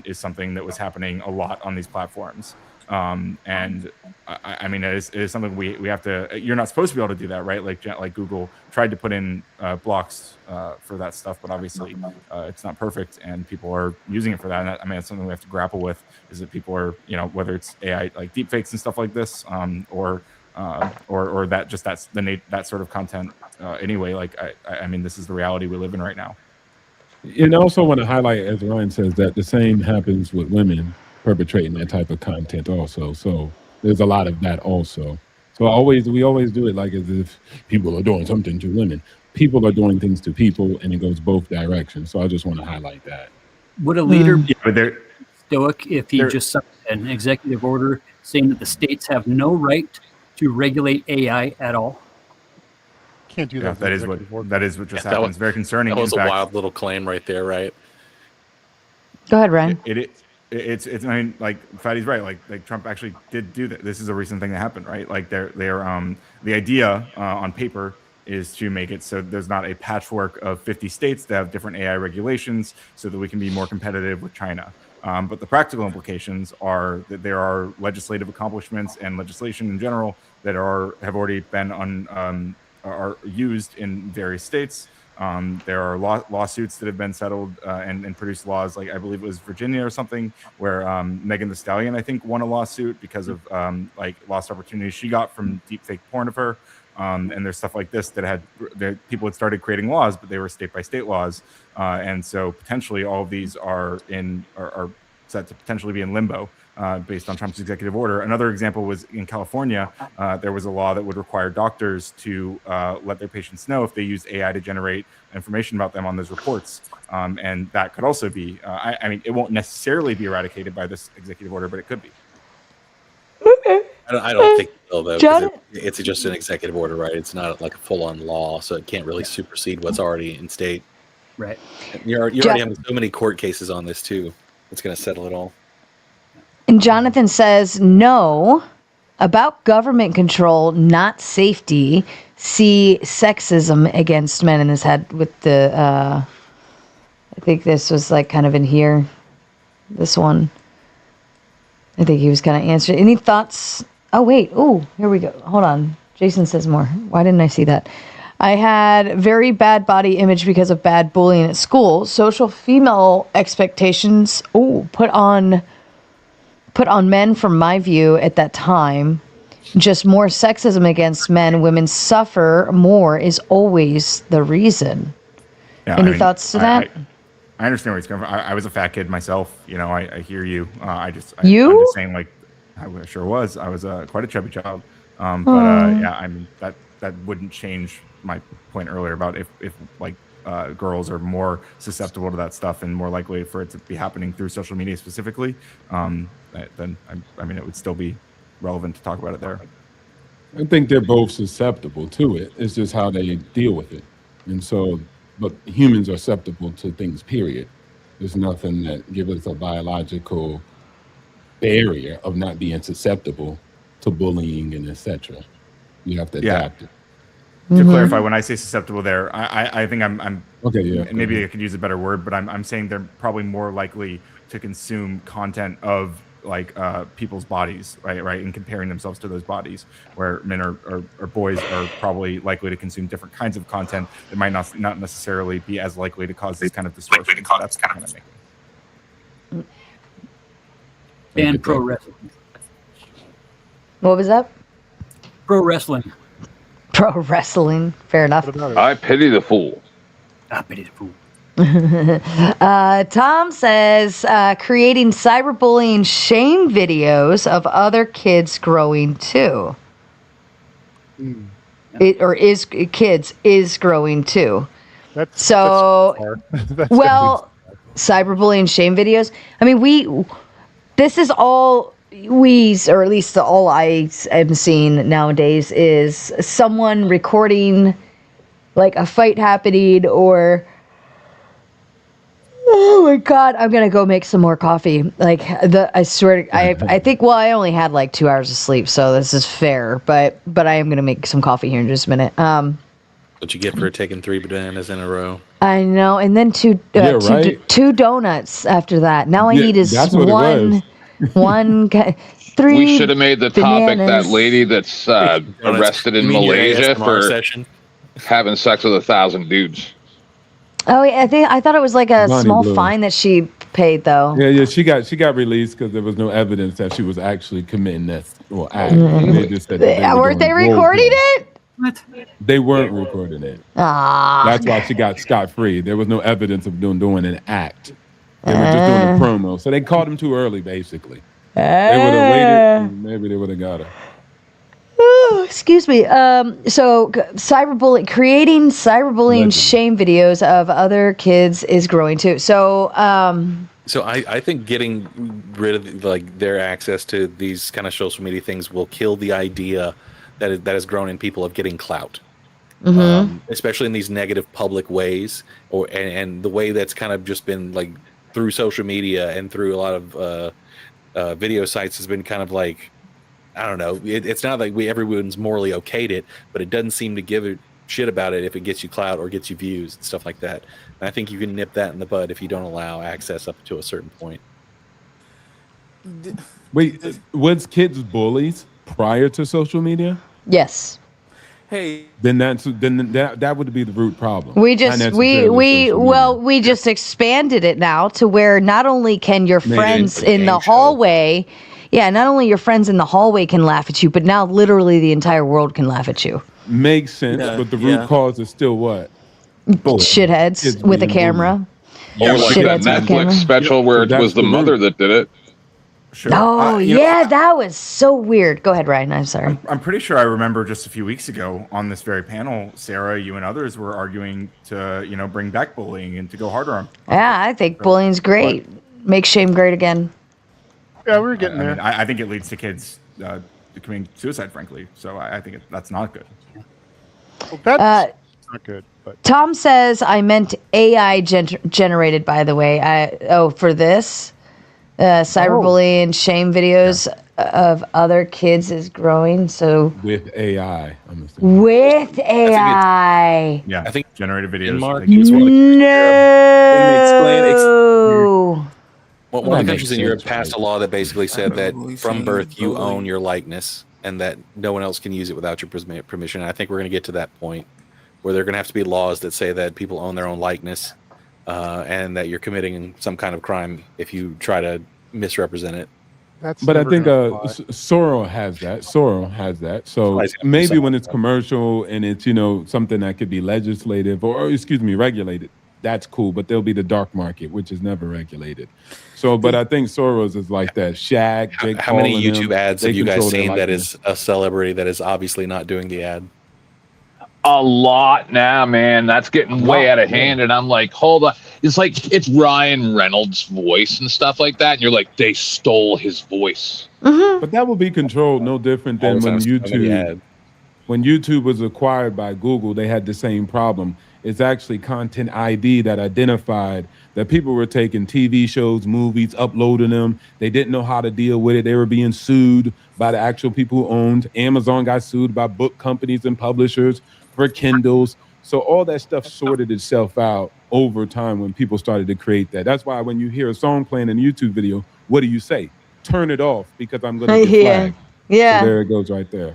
Is something that was happening a lot on these platforms. And I mean, it is something we have to. You're not supposed to be able to do that, right? Like Google tried to put in blocks for that stuff, but obviously it's not perfect, and people are using it for that. And I mean, it's something we have to grapple with. Is that people are, whether it's AI like deepfakes and stuff like this, or that sort of content. Anyway, like I mean, this is the reality we live in right now. And I also want to highlight, as Ryan says, that the same happens with women perpetrating that type of content also. So there's a lot of that also. So we always do it like as if people are doing something to women. People are doing things to people, and it goes both directions. So I just want to highlight that. Would a leader be stoic if he just signed an executive order saying that the states have no right to regulate AI at all? Can't do that. Yeah, that is what just happened. It's very concerning. That was a wild little claim right there, right? Go ahead, Ryan. It's I mean, like Fatty's right. Like Trump actually did do that. This is a recent thing that happened, right? Like they're the idea on paper is to make it so there's not a patchwork of 50 states that have different AI regulations, so that we can be more competitive with China. But the practical implications are that there are legislative accomplishments and legislation in general that have already been are used in various states. There are lawsuits that have been settled and produced laws, like I believe it was Virginia or something, where Megan Thee Stallion, I think, won a lawsuit because of like lost opportunities she got from deepfake porn of her. And there's stuff like this that people had started creating laws, but they were state by state laws, and so potentially all of these are set to potentially be in limbo based on Trump's executive order. Another example was in California. There was a law that would require doctors to let their patients know if they use AI to generate information about them on those reports, and that could also be. I mean, it won't necessarily be eradicated by this executive order, but it could be. I don't think so, though. 'Cause it's just an executive order, right? It's not like a full-on law, so it can't really supersede what's already in state. Right. You're already having so many court cases on this too. It's going to settle it all. And Jonathan says, no, about government control, not safety. See sexism against men in his head with the, I think this was like kind of in here, this one. I think he was kind of answering. Any thoughts? Oh, wait. Oh, here we go. Hold on. Jason says more. Why didn't I see that? I had very bad body image because of bad bullying at school. Social female expectations, put on men from my view at that time. Just more sexism against men. Women suffer more is always the reason. Yeah, Any thoughts to that? I understand where he's coming from. I was a fat kid myself. I hear you. I'm just saying, like, I sure was. I was quite a chubby child. Yeah, I mean that wouldn't change my point earlier about if girls are more susceptible to that stuff and more likely for it to be happening through social media specifically. Then I mean it would still be relevant to talk about it there. I think they're both susceptible to it. It's just how they deal with it. And so, but humans are susceptible to things, period. There's nothing that gives us a biological barrier of not being susceptible to bullying and etc. You have to adapt it. To clarify, when I say susceptible there, I think I'm okay, yeah. Maybe I could use a better word, but I'm saying they're probably more likely to consume content of like people's bodies, right, and comparing themselves to those bodies, where men or boys are probably likely to consume different kinds of content that might not necessarily be as likely to cause this kind of distortion. So that's kind of making. And pro wrestling. What was that? Pro wrestling. Pro wrestling. Fair enough. I pity the fool. I pity the fool. Tom says creating cyberbullying shame videos of other kids growing too. Kids is growing too. That's well, cyberbullying shame videos. I mean, this is all or at least all I am seeing nowadays is someone recording like a fight happening or. Oh my God, I'm going to go make some more coffee. I swear, I think, I only had like 2 hours of sleep, so this is fair, but I am going to make some coffee here in just a minute. What you get for taking 3 bananas in a row. I know, and then two donuts after that. Now I need is one We should have made the topic that bananas. lady that's arrested in You mean your Malaysia ASMR for session? having sex with 1,000 dudes. Oh, yeah, I thought it was like a Bonnie small Blue. fine that she paid though. Yeah, she got released because there was no evidence that she was actually committing that act. Mm. They just said that Weren't they doing role recording play. it? What? They weren't recording it. Ah. That's why she got scot free. There was no evidence of doing an act. They were just doing a promo. So they caught him too early, basically. They would have waited. And maybe they would have got her. Oh, excuse me. So cyberbullying, creating cyberbullying shame videos of other kids is growing too. So, So I think getting rid of like their access to these kind of social media things will kill the idea that has grown in people of getting clout, especially in these negative public ways, and the way that's kind of just been like through social media and through a lot of video sites has been kind of like, I don't know. It's not like everyone's morally okayed it, but it doesn't seem to give a shit about it if it gets you clout or gets you views and stuff like that. And I think you can nip that in the bud if you don't allow access up to a certain point. Wait, was kids bullies prior to social media? yes. Hey, Then that would be the root problem. We Not just necessarily social media. we just expanded it now to where not only can your Made it friends a in the game show. hallway, not only your friends in the hallway can laugh at you, but now literally the entire world can laugh at you. Makes sense, Yeah, but the root yeah. cause is still what? Shitheads Kids with a being camera. Or like Shit, that that's on camera. Netflix special where it That's was the the root. mother that did it. Sure. Oh You know, yeah, that was so weird. Go ahead, Ryan. I'm sorry. I'm pretty sure I remember just a few weeks ago on this very panel, Sarah, you and others were arguing to, bring back bullying and to go harder on. Yeah, I think bullying's great. Make shame great again. Yeah, we were getting there. I think it leads to kids committing suicide, frankly. So I think that's not good. Well, that's not good. But Tom says I meant AI generated. By the way, for this cyberbullying shame videos of other kids is growing. So With AI, I'm assuming. with AI, Yeah, I think generated videos. Denmark like, is one of the no. Well, Well, one of that the countries makes in Europe sense, passed a right? law that basically said that Bullying, from birth you bullying. own your likeness and that no one else can use it without your permission. And I think we're going to get to that point where there are going to have to be laws that say that people own their own likeness and that you're committing some kind of crime if you try to misrepresent it. that's. But I never think gonna fly. Sorrel has that. Sorrel has that. So Somebody's gonna do maybe something when like it's that. commercial and it's something that could be legislative or excuse me regulated, that's cool. But there'll be the dark market, which is never regulated. So, but I think Soros is like that. Shaq, Jake How Paul, many and YouTube them, ads they have you guys control their seen that likeness. is a celebrity that is obviously not doing the ad? A lot now, man. That's getting way out of hand. And I'm like, hold on. It's like it's Ryan Reynolds' voice and stuff like that. And you're like, they stole his voice. But that will be controlled no different than when YouTube. When YouTube was acquired by Google, they had the same problem. It's actually Content ID that identified that people were taking TV shows, movies, uploading them. They didn't know how to deal with it. They were being sued by the actual people who owned. Amazon got sued by book companies and publishers for Kindles. So all that stuff sorted itself out over time when people started to create that. That's why when you hear a song playing in a YouTube video, what do you say? Turn it off because I'm going to get flagged. Yeah. So there it goes right there.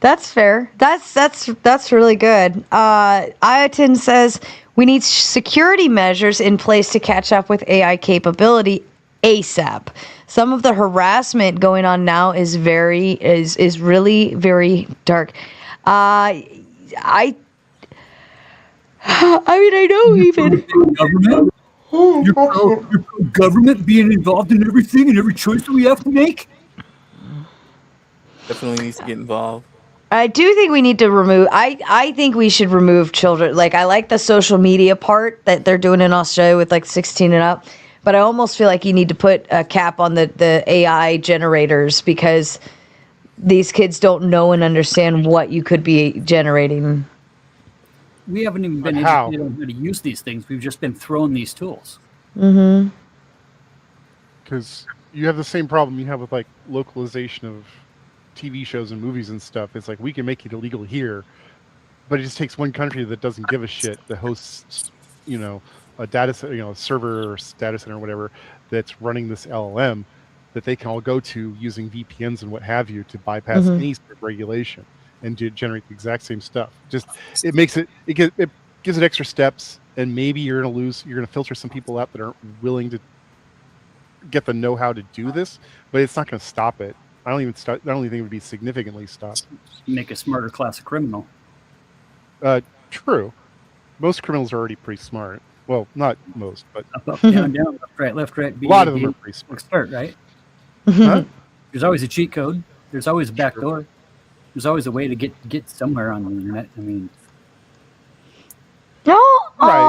That's fair. That's really good. Ayatin says we need security measures in place to catch up with AI capability ASAP. Some of the harassment going on now is really very dark. I know even Government? You're pro government being involved in everything and every choice that we have to make? Definitely needs to get involved. I do think we need to remove. I think we should remove children. Like I like the social media part that they're doing in Australia with like 16 and up, but I almost feel like you need to put a cap on the AI generators because these kids don't know and understand what you could be generating. We haven't even been How? educated on how to use these things. We've just been thrown these tools. Mm-hmm. Because you have the same problem you have with like localization of TV shows and movies and stuff. It's like we can make it illegal here, but it just takes one country that doesn't give a shit that hosts, a data center, server or data center or whatever that's running this LLM, that they can all go to using VPNs and what have you to bypass any sort of regulation and to generate the exact same stuff. Just it makes it gives it extra steps, and maybe you're going to filter some people out that aren't willing to get the know-how to do this, but it's not going to stop it. I don't think it would be significantly stopped. Make a smarter class of criminal. True. Most criminals are already pretty smart. Well, not most, but up, down, left, right. A lot of them are pretty smart, right? Huh? There's always a cheat code. There's always a back door. There's always a way to get somewhere on the internet. I mean, Ryan.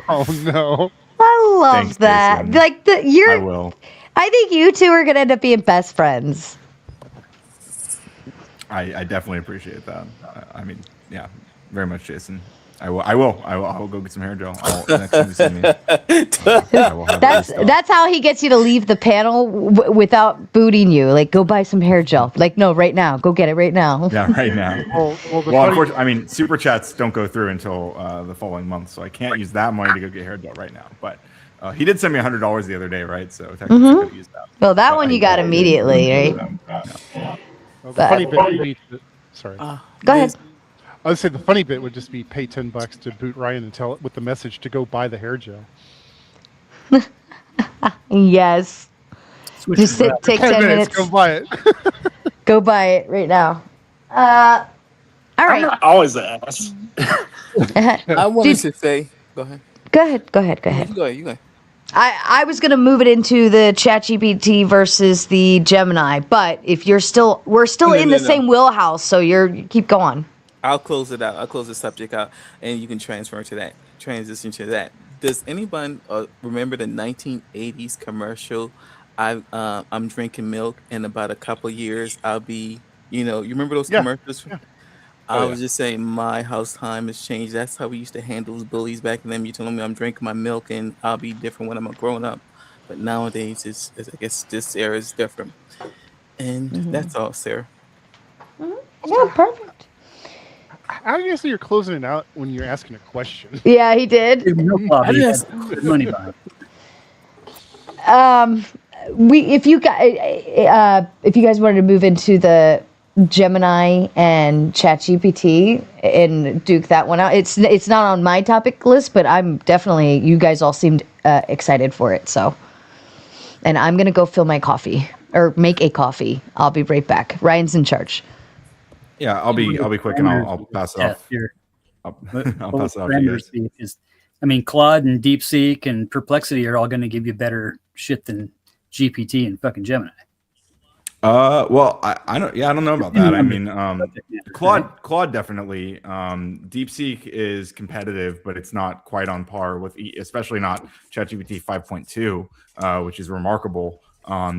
Oh no! I love that. Jason. Like I will. I think you two are gonna end up being best friends. I definitely appreciate that. I mean, yeah, very much, Jason. I will go get some hair gel. Next time you see me, I will have That's how he gets you to leave the panel without booting you. Like, go buy some hair gel. Like, no, right now. Go get it right now. Yeah, right now. Well, unfortunately, I mean, super chats don't go through until the following month, so I can't use that money to go get hair gel right now. But he did send me $100 the other day, right? So technically, I could use that. Well, that one you got immediately, right? Well, the funny bit would be sorry. Go ahead. I would say the funny bit would just be pay $10 to boot Ryan and tell it with the message to go buy the hair gel. Yes. Just take 10 minutes. Go buy it. Go buy it right now. All right. I'm always an ass. I wanted to say, go ahead. Go ahead. You go ahead. I was going to move it into the ChatGPT versus the Gemini, but if we're still in the same wheelhouse, so you keep going. I'll close it out. I'll close the subject out, and you can transition to that. Does anyone remember the 1980s commercial? I'm drinking milk, and about a couple years, I'll be, you remember those commercials? Yeah. I was just saying, my house time has changed. That's how we used to handle those bullies back then. You telling me I'm drinking my milk, and I'll be different when I'm a grown up. But nowadays, it's I guess this era is different. And that's all, Sarah. Yeah, perfect. How do you say you're closing it out when you're asking a question? Yeah, he did. Money behind. If you guys wanted to move into the Gemini and ChatGPT and duke that one out, it's not on my topic list, but I'm definitely. You guys all seemed excited for it, so. And I'm gonna go fill my coffee or make a coffee. I'll be right back. Ryan's in charge. Yeah, I'll be quick and I'll pass it off. I'll pass it off to you guys. I mean, Claude and DeepSeek and Perplexity are all going to give you better shit than GPT and fucking Gemini. Well, I don't know about that. I mean, Claude definitely. DeepSeek is competitive, but it's not quite on par with, especially not ChatGPT 5.2, which is remarkable. I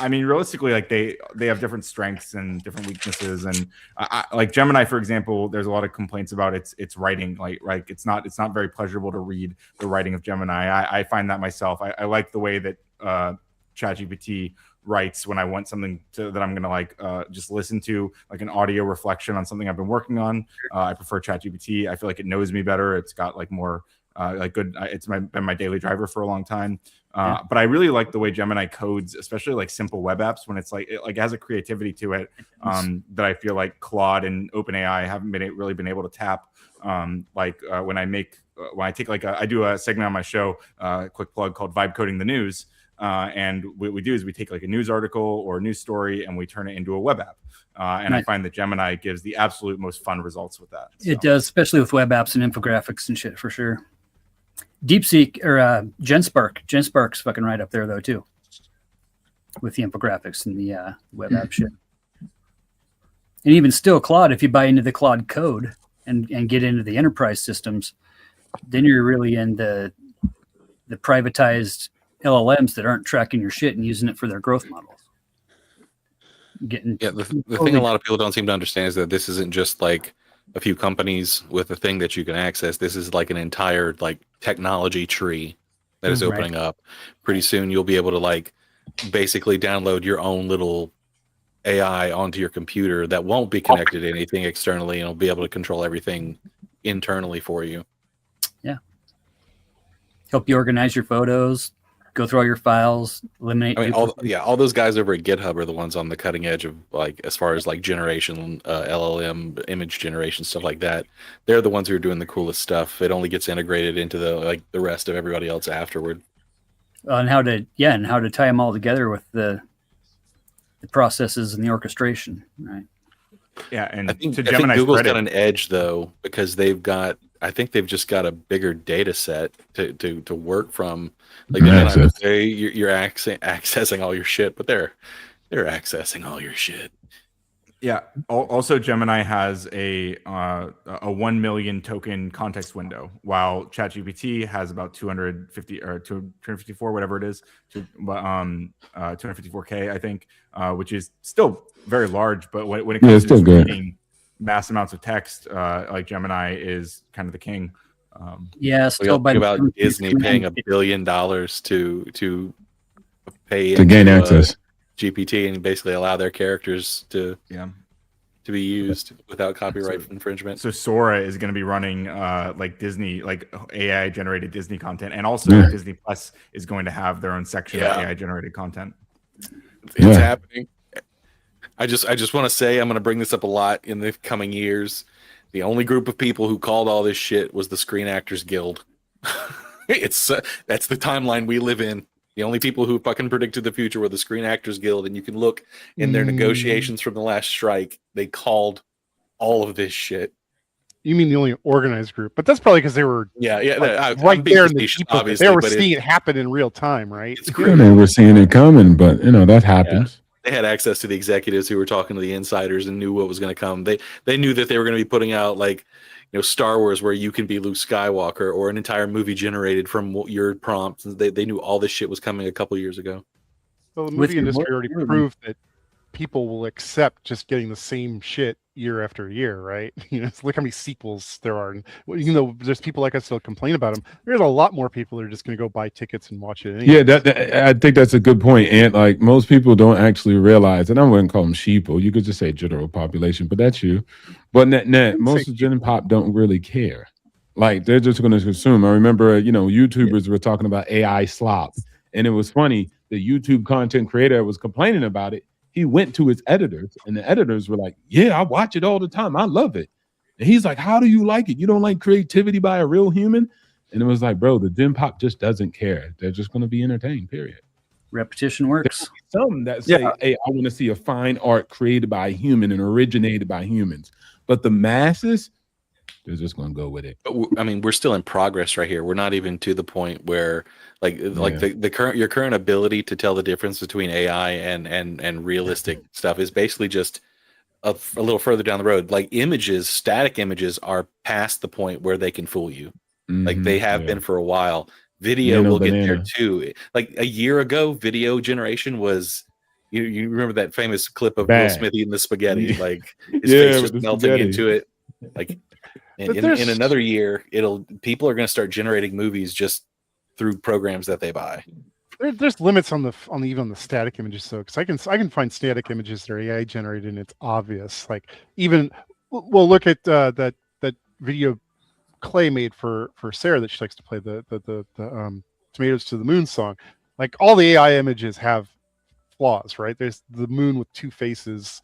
mean, realistically, like they have different strengths and different weaknesses, and like Gemini, for example, there's a lot of complaints about its writing. Like it's not very pleasurable to read the writing of Gemini. I find that myself. I like the way that ChatGPT writes when I want something that I'm gonna just listen to, like an audio reflection on something I've been working on. I prefer ChatGPT. I feel like it knows me better. It's got like more good. It's been my daily driver for a long time. But I really like the way Gemini codes, especially like simple web apps, when it's it has a creativity to it that I feel like Claude and OpenAI haven't really been able to tap. When I take I do a segment on my show, quick plug, called Vibe Coding the News. And what we do is we take like a news article or a news story and we turn it into a web app. And I find that Gemini gives the absolute most fun results with that. So. It does, especially with web apps and infographics and shit, for sure. DeepSeek or GenSpark's fucking right up there though too, with the infographics and the web app shit. And even still, Claude, if you buy into the Claude code and get into the enterprise systems, then you're really in the privatized LLMs that aren't tracking your shit and using it for their growth models. The thing a lot of people don't seem to understand is that this isn't just like a few companies with a thing that you can access. This is like an entire technology tree that is opening up. Pretty soon you'll be able to basically download your own little AI onto your computer that won't be connected to anything externally, and it'll be able to control everything internally for you. Yeah. help you organize your photos, go through all your files, eliminate. I mean, all those guys over at GitHub are the ones on the cutting edge of like as far as like generation, LLM image generation stuff like that. They're the ones who are doing the coolest stuff. It only gets integrated into the rest of everybody else afterward. And how to tie them all together with the processes and the orchestration, right? Yeah, and I think Gemini's Google's credit, got an edge though because I think they've just got a bigger data set to work from. Like they might not say you're accessing all your shit, but they're accessing all your shit. Yeah. Also, Gemini has a 1 million token context window, while ChatGPT has about 250 or 254, whatever it is, 254K, I think, which is still very large. But when it comes to reading mass amounts of text, like Gemini is kind of the king. Still by about Disney paying $1 billion to pay to gain access. GPT and basically allow their characters to be used without copyright infringement. So Sora is going to be running like Disney, like AI generated Disney content, and also Disney Plus is going to have their own section of AI generated content. It's happening. I just want to say I'm going to bring this up a lot in the coming years. The only group of people who called all this shit was the Screen Actors Guild. That's the timeline we live in. The only people who fucking predicted the future were the Screen Actors Guild, and you can look in their negotiations from the last strike. They called all of this shit. You mean the only organized group? But that's probably because they were right there in the deep of it. They were seeing it happen in real time, right? They were seeing it coming, but that happens. They had access to the executives who were talking to the insiders and knew what was going to come. They knew that they were going to be putting out like Star Wars, where you can be Luke Skywalker, or an entire movie generated from your prompts. They knew all this shit was coming a couple years ago. Well, the movie industry already proved that people will accept just getting the same shit year after year, right? Look how many sequels there are. And even though there's people like us still complain about them, there's a lot more people that are just going to go buy tickets and watch it anyway. Yeah, I think that's a good point. And like most people don't actually realize, and I wouldn't call them sheeple. You could just say general population, but that's you. But most of Gen Pop don't really care. Like they're just going to consume. I remember, YouTubers were talking about AI slop, and it was funny. The YouTube content creator was complaining about it. He went to his editors, and the editors were like, "Yeah, I watch it all the time. I love it." And he's like, "How do you like it? You don't like creativity by a real human?" And it was like, bro, the Gen Pop just doesn't care. They're just going to be entertained, period. Repetition works. Some that say, hey, I want to see a fine art created by a human and originated by humans. But the masses, they're just going to go with it. But I mean, we're still in progress right here. We're not even to the point where your current ability to tell the difference between AI and realistic stuff is basically just a little further down the road. Like static images are past the point where they can fool you. Like they have been for a while. Video will get there too. Like a year ago, video generation was. You remember that famous clip of Will Smith eating the spaghetti? Like his face just melting into it. Like in another year, people are going to start generating movies just through programs that they buy. There's limits on even the static images, though, because I can find static images that are AI generated, and it's obvious. Like look at that video Clay made for Sarah that she likes to play the Tomatoes to the Moon song. Like all the AI images have flaws, right? There's the moon with two faces,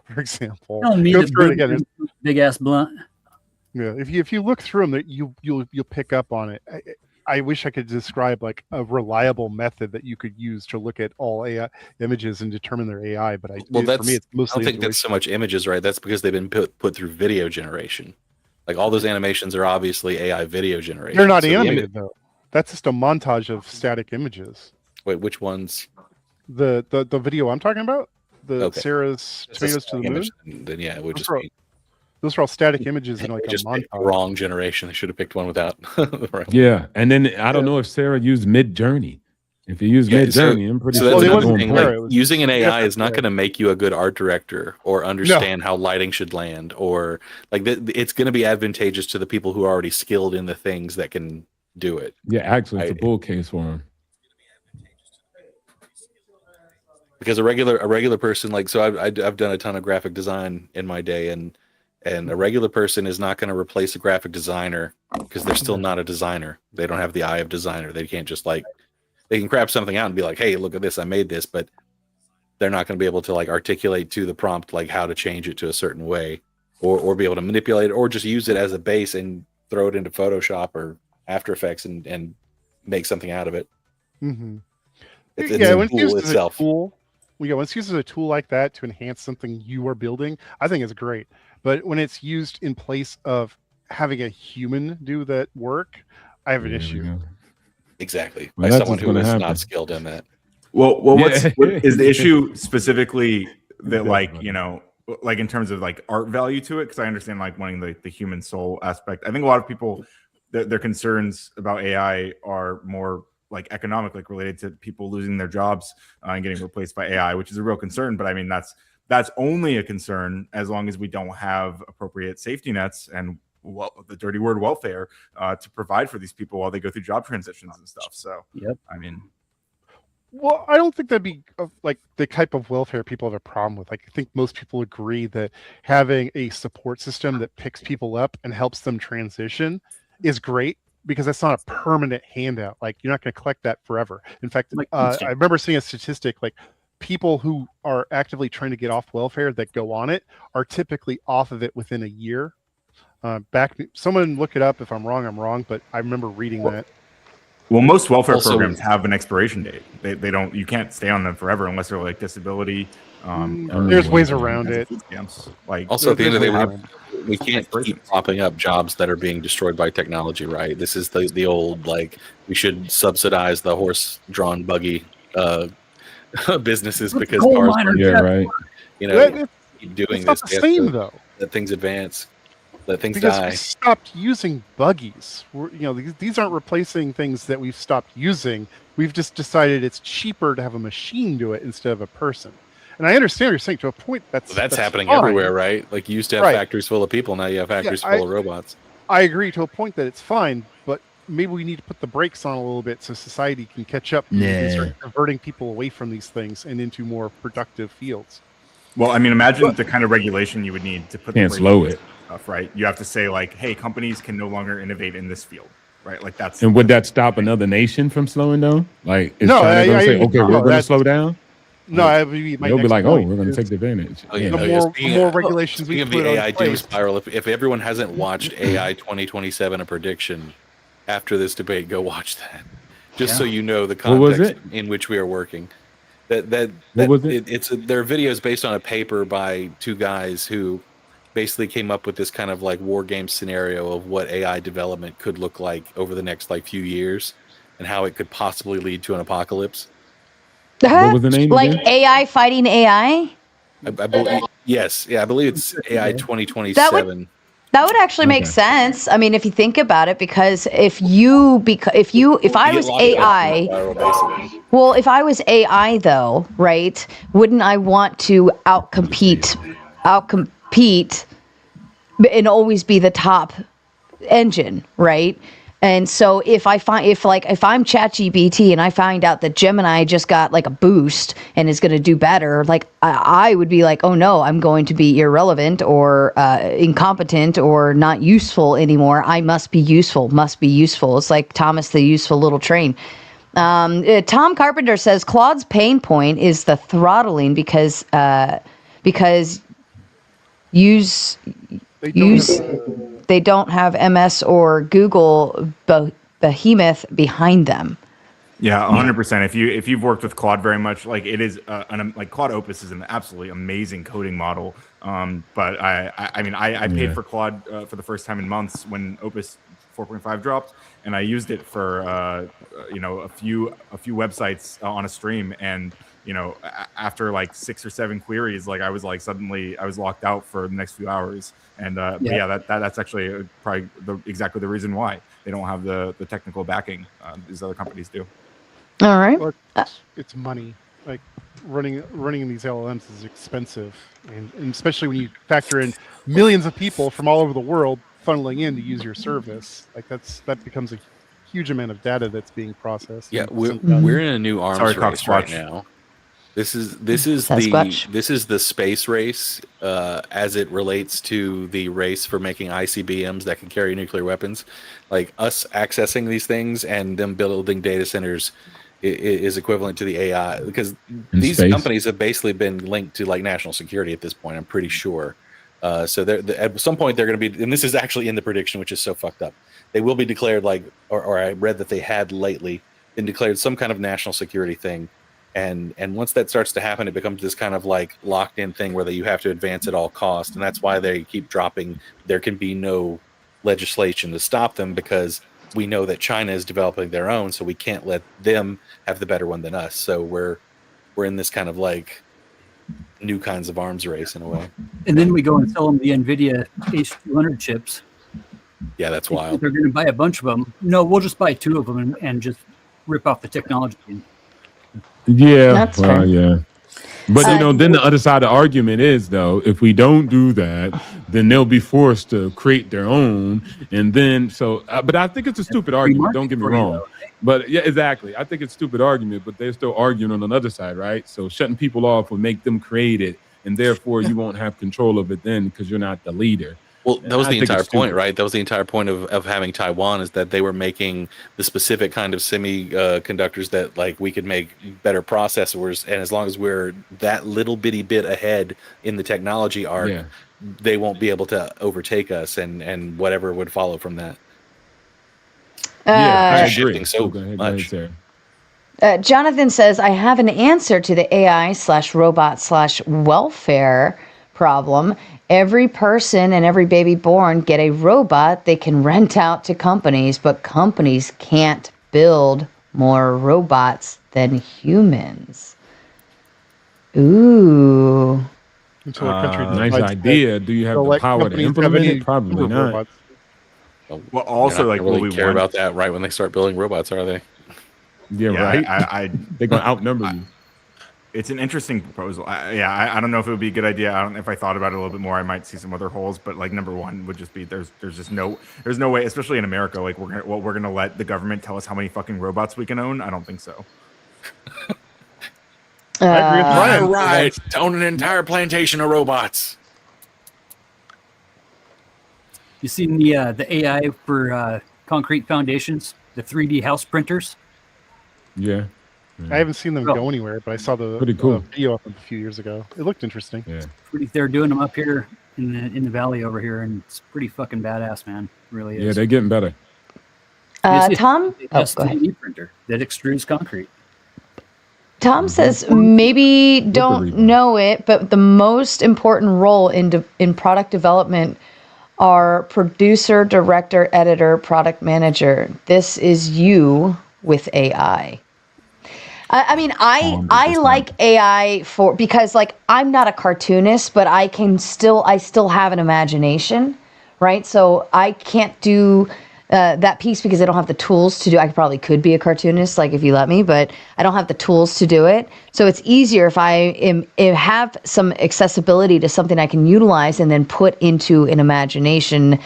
for example. Go through it again. Big ass blunt. Yeah, if you look through them, you'll pick up on it. I wish I could describe like a reliable method that you could use to look at all AI images and determine their AI. But for me, it's mostly. I don't think that's so much images, right? That's because they've been put through video generation. Like all those animations are obviously AI video generation. They're not animated though. That's just a montage of static images. Wait, which ones? The video I'm talking about, Sarah's Tomatoes to the Moon. Then yeah, it would just be. Those are all static images in like a montage. Wrong generation. They should have picked one without. Right. Yeah, and then I don't know if Sarah used Midjourney. If you use Midjourney, I'm pretty sure. That's another thing. Like, using an AI is not going to make you a good art director or understand how lighting should land, or like it's going to be advantageous to the people who are already skilled in the things that can do it. Yeah, actually, it's a bull case for them. Because a regular person, like, so I've done a ton of graphic design in my day, and And a regular person is not going to replace a graphic designer because they're still not a designer. They don't have the eye of designer. They can't just like, they can crap something out and be like, hey, look at this, I made this, but they're not going to be able to like articulate to the prompt like how to change it to a certain way, or be able to manipulate it, or just use it as a base and throw it into Photoshop or After Effects and make something out of it. Mm-hmm. It's when a it's used tool as itself. a tool, when it's used as a tool like that to enhance something you are building, I think it's great. But when it's used in place of having a human do that work, I have an issue. Exactly. Well, By that's someone what's who gonna is happen. not skilled in that. Well, Yeah. what is the issue specifically that, like, you know, like in terms of like art value to it? Because I understand like wanting the human soul aspect. I think a lot of people, their concerns about AI are more like economic, like related to people losing their jobs and getting replaced by AI, which is a real concern. But I mean, that's only a concern as long as we don't have appropriate safety nets and the dirty word welfare to provide for these people while they go through job transitions and stuff. So, I mean. Well, I don't think that'd be like the type of welfare people have a problem with. Like, I think most people agree that having a support system that picks people up and helps them transition is great, because that's not a permanent handout. Like, you're not going to collect that forever. In fact, I remember seeing a statistic like people who are actively trying to get off welfare that go on it are typically off of it within a year. Someone look it up. If I'm wrong, but I remember reading that. Well, most welfare Also- programs have an expiration date. They don't. You can't stay on them forever unless they're like disability. There's ways around it. Like Also, at the end of the there's day, we can't keep popping up jobs that are being destroyed by technology, right? This is the old, like, we should subsidize the horse-drawn buggy businesses because coal cars, miner, right. you know, That- keep doing it's not this. the We have same to though. let things advance, let things Because die. we stopped using buggies. These aren't replacing things that we've stopped using. We've just decided it's cheaper to have a machine do it instead of a person. And I understand what you're saying to a point. That's Happening fine. everywhere, right? Like, you used to have Right. factories full of people. Now you have factories I- full of robots. I agree to a point that it's fine, but maybe we need to put the brakes on a little bit so society can catch up and start diverting people away from these things and into more productive fields. Well, I mean, imagine the kind of regulation you would need to put. Can't the slow brakes it. on stuff, right? You have to say like, hey, companies can no longer innovate in this field, right? Like that's. And would that stop another nation from slowing down? Like, is No, China going to say, okay, no, we're going to that's- slow down? No, I would They'll be like, oh, we're going to take advantage. Oh, yeah, The no, more regulations we speaking of put the on AI doom place- spiral, if everyone hasn't watched AI 2027, a prediction, after this debate, go watch that. Just so you know the What was context it? in which we are working. That What was it? There are videos based on a paper by two guys who basically came up with this kind of like war game scenario of what AI development could look like over the next like few years and how it could possibly lead to an apocalypse. What was the name Like again? AI fighting AI? I believe, yes, yeah, I believe it's AI 2027. That would actually make Okay. sense. I mean, if you think about it, because if I was AI, well, if I was AI though, right? Wouldn't I want to outcompete and always be the top engine, right? And so if I'm ChatGPT and I find out that Gemini just got like a boost and is going to do better, like I would be like, oh no, I'm going to be irrelevant or incompetent or not useful anymore. I must be useful. It's like Thomas the Useful Little Train. Tom Carpenter says Claude's pain point is the throttling because they don't have MS or Google behemoth behind them. Yeah, 100%. If you've worked with Claude very much, like it is like Claude Opus is an absolutely amazing coding model. But I mean I paid for Claude for the first time in months when Opus 4.5 dropped, and I used it for a few websites on a stream, and after like 6 or 7 queries, like I was locked out for the next few hours. And but that's actually probably exactly the reason why they don't have the technical backing these other companies do. All right. Well, it's money. Like running these LLMs is expensive, and especially when you factor in millions of people from all over the world funneling in to use your service. Like that becomes a huge amount of data that's being processed. Yeah, And we're in a new arms Sorry, race right Coxwatch. now. This is Sasquatch. this is the space race as it relates to the race for making ICBMs that can carry nuclear weapons. Like us accessing these things and them building data centers is equivalent to the AI, because these companies have basically been linked to like national security at this point. I'm pretty sure. So at some point they're going to be, and this is actually in the prediction, which is so fucked up. They will be declared like, or I read that they had lately been declared some kind of national security thing. And once that starts to happen, it becomes this kind of like locked in thing where you have to advance at all costs. And that's why they keep dropping. There can be no legislation to stop them, because we know that China is developing their own, so we can't let them have the better one than us. So we're in this kind of like new kinds of arms race in a way. And then we go and sell them the NVIDIA H200 chips. Yeah, that's wild. They're going to buy a bunch of them. No, we'll just buy 2 of them and just rip off the technology. Yeah, That's fair. yeah. But then the other side of the argument is, though, if we don't do that, then they'll be forced to create their own, and then but I think it's a stupid argument. Don't get me wrong. But yeah, exactly. I think it's a stupid argument, but they're still arguing on another side, right? So shutting people off will make them create it, and therefore you won't have control of it then because you're not the leader. Well, that was the entire point, right? That was the entire point of having Taiwan, is that they were making the specific kind of semiconductors that like we could make better processors, and as long as we're that little bitty bit ahead in the technology arc, they won't be able to overtake us, and whatever would follow from that. I agree. Shifting so much. Jonathan says, I have an answer to the AI/robot/welfare problem. Every person and every baby born get a robot they can rent out to companies, but companies can't build more robots than humans. Ooh. Nice idea. Do you have the power to implement it? Probably not. Well, also, like, really we care about that right when they start building robots, are they? Yeah, right. They're going to outnumber you. It's an interesting proposal. I don't know if it would be a good idea. I don't know if I thought about it a little bit more, I might see some other holes. But like number one would just be there's no way, especially in America, like we're gonna let the government tell us how many fucking robots we can own. I don't think so. Right, to own an entire plantation of robots. You seen the AI for concrete foundations, the 3D house printers? Yeah. I haven't seen them go anywhere, but I saw the video of them a few years ago. It looked interesting. Yeah. They're doing them up here in the valley over here, and it's pretty fucking badass, man. It really is. Yeah, they're getting better. Tom? It's a 3D printer that extrudes concrete. Tom says maybe don't know it, but the most important role in product development are producer, director, editor, product manager. This is you with AI. I mean, I like AI because like I'm not a cartoonist, but I still have an imagination, right? So I can't do that piece because I don't have the tools to do. I probably could be a cartoonist, like if you let me, but I don't have the tools to do it. So it's easier if I have some accessibility to something I can utilize and then put into an imagination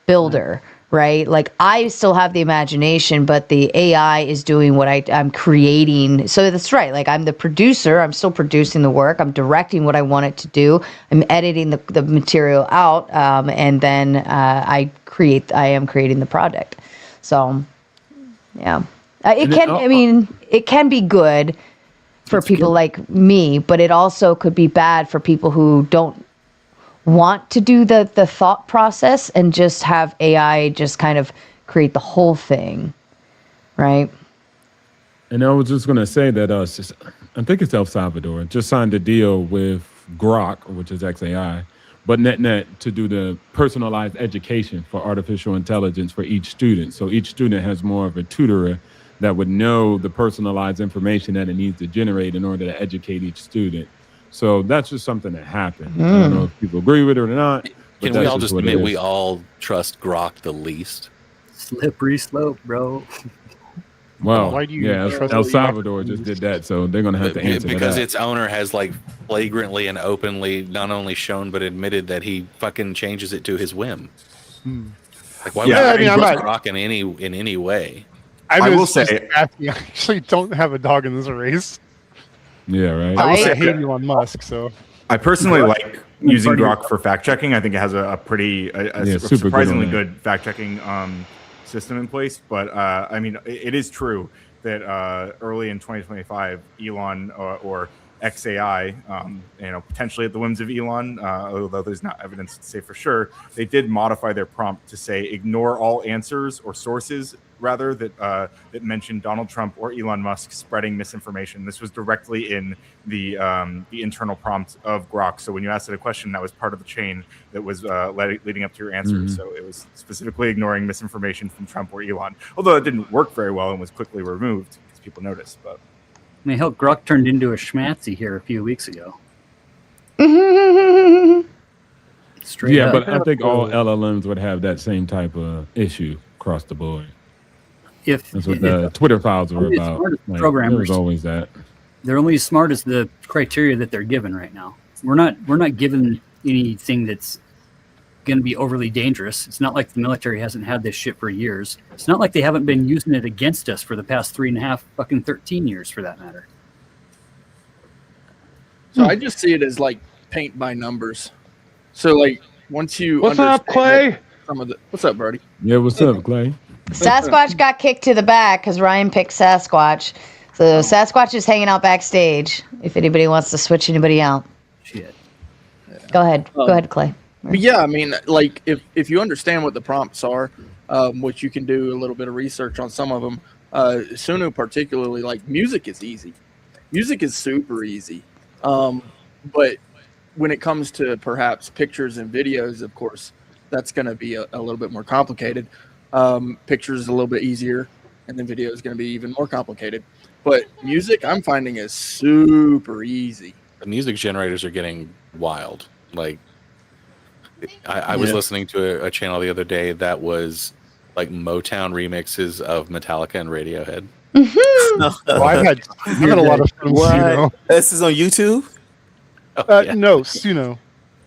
builder. Right? Like I still have the imagination, but the AI is doing what I'm creating. So that's right. Like I'm the producer. I'm still producing the work. I'm directing what I want it to do. I'm editing the material out. And then I am creating the product. So yeah, it can be good for people like me, but it also could be bad for people who don't want to do the thought process and just have AI just kind of create the whole thing, right? And I was just going to say that I think it's El Salvador just signed a deal with Grok, which is XAI, but net to do the personalized education for artificial intelligence for each student. So each student has more of a tutor that would know the personalized information that it needs to generate in order to educate each student. So that's just something that happened. I don't know if people agree with it or not. Can we all just admit we all trust Grok the least? Slippery slope, bro. Well, El Salvador just did that, so they're going to have to answer because that. Its owner has like flagrantly and openly not only shown but admitted that he fucking changes it to his whim. Like, why would I trust Grok in any way? I will say, I actually don't have a dog in this race. Yeah, right. I will say I Right? hate Elon Musk, so I personally like using Grok for fact checking. I think it has a pretty Yeah, super good on surprisingly that. good fact checking system in place. But I mean, it is true that early in 2025, Elon or XAI, potentially at the whims of Elon, although there's not evidence to say for sure, they did modify their prompt to say ignore all answers or sources rather that mentioned Donald Trump or Elon Musk spreading misinformation. This was directly in the internal prompt of Grok. So when you asked it a question, that was part of the chain that was leading up to your answer. Mhm. So it was specifically ignoring misinformation from Trump or Elon, although it didn't work very well and was quickly removed because people noticed. But I mean, hell, Grok turned into a schmatzy here a few weeks ago. Straight Yeah, up. but I think all LLMs would have that same type of issue across the board. If That's what the Twitter files were only the about. smartest Like, there programmers- was always that. they're only as smart as the criteria that they're given right now. We're not given anything that's going to be overly dangerous. It's not like the military hasn't had this shit for years. It's not like they haven't been using it against us for the past 3.5 fucking 13 years for that matter. So I just see it as like paint by numbers. So like once you What's up, understand Clay? Some of the what's up, Brody? Yeah, what's up, Clay? Sasquatch got kicked to the back because Ryan picked Sasquatch. So Sasquatch is hanging out backstage. If anybody wants to switch anybody out, Shit. go ahead. Go ahead, Clay. But yeah, I mean, like if you understand what the prompts are, which you can do a little bit of research on some of them. Sunu particularly, like music is easy. Music is super easy. But when it comes to perhaps pictures and videos, of course, that's going to be a little bit more complicated. Pictures is a little bit easier, and then video is going to be even more complicated. But music, I'm finding is super easy. The music generators are getting wild. Like, I was listening to a channel the other day that was like Motown remixes of Metallica and Radiohead. Well, I've had a lot of fun. Suno. This is on YouTube? No, Suno.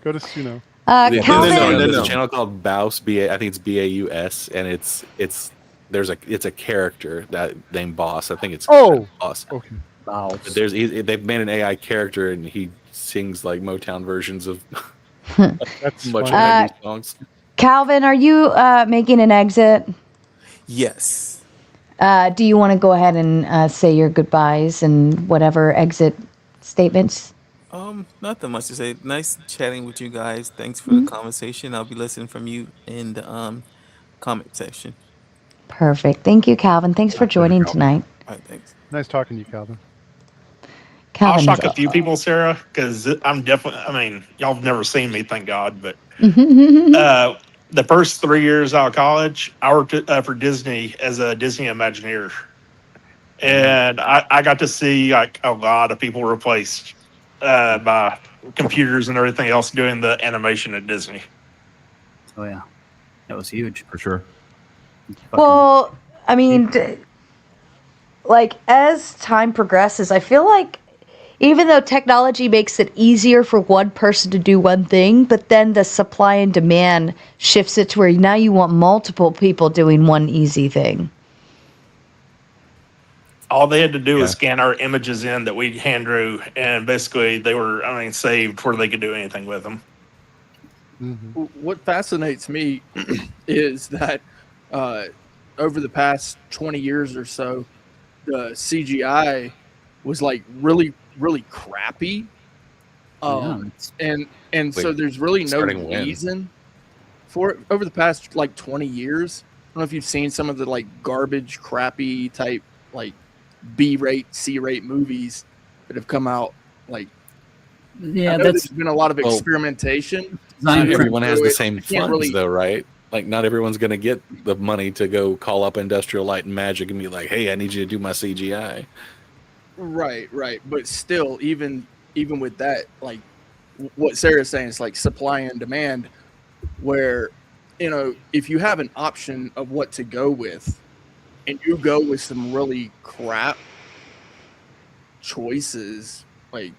Go to Suno. Calvin, There's a channel called Baus, I think it's Baus, and it's a character that named Boss. I think it's Boss. Okay. Wow. They've made an AI character and he sings like Motown versions of That's much fun. 90s songs. Calvin, are you making an exit? Yes. Do you want to go ahead and say your goodbyes and whatever exit statements? Nothing much to say. Nice chatting with you guys. Thanks for the conversation. I'll be listening from you in the comment section. Perfect. Thank you, Calvin. Thanks for joining tonight. All right, thanks. Nice talking to you, Calvin. I'll Calvin's shock a few people, Sarah, because I'm definitely, I mean, y'all have never seen me, thank God, but the first 3 years out of college, I worked for Disney as a Disney Imagineer. And I got to see like a lot of people replaced by computers and everything else doing the animation at Disney. Oh yeah, that was huge for sure. Well, I mean, like as time progresses, I feel like even though technology makes it easier for one person to do one thing, but then the supply and demand shifts it to where now you want multiple people doing one easy thing. All they had to do was scan our images in that we hand drew, and basically they were, saved before they could do anything with them. What fascinates me is that over the past 20 years or so, the CGI was like really crappy. And so there's really no starting when? reason for it. Over the past like 20 years, I don't know if you've seen some of the like garbage, crappy type like B-rate, C-rate movies that have come out. Like, yeah, there's been a lot of experimentation. Not everyone has the I same can't funds, though, right? Like, not everyone's going to get the money to go call up Industrial Light and Magic and be like, "Hey, I need you to do my CGI." Right. But still, even with that, like what Sarah's saying is like supply and demand, where, if you have an option of what to go with and you go with some really crap choices, like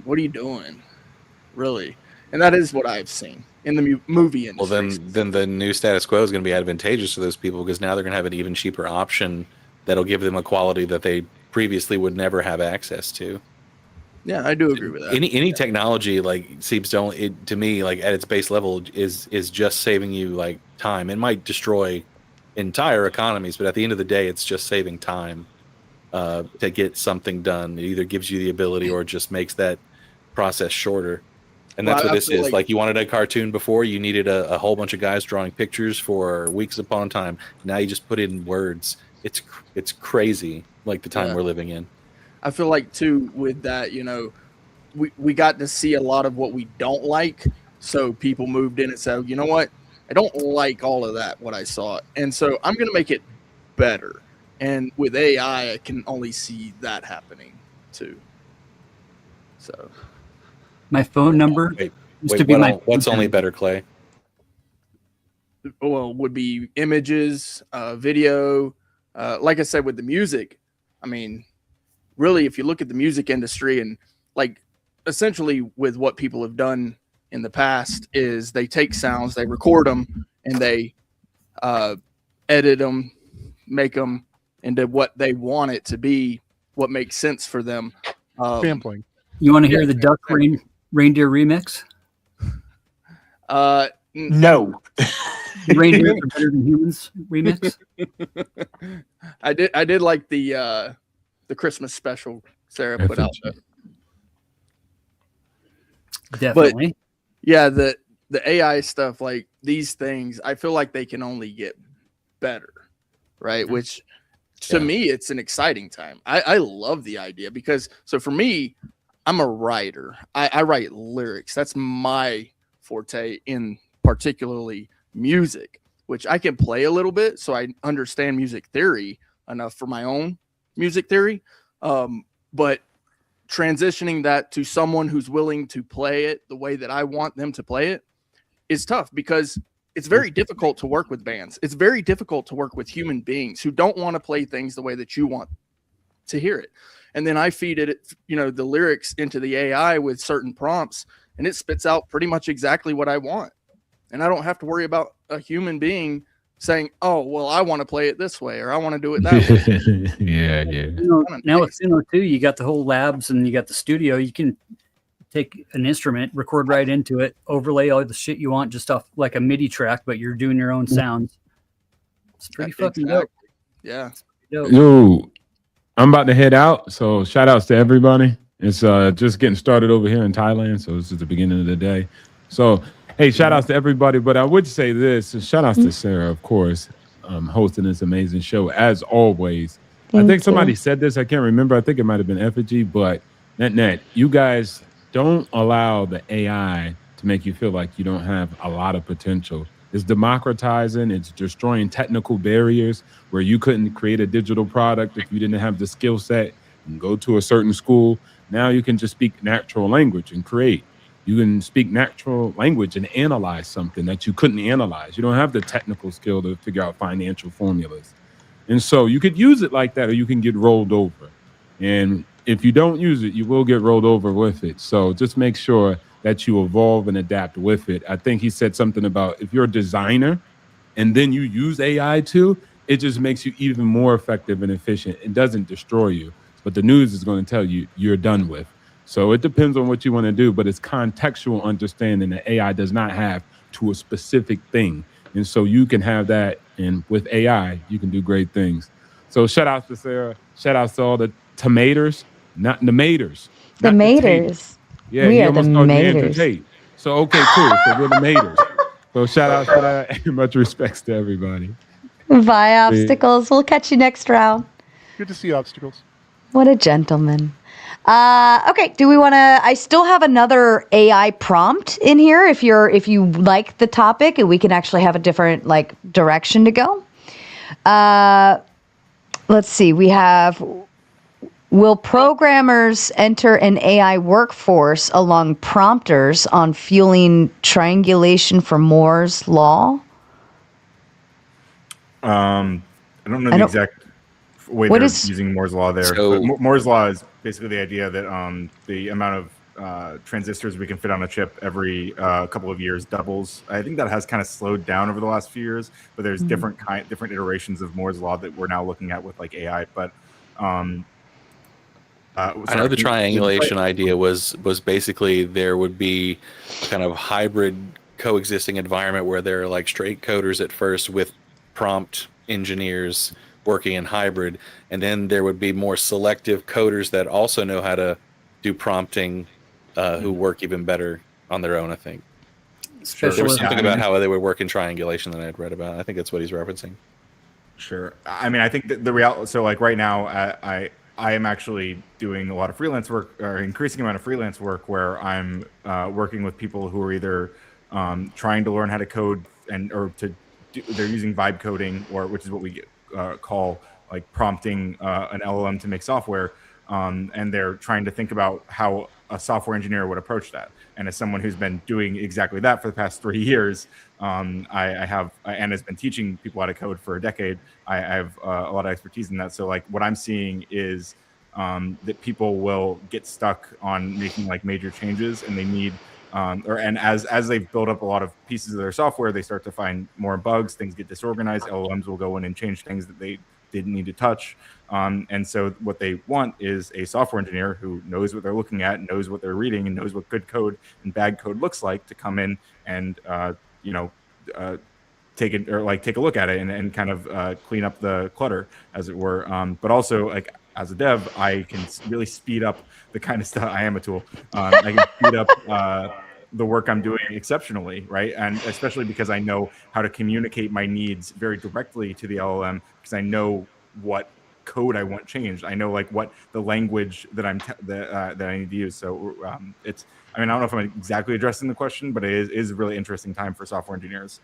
what are you doing? Really? And that is what I've seen in the movie industry. Well, then the new status quo is going to be advantageous to those people because now they're going to have an even cheaper option that'll give them a quality that they previously would never have access to. Yeah, I do agree with that. Any technology like seems to only to me like at its base level is just saving you like time. It might destroy entire economies, but at the end of the day, it's just saving time to get something done. It either gives you the ability or just makes that process shorter. And that's what this is. Like you wanted a cartoon before, you needed a whole bunch of guys drawing pictures for weeks upon a time. Now you just put it in words. It's crazy, like the time we're living in. I feel like too with that, you know, we got to see a lot of what we don't like. So people moved in and said, you know what? I don't like all of that, what I saw. And so I'm going to make it better. And with AI, I can only see that happening too. So my phone number used to be my. What's only better, Clay? Well, would be images, video. Like I said, with the music, I mean, really, if you look at the music industry and like essentially with what people have done in the past is they take sounds, they record them, and they edit them, make them into what they want it to be, what makes sense for them. Sampling. You want to hear the Duck Reindeer remix? No. Reindeer are better than humans remix. I did like the Christmas special Sarah put out. Definitely. But yeah, the AI stuff, like these things, I feel like they can only get better, right? Which to me, it's an exciting time. I love the idea because so for me, I'm a writer. I write lyrics. That's my forte in particularly music, which I can play a little bit. So I understand music theory enough for my own music theory. But transitioning that to someone who's willing to play it the way that I want them to play it is tough because it's very difficult to work with bands. It's very difficult to work with human beings who don't want to play things the way that you want to hear it. And then I feed it, you know, the lyrics into the AI with certain prompts, and it spits out pretty much exactly what I want. And I don't have to worry about a human being saying, oh, well, I want to play it this way or I want to do it that way. Yeah. You know, now with Suno 2, you got the whole labs and you got the studio. You can take an instrument, record right into it, overlay all the shit you want just off like a MIDI track, but you're doing your own sounds. It's pretty fucking dope. Yeah. Yo, I'm about to head out. So shout outs to everybody. It's just getting started over here in Thailand. So this is the beginning of the day. So, hey, shout outs to everybody. But I would say this, shout outs to Sarah, of course, hosting this amazing show as always. I think somebody said this. I can't remember. I think it might have been Effigy, but net, you guys don't allow the AI to make you feel like you don't have a lot of potential. It's democratizing. It's destroying technical barriers where you couldn't create a digital product if you didn't have the skill set and go to a certain school. Now you can just speak natural language and create. You can speak natural language and analyze something that you couldn't analyze. You don't have the technical skill to figure out financial formulas. And so you could use it like that, or you can get rolled over. And if you don't use it, you will get rolled over with it. So just make sure that you evolve and adapt with it. I think he said something about if you're a designer and then you use AI too, it just makes you even more effective and efficient. It doesn't destroy you. But the news is going to tell you you're done with. So it depends on what you want to do, but it's contextual understanding that AI does not have to a specific thing. And so you can have that, and with AI, you can do great things. So shout out to Sarah. Shout out to all the tomatoes, not the maters. The maters. Yeah, we he are the almost called me Andrew maters. Tate. So, okay, cool. So we're the maters. So shout out to that, and much respects to everybody. Bye, Obstacles. We'll catch you next round. Good to see you, Obstacles. What a gentleman. Okay, do we want to? I still have another AI prompt in here. If you like the topic, and we can actually have a different like direction to go. Let's see. We have. Will programmers enter an AI workforce along prompters on fueling triangulation for Moore's law? I don't know the exact way they're using Moore's law there. So, but Moore's law is basically the idea that the amount of transistors we can fit on a chip every couple of years doubles. I think that has kind of slowed down over the last few years, but there's different iterations of Moore's law that we're now looking at with like AI. But I know the triangulation idea was basically there would be a kind of hybrid coexisting environment where there are like straight coders at first with prompt engineers working in hybrid, and then there would be more selective coders that also know how to do prompting, who work even better on their own. I think there was something about how they would work in triangulation that I'd read about. I think that's what he's referencing. Sure. I mean, I think that the reality. So, like right now, I am actually doing a lot of freelance work, or increasing amount of freelance work, where I'm working with people who are either trying to learn how to code they're using vibe coding, or which is what we call like prompting an LLM to make software, and they're trying to think about how a software engineer would approach that. And as someone who's been doing exactly that for the past 3 years, I have and has been teaching people how to code for a decade. I have a lot of expertise in that. So like what I'm seeing is that people will get stuck on making like major changes, and they need as they've built up a lot of pieces of their software, they start to find more bugs, things get disorganized, LLMs will go in and change things that they didn't need to touch. And so what they want is a software engineer who knows what they're looking at, knows what they're reading, and knows what good code and bad code looks like, to come in and take a look at it and kind of clean up the clutter, as it were. But also, like, as a dev, I can really speed up the kind of stuff. I am a tool. I can speed up the work I'm doing exceptionally, right? And especially because I know how to communicate my needs very directly to the LLM, because I know what code I want changed. I know like what the language that that I need to use. So it's. I mean, I don't know if I'm exactly addressing the question, but it is a really interesting time for software engineers.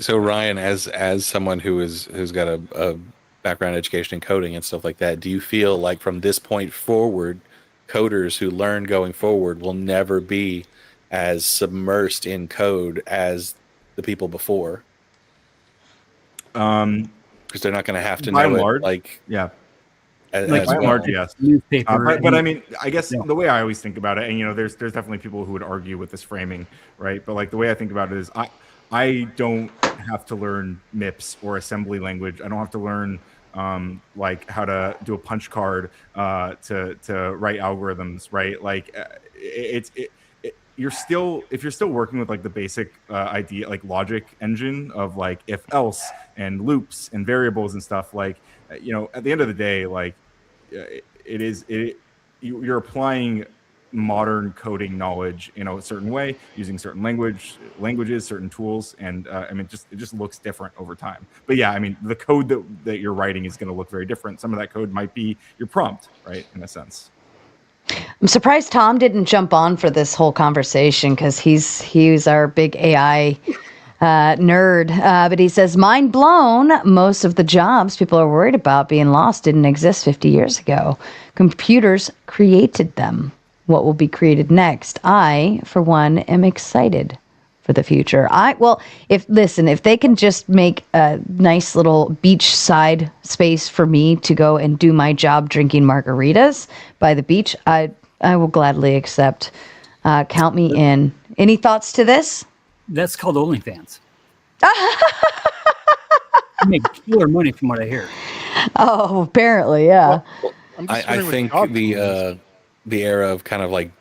So Ryan, as someone who's got a background education in coding and stuff like that, do you feel like from this point forward, coders who learn going forward will never be as submersed in code as the people before? Because they're not going to have to know it, like, yeah. As large, yes. Newspaper, but I mean, I guess the way I always think about it, and there's definitely people who would argue with this framing, right? But like the way I think about it is, I don't have to learn MIPS or assembly language. I don't have to learn like how to do a punch card to write algorithms, right? Like you're still, if you're still working with like the basic idea, like logic engine of like if else and loops and variables and stuff, like at the end of the day, like you're applying modern coding knowledge in a certain way, using certain languages, certain tools, and I mean, it just looks different over time. But yeah, I mean, the code that you're writing is going to look very different. Some of that code might be your prompt, right, in a sense. I'm surprised Tom didn't jump on for this whole conversation, because he's our big AI nerd. But he says, mind blown. Most of the jobs people are worried about being lost didn't exist 50 years ago. Computers created them. What will be created next? I, for one, am excited for the future. If they can just make a nice little beachside space for me to go and do my job drinking margaritas by the beach, I will gladly accept. Count me in. Any thoughts to this? That's called OnlyFans. You make killer money from what I hear. Oh, apparently, yeah. Well, I think the era of kind of like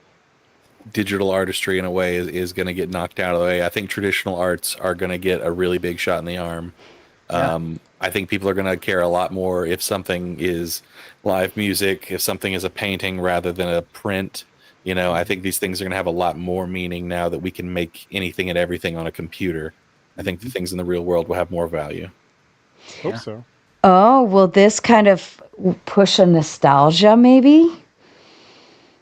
digital artistry in a way is going to get knocked out of the way. I think traditional arts are going to get a really big shot in the arm. Yeah. I think people are going to care a lot more if something is live music, if something is a painting rather than a print. I think these things are going to have a lot more meaning now that we can make anything and everything on a computer. I think the things in the real world will have more value. Hope so. Oh, will this kind of push a nostalgia maybe?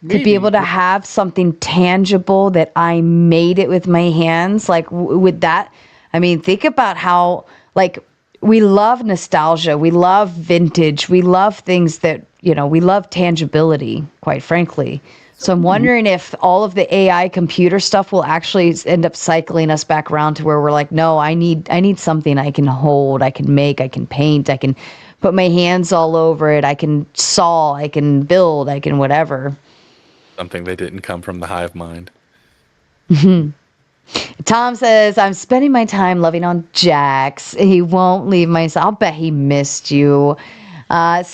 To be able to have something tangible that I made it with my hands, like with that. I mean, think about how, like, we love nostalgia, we love vintage, we love things that, we love tangibility, quite frankly. So I'm wondering if all of the AI computer stuff will actually end up cycling us back around to where we're like, no, I need something I can hold, I can make, I can paint, I can put my hands all over it, I can saw, I can build, I can whatever. Something that didn't come from the hive mind. Tom says, I'm spending my time loving on Jax. He won't leave my side. I'll bet he missed you. Send